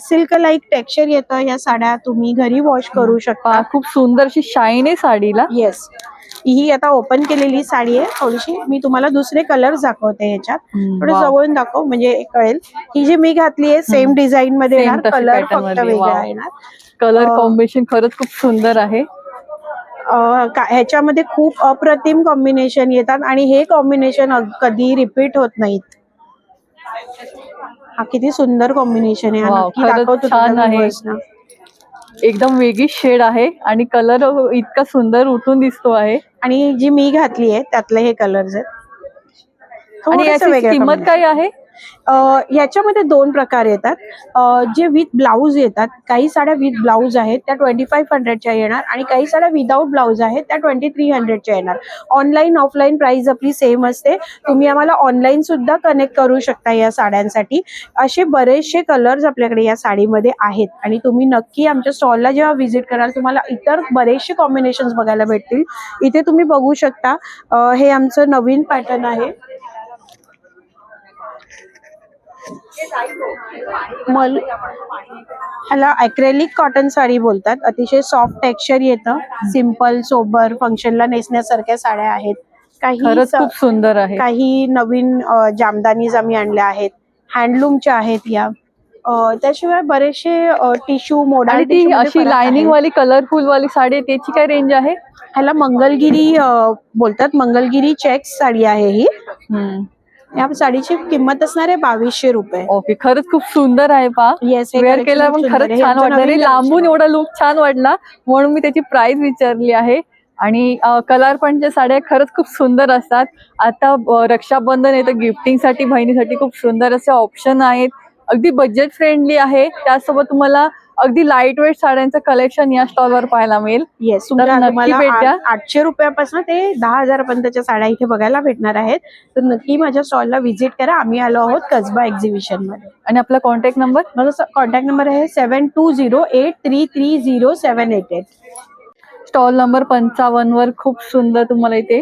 सिल्क लाईक टेक्स्चर येतं. या साड्या तुम्ही घरी वॉश करू शकता. खूप सुंदर अशी शाईन आहे साडीला. येस. ही आता ओपन केलेली साडी आहे. थोडीशी मी तुम्हाला दुसरे कलर्स दाखवते ह्याच्यात. थोडं wow. जवळून दाखव म्हणजे कळेल. ही जी मी घातली आहे सेम डिझाईन मध्ये Same येणार, तशी कलर pattern फक्त मध्ये. वेगळा Wow. येणार. कलर कॉम्बिनेशन खरंच खूप सुंदर आहे. ह्याच्यामध्ये खूप अप्रतिम कॉम्बिनेशन येतात आणि हे कॉम्बिनेशन कधी रिपीट होत नाहीत. हा किती सुंदर कॉम्बिनेशन आहे. हा Wow, नक्की खरंच दाखवतो छान तुला आहे. viewers ना. एकदम वेगळी शेड आहे आणि कलर इतका सुंदर उठून दिसतो आहे. आणि जी मी घातली आहे त्यातले हे कलर्स आहेत. आणि थोडंसं याची वेगळं किंमत combination. काय आहे? याच्यामध्ये 2 प्रकार येतात. जे विथ ब्लाऊज येतात, काही साड्या विथ ब्लाऊज आहेत त्या 2500च्या येणार आणि काही साड्या विदाऊट ब्लाऊज आहेत त्या 2300च्या येणार. ऑनलाईन ऑफलाईन प्राइस आपली सेम असते. तुम्ही आम्हाला ऑनलाईन सुद्धा कनेक्ट करू शकता या साड्यांसाठी. असे बरेचसे कलर्स आपल्याकडे या साडीमध्ये आहेत आणि तुम्ही नक्की आमच्या स्टॉलला जेव्हा व्हिजिट कराल तुम्हाला इतर बरेचसे कॉम्बिनेशन्स बघायला भेटतील. इथे तुम्ही बघू शकता, हे आमचं नवीन पॅटर्न आहे. ह्याला ॲक्रेलिक कॉटन साडी बोलतात. अतिशय सॉफ्ट टेक्स्चर येतं. सिंपल सोबर फंक्शनला नेसण्यासारख्या साड्या आहेत. खरंच खूप सुंदर आहे. काही नवीन जामदानीज आम्ही आणल्या आहेत, हँडलूमच्या आहेत या. त्याशिवाय बरेचसे टिश्यू मोडा. आणि ती अशी लाइनिंग वाली कलरफुल वाली साडी आहे, त्याची काय रेंज आहे? ह्याला मंगलगिरी बोलतात. मंगलगिरी चेक्स साडी आहे ही. या साडीची किंमत असणार आहे 2200 रुपये. ओके. खरंच खूप सुंदर आहे पहा. येस. वेअर केला पण खरंच छान वाटलं. लांबून एवढा लुक छान वाटला म्हणून मी त्याची प्राइस विचारली आहे. आणि कलर पणच्या साड्या खरंच खूप सुंदर असतात. आता रक्षाबंधन आहे तर गिफ्टिंग साठी बहिणीसाठी खूप सुंदर असे ऑप्शन आहेत. अगदी बजेट फ्रेंडली आहे. त्यासोबत तुम्हाला अगदी लाईट वेट साड्यांचं कलेक्शन या स्टॉलवर पाहायला मिळेल. येस. नक्की भेट द्या. 800 रुपयापासून ते 10,000 पर्यंतच्या साड्या इथे बघायला भेटणार आहेत. तर नक्की माझ्या स्टॉलला व्हिजिट करा. आम्ही आलो आहोत कसबा एक्झिबिशन मध्ये. आणि आपला कॉन्टॅक्ट नंबर? माझा कॉन्टॅक्ट नंबर आहे 7208330788. स्टॉल नंबर 55 वर खूप सुंदर तुम्हाला इथे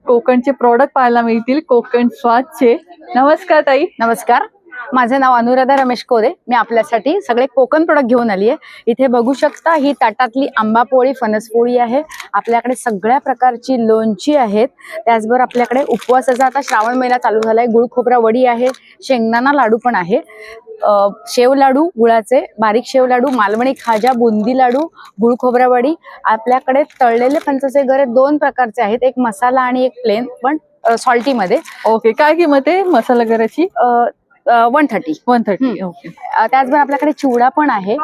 कोकणचे प्रोडक्ट पाहायला मिळतील. कोकण स्वादचे. नमस्कार ताई. नमस्कार. माझं नाव अनुराधा रमेश कोरे. मी आपल्यासाठी सगळे कोकण प्रोडक्ट घेऊन आली आहे. इथे बघू शकता ही ताटातली आंबा पोळी, फणस पोळी आहे. आपल्याकडे सगळ्या प्रकारची लोणची आहेत. त्याचबरोबर आपल्याकडे उपवासाचा आता श्रावण महिना चालू झालाय. गुळ खोबरा वडी आहे, शेंगदाणा लाडू पण आहे, शेव लाडू गुळाचे, बारीक शेव लाडू, मालवणी खाजा, बुंदी लाडू, गुळ खोबरा वडी. आपल्याकडे तळलेले फणसाचे गरे 2 प्रकारचे आहेत, एक मसाला आणि एक प्लेन, पण सॉल्टी मध्ये. ओके, काय किंमत आहे मसाला गऱ्याची? 130. ओके. त्याचबरोबर आपल्याकडे चिवडा पण आहे,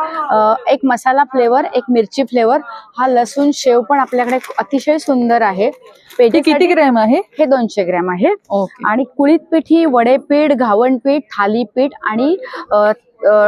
एक मसाला फ्लेवर, एक मिरची फ्लेवर. हा लसूण शेव पण आपल्याकडे अतिशय सुंदर आहे. किती ग्रॅम आहे? हे 200 ग्रॅम आहे. ओके. आणि कुळीत पिठी, वडेपीठ, घावणपीठ, थालीपीठ आणि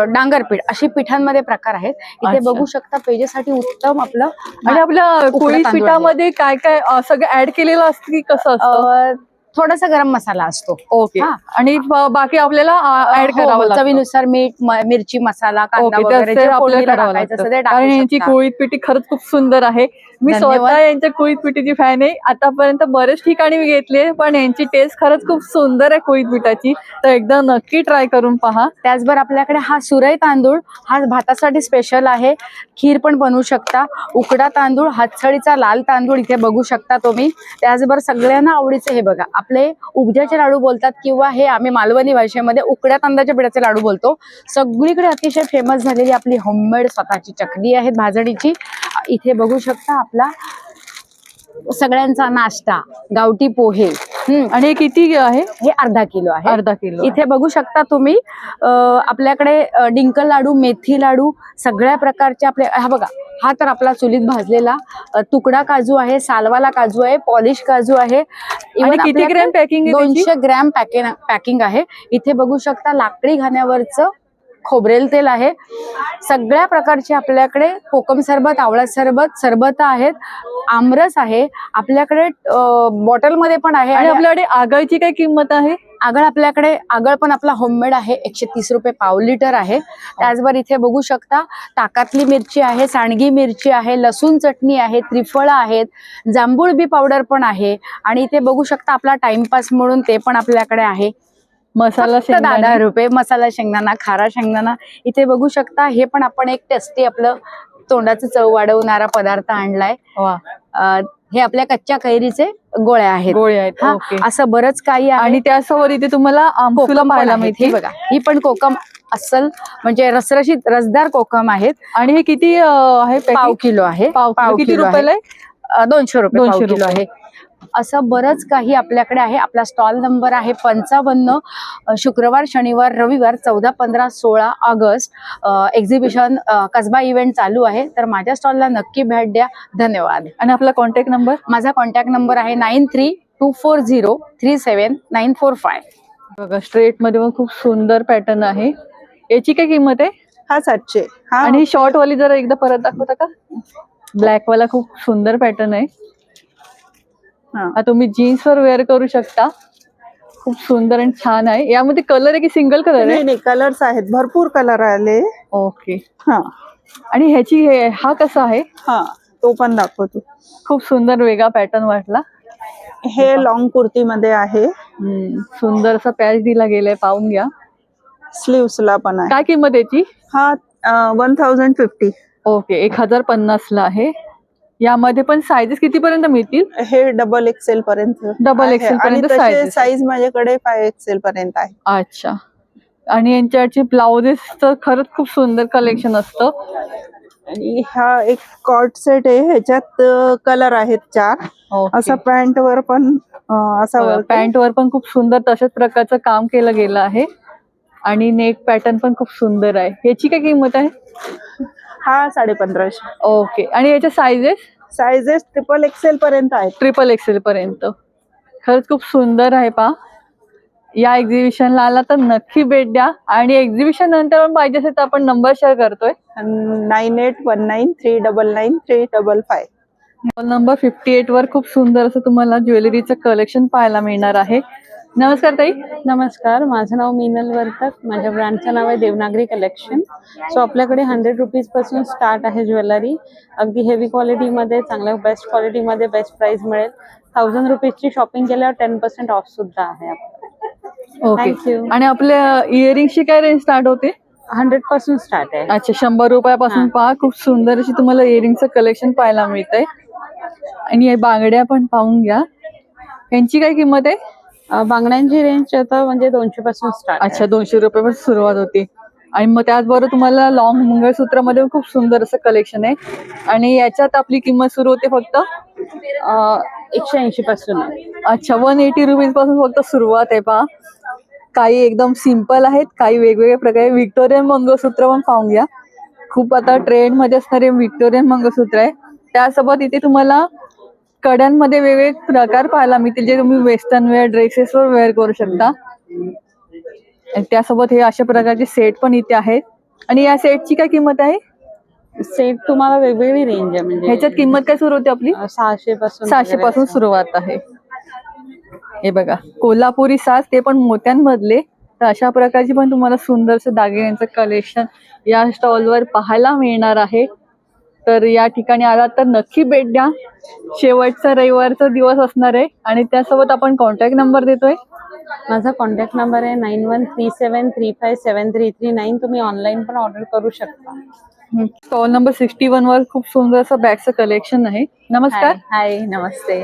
डांगरपीठ अशी पिठांमध्ये प्रकार आहेत. इथे अच्छा. बघू शकता पेजेसाठी उत्तम आपलं. आणि आपल्या कोळी पिठामध्ये काय काय सगळं ऍड केलेलं असतं की कसं असतं? थोडासा गरम मसाला असतो. ओके. आणि बाकी आपल्याला ऍड करावं लागतं. चवीनुसार मीठ, मिरची मसाला, कांदा ओके, वगैरे तर जे आपल्याला फोडणीला करावं टाकायचं लागतं. असतं ते टाकू कारण यांची शकता. कोळीत पिठी खरंच खूप सुंदर आहे. मी धन्यवाद. स्वतः यांच्या कोळीत पिठीची फॅन आहे. आतापर्यंत बरेच ठिकाणी मी घेतली, पण यांची टेस्ट खरंच खूप सुंदर आहे कोळीत पिठाची. तर एकदा नक्की ट्राय करून पहा. त्याचबरोबर आपल्याकडे हा सुरई तांदूळ, हा भातासाठी स्पेशल आहे. खीर पण बनवू शकता. उकडा तांदूळ, हातसळीचा लाल तांदूळ इथे बघू शकता तुम्ही. त्याचबरोबर सगळ्यांना आवडीचे हे बघा, आपले उपजाचे लाडू बोलतात किंवा हे आम्ही मालवणी भाषेमध्ये उकड्या तांदळाच्या पिठाचे लाडू बोलतो. सगळीकडे अतिशय फेमस झालेली आपली होममेड स्वतःची चकली आहे भाजणीची. इथे बघू शकता आपला सगळ्यांचा नाश्ता, गावठी पोहे. आणि हे किती आहे? हे अर्धा किलो आहे. अर्धा किलो. इथे बघू शकता तुम्ही आपल्याकडे डिंक लाडू, मेथी लाडू, सगळ्या प्रकारचे आपले. हा बघा, हा तर आपला चुलीत भाजलेला तुकडा काजू आहे, सालवाला काजू आहे, पॉलिश काजू आहे. आणि किती ग्रॅम पॅकिंग आहे? 200 ग्रॅम पॅकिंग आहे. इथे बघू शकता लाकडी घाण्यावरचं खोबरेल तेल आहे. सगळ्या प्रकारचे आपल्याकडे कोकम सरबत, आवळा सरबत, सरबत आहेत, आमरस आहे आपल्याकडे, बॉटलमध्ये पण आहे. आणि आपल्याकडे आगळची काय किंमत आहे? आगळ आपल्याकडे, आगळ पण आपला होममेड आहे, 130 रुपये पाव लिटर आहे. त्याचबरोबर इथे बघू शकता ताकातली मिरची आहे, सांडगी मिरची आहे, लसूण चटणी आहे, त्रिफळा आहेत, जांभूळ बी पावडर पण आहे. आणि इथे बघू शकता आपला टाइमपास म्हणून ते पण आपल्याकडे आहे. मसाला फक्त 10 रुपये मसाला शेंगदाणा, खारा शेंगदाणा. इथे बघू शकता हे पण आपण एक टेस्टी आपलं तोंडाचं चव वाढवणारा पदार्थ आणलाय. हे आपल्या कच्च्या कैरीचे गोळे आहेत. हा, ओके. असं बरंच काही आहे. आणि त्यासोबत इथे तुम्हाला आमसुलं पाहायला मिळते. बघा, ही पण कोकम अस्सल म्हणजे रसरशीत रसदार कोकम आहेत. आणि हे किती आहे? पाव किलो आहे. पाव किती किलो रुपयाला आहे? 200 रुपये 200 पाव किलो आहे. असं बरंच काही आपल्याकडे आहे. आपला स्टॉल नंबर आहे 55. शुक्रवार, शनिवार, रविवार 14, 15, 16 ऑगस्ट एक्झिबिशन कसबा इव्हेंट चालू आहे. तर माझ्या स्टॉलला नक्की भेट द्या. धन्यवाद. आणि आपला कॉन्टॅक्ट नंबर? माझा कॉन्टॅक्ट नंबर आहे 9324037945. बघा, स्ट्रेट मध्ये पण खूप सुंदर पॅटर्न आहे. याची काय किंमत आहे? हा 700. आणि शॉर्ट वाली जरा एकदा परत दाखवता का? ब्लॅक वाला खूप सुंदर पॅटर्न आहे. तुम्ही जीन्स वर वेअर करू शकता. खूप सुंदर आणि छान आहे. यामध्ये कलर आहे की सिंगल कलर आहे? नाही, कलर्स आहेत, भरपूर कलर आले. ओके. हा. आणि ह्याची हा कसा आहे? हा, तो पण दाखवतो. खूप सुंदर वेगळा पॅटर्न वाटला. हे लॉंग कुर्ती मध्ये आहे. सुंदर असा पॅच दिला गेलाय, पाहून घ्या. स्लीव्सला पण आहे. काय किंमत याची? हा 1050. ओके, 1050 ला आहे. यामध्ये पण साईजेस किती पर्यंत मिळतील? हे डबल एक्सेल पर्यंत. डबल एक्सेल पर्यंत साईज माझ्याकडे 5 एक्सेल पर्यंत आहे. अच्छा. आणि यांच्याची ब्लाउजेस तर खरंच खूप सुंदर कलेक्शन असतं. आणि हा एक कॉट सेट आहे, ह्याच्यात कलर आहेत 4. असं पॅन्ट वर पण पॅन्ट वर पण खूप सुंदर तशाच प्रकारचं काम केलं गेलं आहे. आणि नेक पॅटर्न पण खूप सुंदर आहे. याची काय किंमत आहे? हा 1550. ओके. आणि याच्या साईजेस ट्रिपल एक्सेल पर्यंत आहेत. ट्रिपल एक्सेल पर्यंत. खरंच खूप सुंदर आहे. पहा, या एक्झिबिशनला आला तर नक्की भेट द्या. आणि एक्झिबिशन नंतर पण पाहिजे असेल तर आपण नंबर शेअर करतोय 9819399355. नंबर 58 वर खूप सुंदर असं तुम्हाला ज्वेलरीचं कलेक्शन पाहायला मिळणार आहे. नमस्कार ताई. नमस्कार, माझं नाव मीनल वर्तक. माझ्या ब्रँडचं नाव आहे देवनागरी कलेक्शन. सो आपल्याकडे 100 रुपीज पासून स्टार्ट आहे ज्वेलरी. अगदी हेवी क्वालिटीमध्ये, चांगल्या बेस्ट क्वालिटीमध्ये बेस्ट प्राइस मिळेल. 1000 रुपीजची शॉपिंग केल्यावर 10% ऑफ सुद्धा आहे. ओके. आणि आपल्या इयरिंगची काय रेंज स्टार्ट होते? 100 पासून स्टार्ट आहे. अच्छा, 100 रुपयापासून पहा. खूप सुंदर अशी तुम्हाला इयरिंगचं कलेक्शन पाहायला मिळतंय. आणि हे बांगड्या पण पाहून घ्या. यांची काय किंमत आहे? बांगड्यांची रेंज आता म्हणजे 200 पासून स्टार्ट. अच्छा, 200 रुपयापासून सुरुवात होते. आणि मग त्याचबरोबर तुम्हाला लॉंग मंगळसूत्रामध्ये खूप सुंदर असं कलेक्शन आहे. आणि याच्यात आपली किंमत सुरू होते फक्त 180 पासून. अच्छा, 180 रुपीज पासून फक्त सुरुवात आहे पहा. काही एकदम सिंपल आहेत, काही वेगवेगळ्या प्रकारे. व्हिक्टोरियन मंगळसूत्र पण पाहून घ्या. खूप आता ट्रेंड मध्ये असणारे व्हिक्टोरियन मंगळसूत्र आहे. त्यासोबत इथे तुम्हाला कड्यांमध्ये वेगवेगळे प्रकार पाहायला मिळतील, जे तुम्ही वेस्टर्न वेअर ड्रेसेसवर वेअर करू शकता. आणि त्यासोबत हे अशा प्रकारचे सेट पण इथे आहेत. आणि या सेटची काय किंमत आहे? सेट तुम्हाला वेगवेगळी रेंज आहे. म्हणजे ह्याच्यात किंमत काय सुरू होते आपली? 600 पासून. 600 पासून सुरुवात आहे. हे बघा, कोल्हापुरी साज, ते पण मोत्यांमधले. तर अशा प्रकारची पण तुम्हाला सुंदरसं दागिन्यांचं कलेक्शन या स्टॉलवर पाहायला मिळणार आहे. तर या ठिकाणी आलात तर नक्की भेट द्या. शेवटचा रविवारचा दिवस असणार आहे. आणि त्यासोबत आपण कॉन्टॅक्ट नंबर देतोय. माझा कॉन्टॅक्ट नंबर आहे 9137357339. तुम्ही ऑनलाईन पण ऑर्डर करू शकता. स्टॉल नंबर 61 वर खूप सुंदर असं बॅगचं कलेक्शन आहे. नमस्कार. हाय, नमस्ते.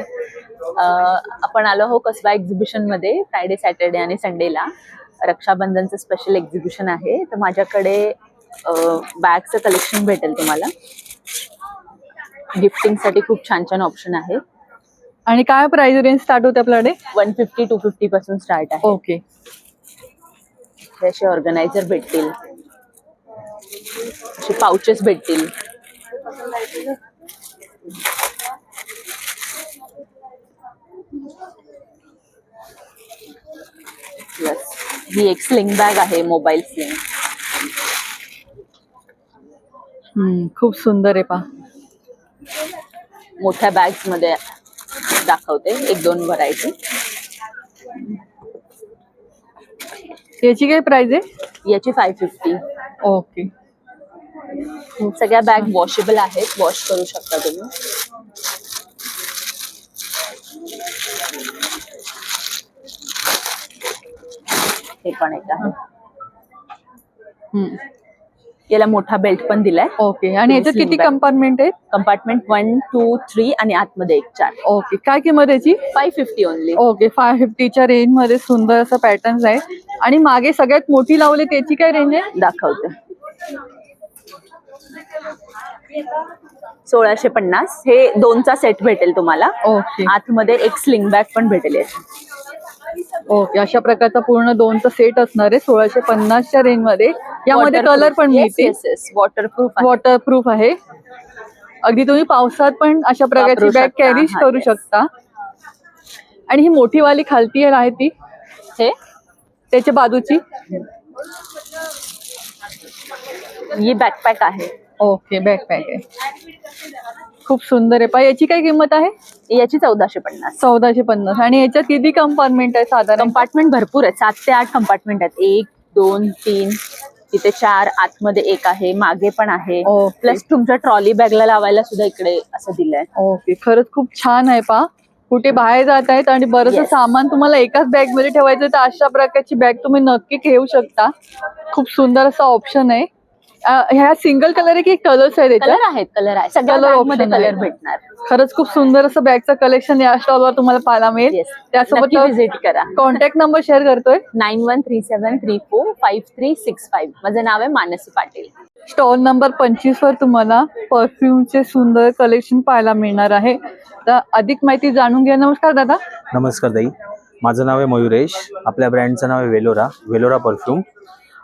आपण आलो आहोत कसबा एक्झिबिशन मध्ये. फ्रायडे, सॅटर्डे आणि संडेला रक्षाबंधनचं स्पेशल एक्झिबिशन आहे. तर माझ्याकडे बॅगचं कलेक्शन भेटेल तुम्हाला. गिफ्टिंग साठी खूप छान छान ऑप्शन आहे. आणि काय प्राइस रेंज स्टार्ट होते आपल्याकडे? 150-250 पासून स्टार्ट आहे. ओके. असे ऑर्गनायझर भेटतील, असे पाउचेस भेटतील. ही एक स्लिंग बॅग आहे, मोबाईल स्लिंग. खूप सुंदर आहे पहा. मोठ्या बॅग्स मध्ये दाखवते 1-2 व्हरायटी. याची काय प्राइस आहे? याची 550. ओके. सगळ्या बॅग वॉशेबल आहेत, वॉश करू शकता तुम्ही. हे पण एक आहे. याला मोठा बेल्ट पण दिलाय. ओके. आणि याच्यात किती कंपार्टमेंट आहेत? कंपार्टमेंट 1, 2, 3 आणि आतमध्ये एक 4. ओके. काय किंमत याची? 550 ओनली. ओके. 550च्या रेंज मध्ये सुंदर असं पॅटर्न्स आहे. आणि मागे सगळ्यात मोठी लावली त्याची काय रेंज आहे? दाखवते. 1650. हे 2चा सेट भेटेल तुम्हाला. ओके. आतमध्ये एक स्लिंग बॅग पण भेटेल याची. ओके. अशा प्रकारचा पूर्ण 2चा सेट असणार आहे 1650च्या रेंज मध्ये. यामध्ये कलर पण मिळते. वॉटरप्रूफ आहे. अगदी तुम्ही पावसात पण अशा प्रकारची बॅग कॅरी करू शकता. आणि ही मोठी वाली खालती आहे ती, हे त्याच्या बाजूची ही बॅकपॅक आहे. ओके. बॅकपॅक आहे. खूप सुंदर आहे पहा. याची काय किंमत आहे? याची 1450. 1450. आणि याच्यात किती कंपार्टमेंट आहे साधारण? कंपार्टमेंट भरपूर आहेत. 7 ते 8 कंपार्टमेंट आहेत. 1, 2, 3, तिथे 4, आतमध्ये एक आहे, मागे पण आहे. प्लस तुमच्या ट्रॉली बॅगला लावायला सुद्धा इकडे असं दिलंय. ओके. खरंच खूप छान आहे पहा. कुठे बाहेर जात आहेत आणि बरंचसं सामान तुम्हाला एकाच बॅग मध्ये ठेवायचं, तर अशा प्रकारची बॅग तुम्ही नक्की घेऊ शकता. खूप सुंदर असा ऑप्शन आहे. ह्या सिंगल कलर आहे की कलर्स आहेत? कलर आहेत, कलर आहे. सगळ्या बॅगमध्ये कलर भेटणार. खरंच खूप सुंदर असं बॅगचं कलेक्शन या स्टॉलवर तुम्हाला पाहायला मिळेल. त्यासोबत व्हिजिट करा. कॉन्टॅक्ट नंबर शेअर करतोय 9137345365. माझं नाव आहे मानसी पाटील. स्टॉल नंबर 25 वर तुम्हाला परफ्यूमचे सुंदर कलेक्शन पाहायला मिळणार आहे. तर अधिक माहिती जाणून घ्या. नमस्कार दादा. नमस्कार ताई, माझं नाव आहे मयुरेश. आपल्या ब्रँडचं नाव आहे वेलोरा परफ्यूम.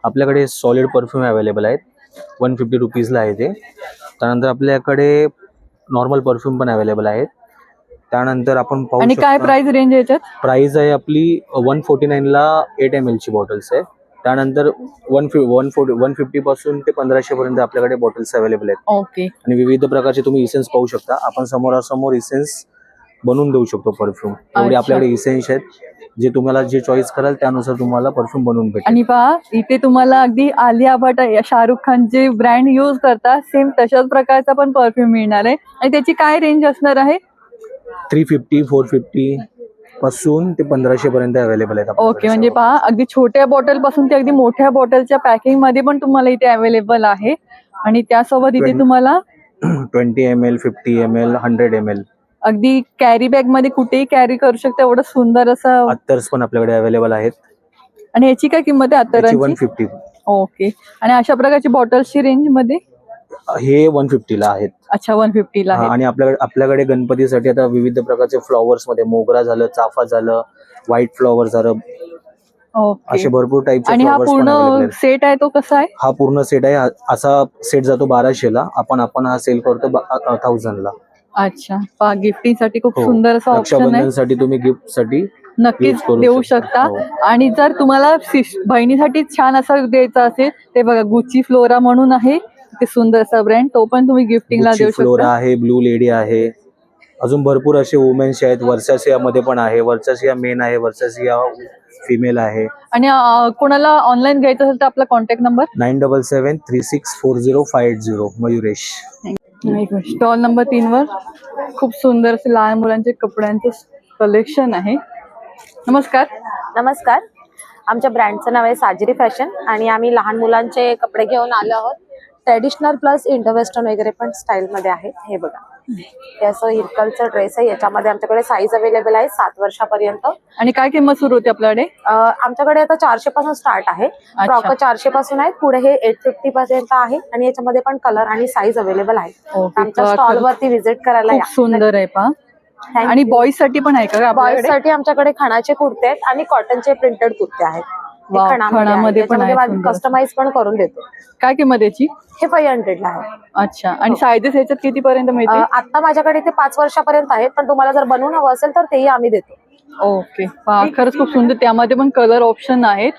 आपल्याकडे सॉलिड परफ्यूम अवेलेबल आहेत. 150 रुपीजला आहे ते. त्यानंतर आपल्याकडे नॉर्मल परफ्यूम पण अवेलेबल आहेत. त्यानंतर आपण पाहू आणि काय प्राइस रेंज आहे याच्यात? प्राइस आहे आपली 149ला 8 ml ची बॉटल्स आहे. त्यानंतर 150 पासून ते 1500 पर्यंत आपल्याकडे बॉटल्स अवेलेबल आहेत. ओके. आणि विविध प्रकारचे तुम्ही इसेन्स पाहू शकता. आपण समोरासमोर इसेन्स बनवून देऊ शकतो परफ्यूम. एवढे आपल्याकडे इसेन्स आहेत, जे तुम्हाला जे चॉईस कराल त्यानुसार तुम्हाला परफ्यूम बनवून भेटेल. आणि पहा इथे तुम्हाला अगदी आलिया भट, शाहरुख खान जे ब्रँड यूज करतात सेम तशाच प्रकारचा पण परफ्यूम मिळणार आहे. आणि त्याची काय रेंज असणार आहे? 350, 450 पासून ते 1500 पर्यंत अवेलेबल आहेत आपल्याकडे. ओके, म्हणजे पहा अगदी छोट्या बॉटल पासून ते अगदी मोठ्या बॉटलच्या पॅकिंग मध्ये पण तुम्हाला इथे अवेलेबल आहे. आणि त्यासोबत इथे तुम्हाला 20 ml, 50 ml, 100 ml अगदी कॅरी बॅग मध्ये कुठेही कॅरी करू शकता एवढं सुंदर असं. अत्तर्स पण आपल्याकडे अवेलेबल आहेत. आणि याची काय किंमत आहे त्याची अत्तरांची? 150. ओके. आणि अशा प्रकारची बॉटल्सची रेंज मध्ये? हे 150 ला आहेत. अच्छा, 150 ला आहे. आणि आपल्याकडे गणपतीसाठी आता विविध प्रकारचे फ्लॉवर्स मध्ये मोगरा झालं, चाफा झालं, व्हाईट फ्लॉवर झालं, ओके. असे भरपूर टाईपचे आणि हा फ्लॉवर्स पण पूर्ण available आहेत. सेट आहे तो कसा आहे? हा पूर्ण सेट आहे. असा सेट जातो 1200 ला. आपण हा सेल करतो 1000 ला. अच्छा, पहा गिफ्टिंग साठी खूप हो. सुंदर असा ऑप्शन आहे. रक्षाबंधनसाठी तुम्ही गिफ्ट साठी नक्कीच use करू देऊ शकता. शकता. हो. आणि जर तुम्हाला बहिणीसाठी छान असं द्यायचं असेल ते बघा, गुच्ची फ्लोरा म्हणून आहे ते सुंदर असा ब्रँड, तो पण तुम्ही गिफ्टिंगला गुच्ची देऊ फ्लोरा शकता. आहे, ब्लू लेडी आहे, अजून भरपूर असे वुमेन्स आहेत. वर्षासिया मध्ये पण आहे, वर्षासिया मेन आहे, वर्षासिया फिमेल आहे. आणि कोणाला ऑनलाईन घ्यायचं असेल तर आपला contact number? 9773640580. Mayuresh. Stall number 3 वर खूप सुंदर असे लहान मुलांचे कपड्यांचे कलेक्शन आहे. नमस्कार. नमस्कार. आमच्या ब्रँडचं नाव आहे साजरी फॅशन आणि आम्ही लहान मुलांचे कपडे घेऊन आलो आहोत. ट्रेडिशनल प्लस इंडो वेस्टर्न वगैरे पण स्टाईल मध्ये आहेत. हे बघा, हे असं इरकलचं ड्रेस आहे. याच्यामध्ये आमच्याकडे साईज अवेलेबल आहे 7 वर्षापर्यंत. आणि काय किंमत सुरू होती आपल्याकडे? आमच्याकडे आता 400 पासून स्टार्ट आहे. फ्रॉक 400 पासून आहे, पुढे हे 850 पर्यंत आहे. आणि याच्यामध्ये पण कलर आणि साईज अवेलेबल आहे. आमच्या स्टॉल वरती व्हिजिट करायला या. खूप सुंदर आहे पहा. आणि बॉईज साठी पण आहे का? बॉईज साठी आमच्याकडे खणाचे कुर्ते आहेत आणि कॉटनचे प्रिंटेड कुर्ते आहेत. वाव, खणामध्ये पण आहे. कस्टमाइज पण करून देतो. काय किंमत याची? हे 500 ला आहे. अच्छा. आणि सायझेस याच्यात किती पर्यंत मिळते? आता माझ्याकडे ते 5 वर्षापर्यंत आहेत, पण तुम्हाला जर बनवून हवं असेल तर तेही आम्ही देतो. ओके, पहा खरंच खूप सुंदर. त्यामध्ये पण कलर ऑप्शन आहेत.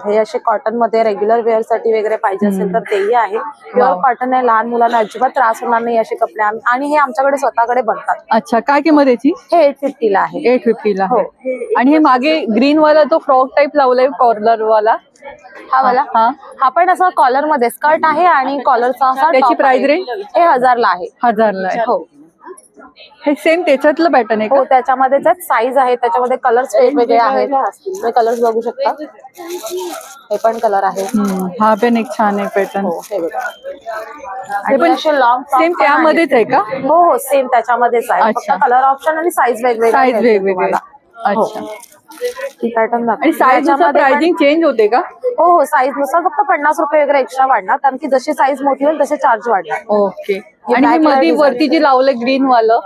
हे असे कॉटन मध्ये रेग्युलर वेअर साठी वगैरे पाहिजे असेल तर तेही आहे. प्युअर कॉटन आहे, लहान मुलांना अजिबात त्रास होणार नाही असे कपडे आणि हे आमच्याकडे स्वतःकडे बनतात. अच्छा, काय किंमत याची? हे 850 ला आहे. 850 ला. आणि हे मागे ग्रीन वाला तो फ्रॉक टाइप लावलाय कॉर्नर वाला, हा पण असा कॉलर मध्ये स्कर्ट आहे आणि कॉलरचा असा त्याची प्राइस रेंज? हे 1000 ला आहे. 1000 ला आहे. हो. हे सेम त्याच्यातलं पॅटर्न आहे का? हो, त्याच्यामध्येच साईज आहे. त्याच्यामध्ये कलर्स वेगवेगळे आहेत. तुम्ही कलर्स बघू शकता. हे पण कलर आहे. हा पण एक छान आहे पॅटर्न. हे पण असे लॉंग सेम त्यामध्येच आहे का? हो हो, सेम त्याच्यामध्येच आहे. फक्त कलर ऑप्शन आणि साईज वेगवेगळे. साईज वेगवेगळे. अच्छा. ती पॅटर्न आणि साईज नुसार प्राइसिंग चेंज होते का? हो हो, साईज नुसार फक्त 50 रुपये वगैरे एक्स्ट्रा वाढणार, कारण की जशी साईज मोठी होईल तसे चार्ज वाढणार. ओके. आणि हे मध्ये वरती जे लावलं ग्रीन वालं,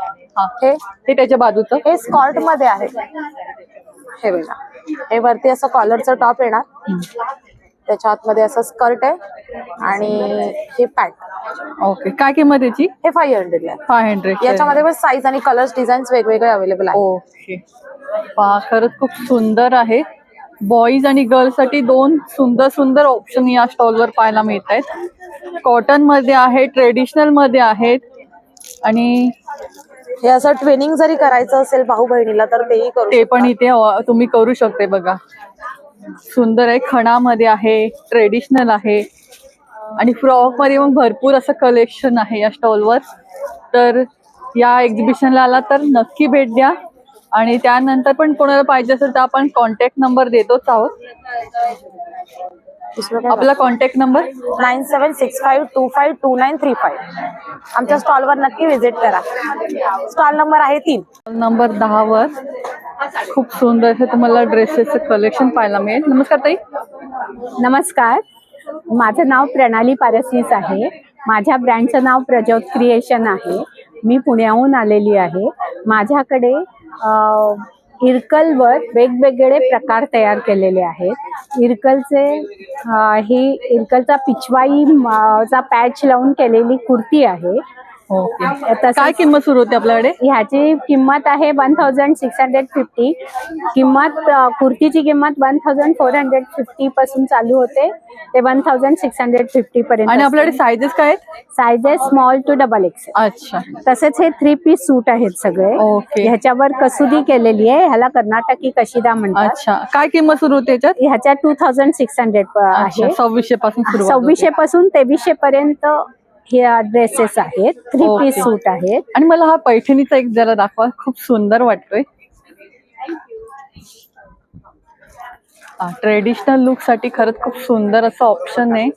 हे त्याच्या बाजूचं हे स्कॉर्ट मध्ये आहे. हे बघा, हे वरती असं कॉलरचं टॉप येणार, त्याच्या आतमध्ये असं स्कर्ट आहे आणि हे पॅन्ट. ओके. काय किंमत याची? हे 500 ला. 500. याच्यामध्ये पण साईज आणि कलर्स डिझाईन्स वेगवेगळे अवेलेबल आहेत. ओके. पहा खरंच खूप सुंदर आहे. बॉईज आणि गर्ल्स साठी 2 सुंदर सुंदर ऑप्शन या स्टॉलवर पाहायला मिळत आहेत. कॉटन मध्ये आहे, ट्रेडिशनल मध्ये आहेत. आणि हे असं ट्विनिंग जरी करायचं असेल भाऊ बहिणीला तर तेही करू ते पण इथे तुम्ही करू शकते. बघा सुंदर आहे, खणामध्ये आहे, ट्रेडिशनल आहे आणि फ्रॉक मध्ये पण भरपूर असं कलेक्शन आहे या स्टॉलवर. तर या एक्झिबिशनला आला तर नक्की भेट द्या. आणि त्यानंतर पण कोणाला पाहिजे असेल तर आपण कॉन्टॅक्ट नंबर देतोच आहोत. आपला कॉन्टॅक्ट नंबर 9765252935. आमच्या स्टॉलवर नक्की व्हिजिट करा. स्टॉल नंबर आहे 3. नंबर 10 वर खूप सुंदर असं तुम्हाला ड्रेसेसचं कलेक्शन पाहायला मिळेल. नमस्कार ताई. नमस्कार, माझं नाव प्रणाली पारसीस आहे. माझ्या ब्रँडचं नाव प्रज्योत क्रिएशन आहे. मी पुण्याहून आलेली आहे. माझ्याकडे इरकलवर वेगवेगळे प्रकार तयार केलेले आहेत. इरकलचे ही इरकलचा पिछवाई चा पॅच लावून केलेली कुर्ती आहे. काय किंमत सुरू होते आपल्याकडे? ह्याची किंमत आहे 1650. किंमत कुर्तीची किंमत 1450 पासून चालू होते ते 1650 पर्यंत. आणि आपल्याकडे सायझेस काय आहेत? Sizes small to XXL. अच्छा. तसेच हे 3 पीस सूट आहेत सगळे. ह्याच्यावर कसुदी केलेली आहे. ह्याला कर्नाटकी कशिदा म्हणतात. अच्छा. काय किंमत सुरू होते याच्यात? ह्याच्यात 2600 आहे. 2600 पासून सुरू. 2600 पासून 2300 पर्यंत हे ड्रेसेस आहेत. 3 पीस सूट आहेत. आणि मला हा पैठणीचा एक जरा दाखवा, खूप सुंदर वाटतोय. ट्रेडिशनल लुक साठी खरंच खूप सुंदर असं ऑप्शन आहे.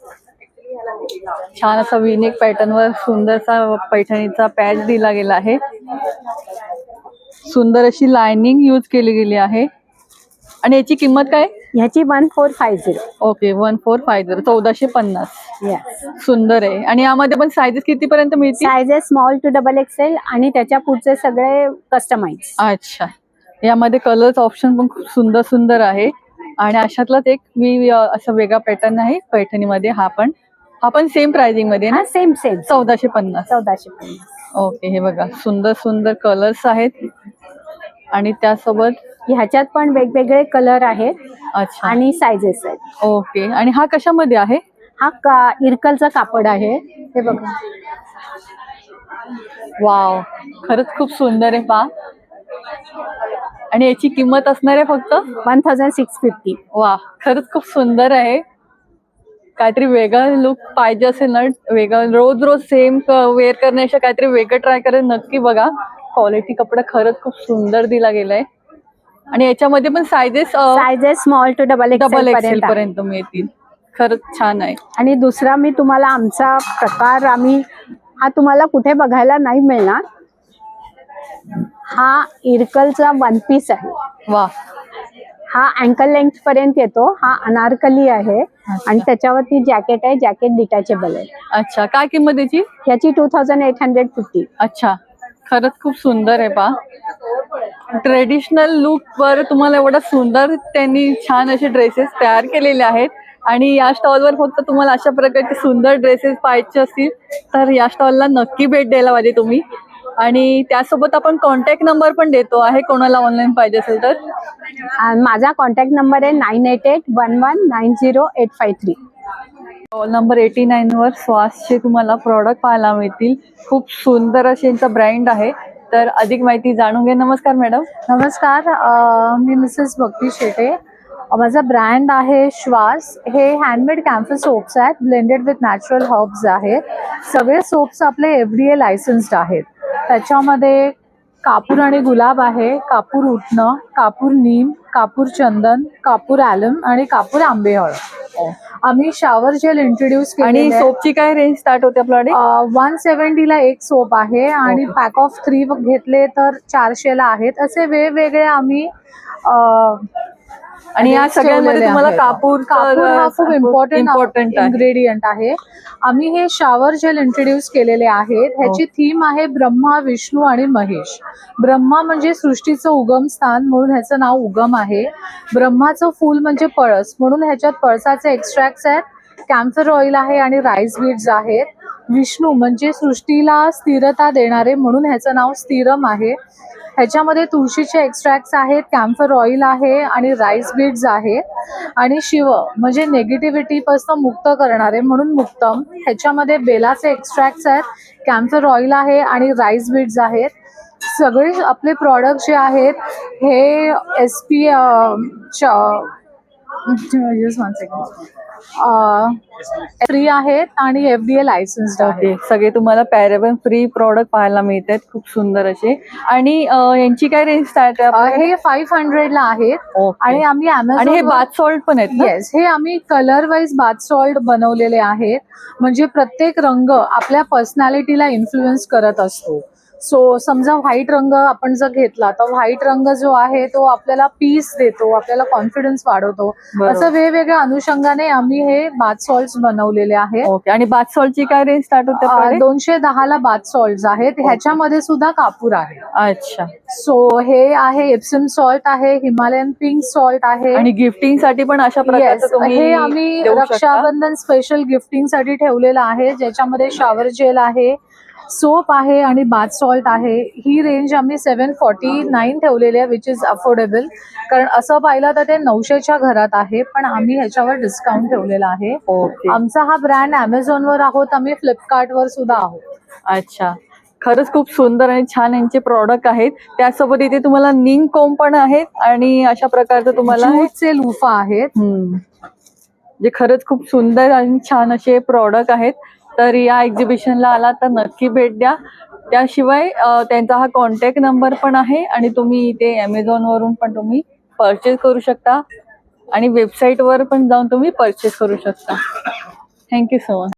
छान असा विनेक पॅटर्न वर सुंदरसा पैठणीचा पॅच दिला गेला आहे. सुंदर अशी लाइनिंग यूज केली गेली आहे. आणि याची किंमत काय? ह्याची 1450. ओके, 1450, 1450. येस, सुंदर आहे. आणि यामध्ये पण सायझेस किती पर्यंत मिळतील? सायझेस स्मॉल टू XXL आणि त्याच्या पुढचे सगळे कस्टमाइज. अच्छा, यामध्ये कलर्स ऑप्शन पण खूप सुंदर सुंदर आहे. आणि अशातलाच एक मी असा वेगळा पॅटर्न आहे पैठणीमध्ये. हा पण सेम प्राइसिंग मध्ये ना? सेम 1450. 1450. ओके, हे बघा सुंदर सुंदर कलर्स आहेत. आणि त्यासोबत ह्याच्यात पण वेगवेगळे कलर आहेत. अच्छा, आणि सायझेस आहेत. ओके. आणि हा कशामध्ये आहे? हा इरकलचा कापड आहे. हे बघा, वाव, खरंच खूप सुंदर आहे पहा. आणि याची किंमत असणार आहे फक्त 1650. वा, खरंच खूप सुंदर आहे. काहीतरी वेगळा लुक पाहिजे असेल ना, वेगळा रोज रोज सेम वेअर करण्यापेक्षा काहीतरी वेगळं ट्राय करायला नक्की बघा. क्वालिटी कपडा खरंच खूप सुंदर दिला गेलाय. आणि याच्यामध्ये पण सायझेस स्मॉल टू XXL पर्यंत मिळतील. खरंच छान आहे. आणि दुसरा मी तुम्हाला आमचा प्रकार हा तुम्हाला कुठे बघायला नाही मिळणार. हा इरकलचा 1 पीस आहे. वा, हा अँकल लेंथ पर्यंत येतो. हा अनारकली आहे आणि त्याच्यावरती जॅकेट आहे. जॅकेट डिटॅचेबल आहे. अच्छा, काय किंमत याची? याची 2850. अच्छा, खरंच खूप सुंदर आहे पहा. ट्रेडिशनल लुक वर तुम्हाला एवढा सुंदर त्यांनी छान असे ड्रेसेस तयार केलेले आहेत. आणि या स्टॉलवर फक्त तुम्हाला अशा प्रकारचे सुंदर ड्रेसेस पाहायचे असतील तर या स्टॉलला नक्की भेट द्यायला पाहिजे तुम्ही. आणि त्यासोबत आपण कॉन्टॅक्ट नंबर पण देतो आहे, कोणाला ऑनलाईन पाहिजे असेल तर. माझा कॉन्टॅक्ट नंबर आहे 9881190853. स्टॉल नंबर 89 वर स्वासचे तुम्हाला प्रॉडक्ट पाहायला मिळतील. खूप सुंदर असे यांचा ब्रँड आहे. तर अधिक माहिती जाणून घे. नमस्कार मॅडम. नमस्कार, मी मिसेस भक्ती शेटे. माझा ब्रँड आहे श्वास. हे हँडमेड कॅम्फर सोप्स आहेत, ब्लेंडेड विथ नॅचरल हर्ब्स आहेत. सगळे सोप्स आपले FDA लायसन्स्ड आहेत. त्याच्यामध्ये कापूर आणि गुलाब आहे, कापूर उटणं, कापूर नीम, कापूर चंदन, कापूर ॲलम आणि कापूर आंबेहळ. आम्ही शॉवर जेल इंट्रोड्यूस केले. आणि सोपची काय रेंज स्टार्ट होते आपल्याकडे? 170 ला एक सोप आहे आणि पॅक ऑफ 3 घेतले तर 400 ला आहेत. असे वेगवेगळे आम्ही आणि या सगळ्यांमध्ये तुम्हाला कापूर हा खूप इम्पॉर्टंट इन्ग्रेडियंट आहे. आम्ही हे शॉवर जेल इंट्रोड्यूस केलेले आहेत. ह्याची थीम आहे ब्रह्मा, विष्णू आणि महेश. ब्रह्मा म्हणजे सृष्टीचं उगम स्थान म्हणून ह्याचं नाव उगम आहे. ब्रह्माचं फूल म्हणजे पळस म्हणून ह्याच्यात पळसाचे एक्स्ट्रॅक्ट्स आहेत. कॅम्फर ऑइल आहे आणि राईस बीड्स आहेत. विष्णू म्हणजे सृष्टीला स्थिरता देणारे म्हणून ह्याचं नाव स्थिरम आहे. ह्याच्यामध्ये तुळशीचे एक्स्ट्रॅक्ट्स आहेत, कॅम्फर ऑइल आहे आणि राईस बीड्स आहेत. आणि शिव म्हणजे नेगेटिव्हिटीपासून मुक्त करणारे म्हणून मुक्तम. ह्याच्यामध्ये बेलाचे एक्स्ट्रॅक्ट्स आहेत, कॅम्फर ऑइल आहे आणि राईस बीड्स आहेत. सगळे आपले प्रॉडक्ट जे आहेत हे SP फ्री आहेत आणि FDA लायसन्स्ड आहे. सगळे तुम्हाला पॅराबन फ्री प्रॉडक्ट पाहायला मिळतात. खूप सुंदर असे. आणि यांची काय रेंज स्टार्ट आहे? हे 500 ला आहेत. आणि आम्ही आणि हे बाथ सॉल्ट पण आहेत. येस, हे आम्ही कलर वाईज बाथ सॉल्ट बनवलेले आहेत. म्हणजे प्रत्येक रंग आपल्या पर्सनॅलिटीला इन्फ्लुएन्स करत असतो. सो समजा व्हाईट रंग आपण जर घेतला तर व्हाईट रंग जो आहे तो आपल्याला पीस देतो, आपल्याला कॉन्फिडन्स वाढवतो. असं वेगवेगळ्या अनुषंगाने आम्ही हे बाथ सॉल्ट बनवलेले आहेत. ओके. आणि बाथ सॉल्टची काय रेंज स्टार्ट होते? 210 ला बाथ सॉल्ट आहेत. ह्याच्यामध्ये सुद्धा कापूर आहे. अच्छा. सो हे आहे एप्सम सॉल्ट आहे, हिमालयन पिंक सॉल्ट आहे. आणि गिफ्टिंग साठी पण अशा प्रकारचं हे आम्ही रक्षाबंधन स्पेशल गिफ्टिंग साठी ठेवलेलं आहे, ज्याच्यामध्ये शॉवर जेल आहे, सोप आहे आणि बाथ सॉल्ट आहे. ही रेंज आम्ही 749 ठेवलेली आहे, विच इज अफोर्डेबल. कारण असं पाहिलं तर ते 900च्या घरात आहे, पण आम्ही ह्याच्यावर डिस्काउंट ठेवलेला आहे. आमचा हा ब्रँड Amazonवर आहोत, आम्ही फ्लिपकार्टवर सुद्धा आहोत. अच्छा, खरंच खूप सुंदर आणि छान यांचे प्रॉडक्ट आहेत. त्यासोबत इथे तुम्हाला निंग कोंब पण आहेत आणि अशा प्रकारचं तुम्हाला ज्यूटचे लुफा आहेत. जे खरंच खूप सुंदर आणि छान असे प्रॉडक्ट आहेत. तर या एक्झिबिशनला आला तर नक्की भेट द्या. त्याशिवाय त्यांचा हा कॉन्टॅक्ट नंबर पण आहे आणि तुम्ही इथे Amazonवरून पण तुम्ही परचेस करू शकता आणि वेबसाईटवर पण जाऊन तुम्ही परचेस करू शकता. Thank you so much.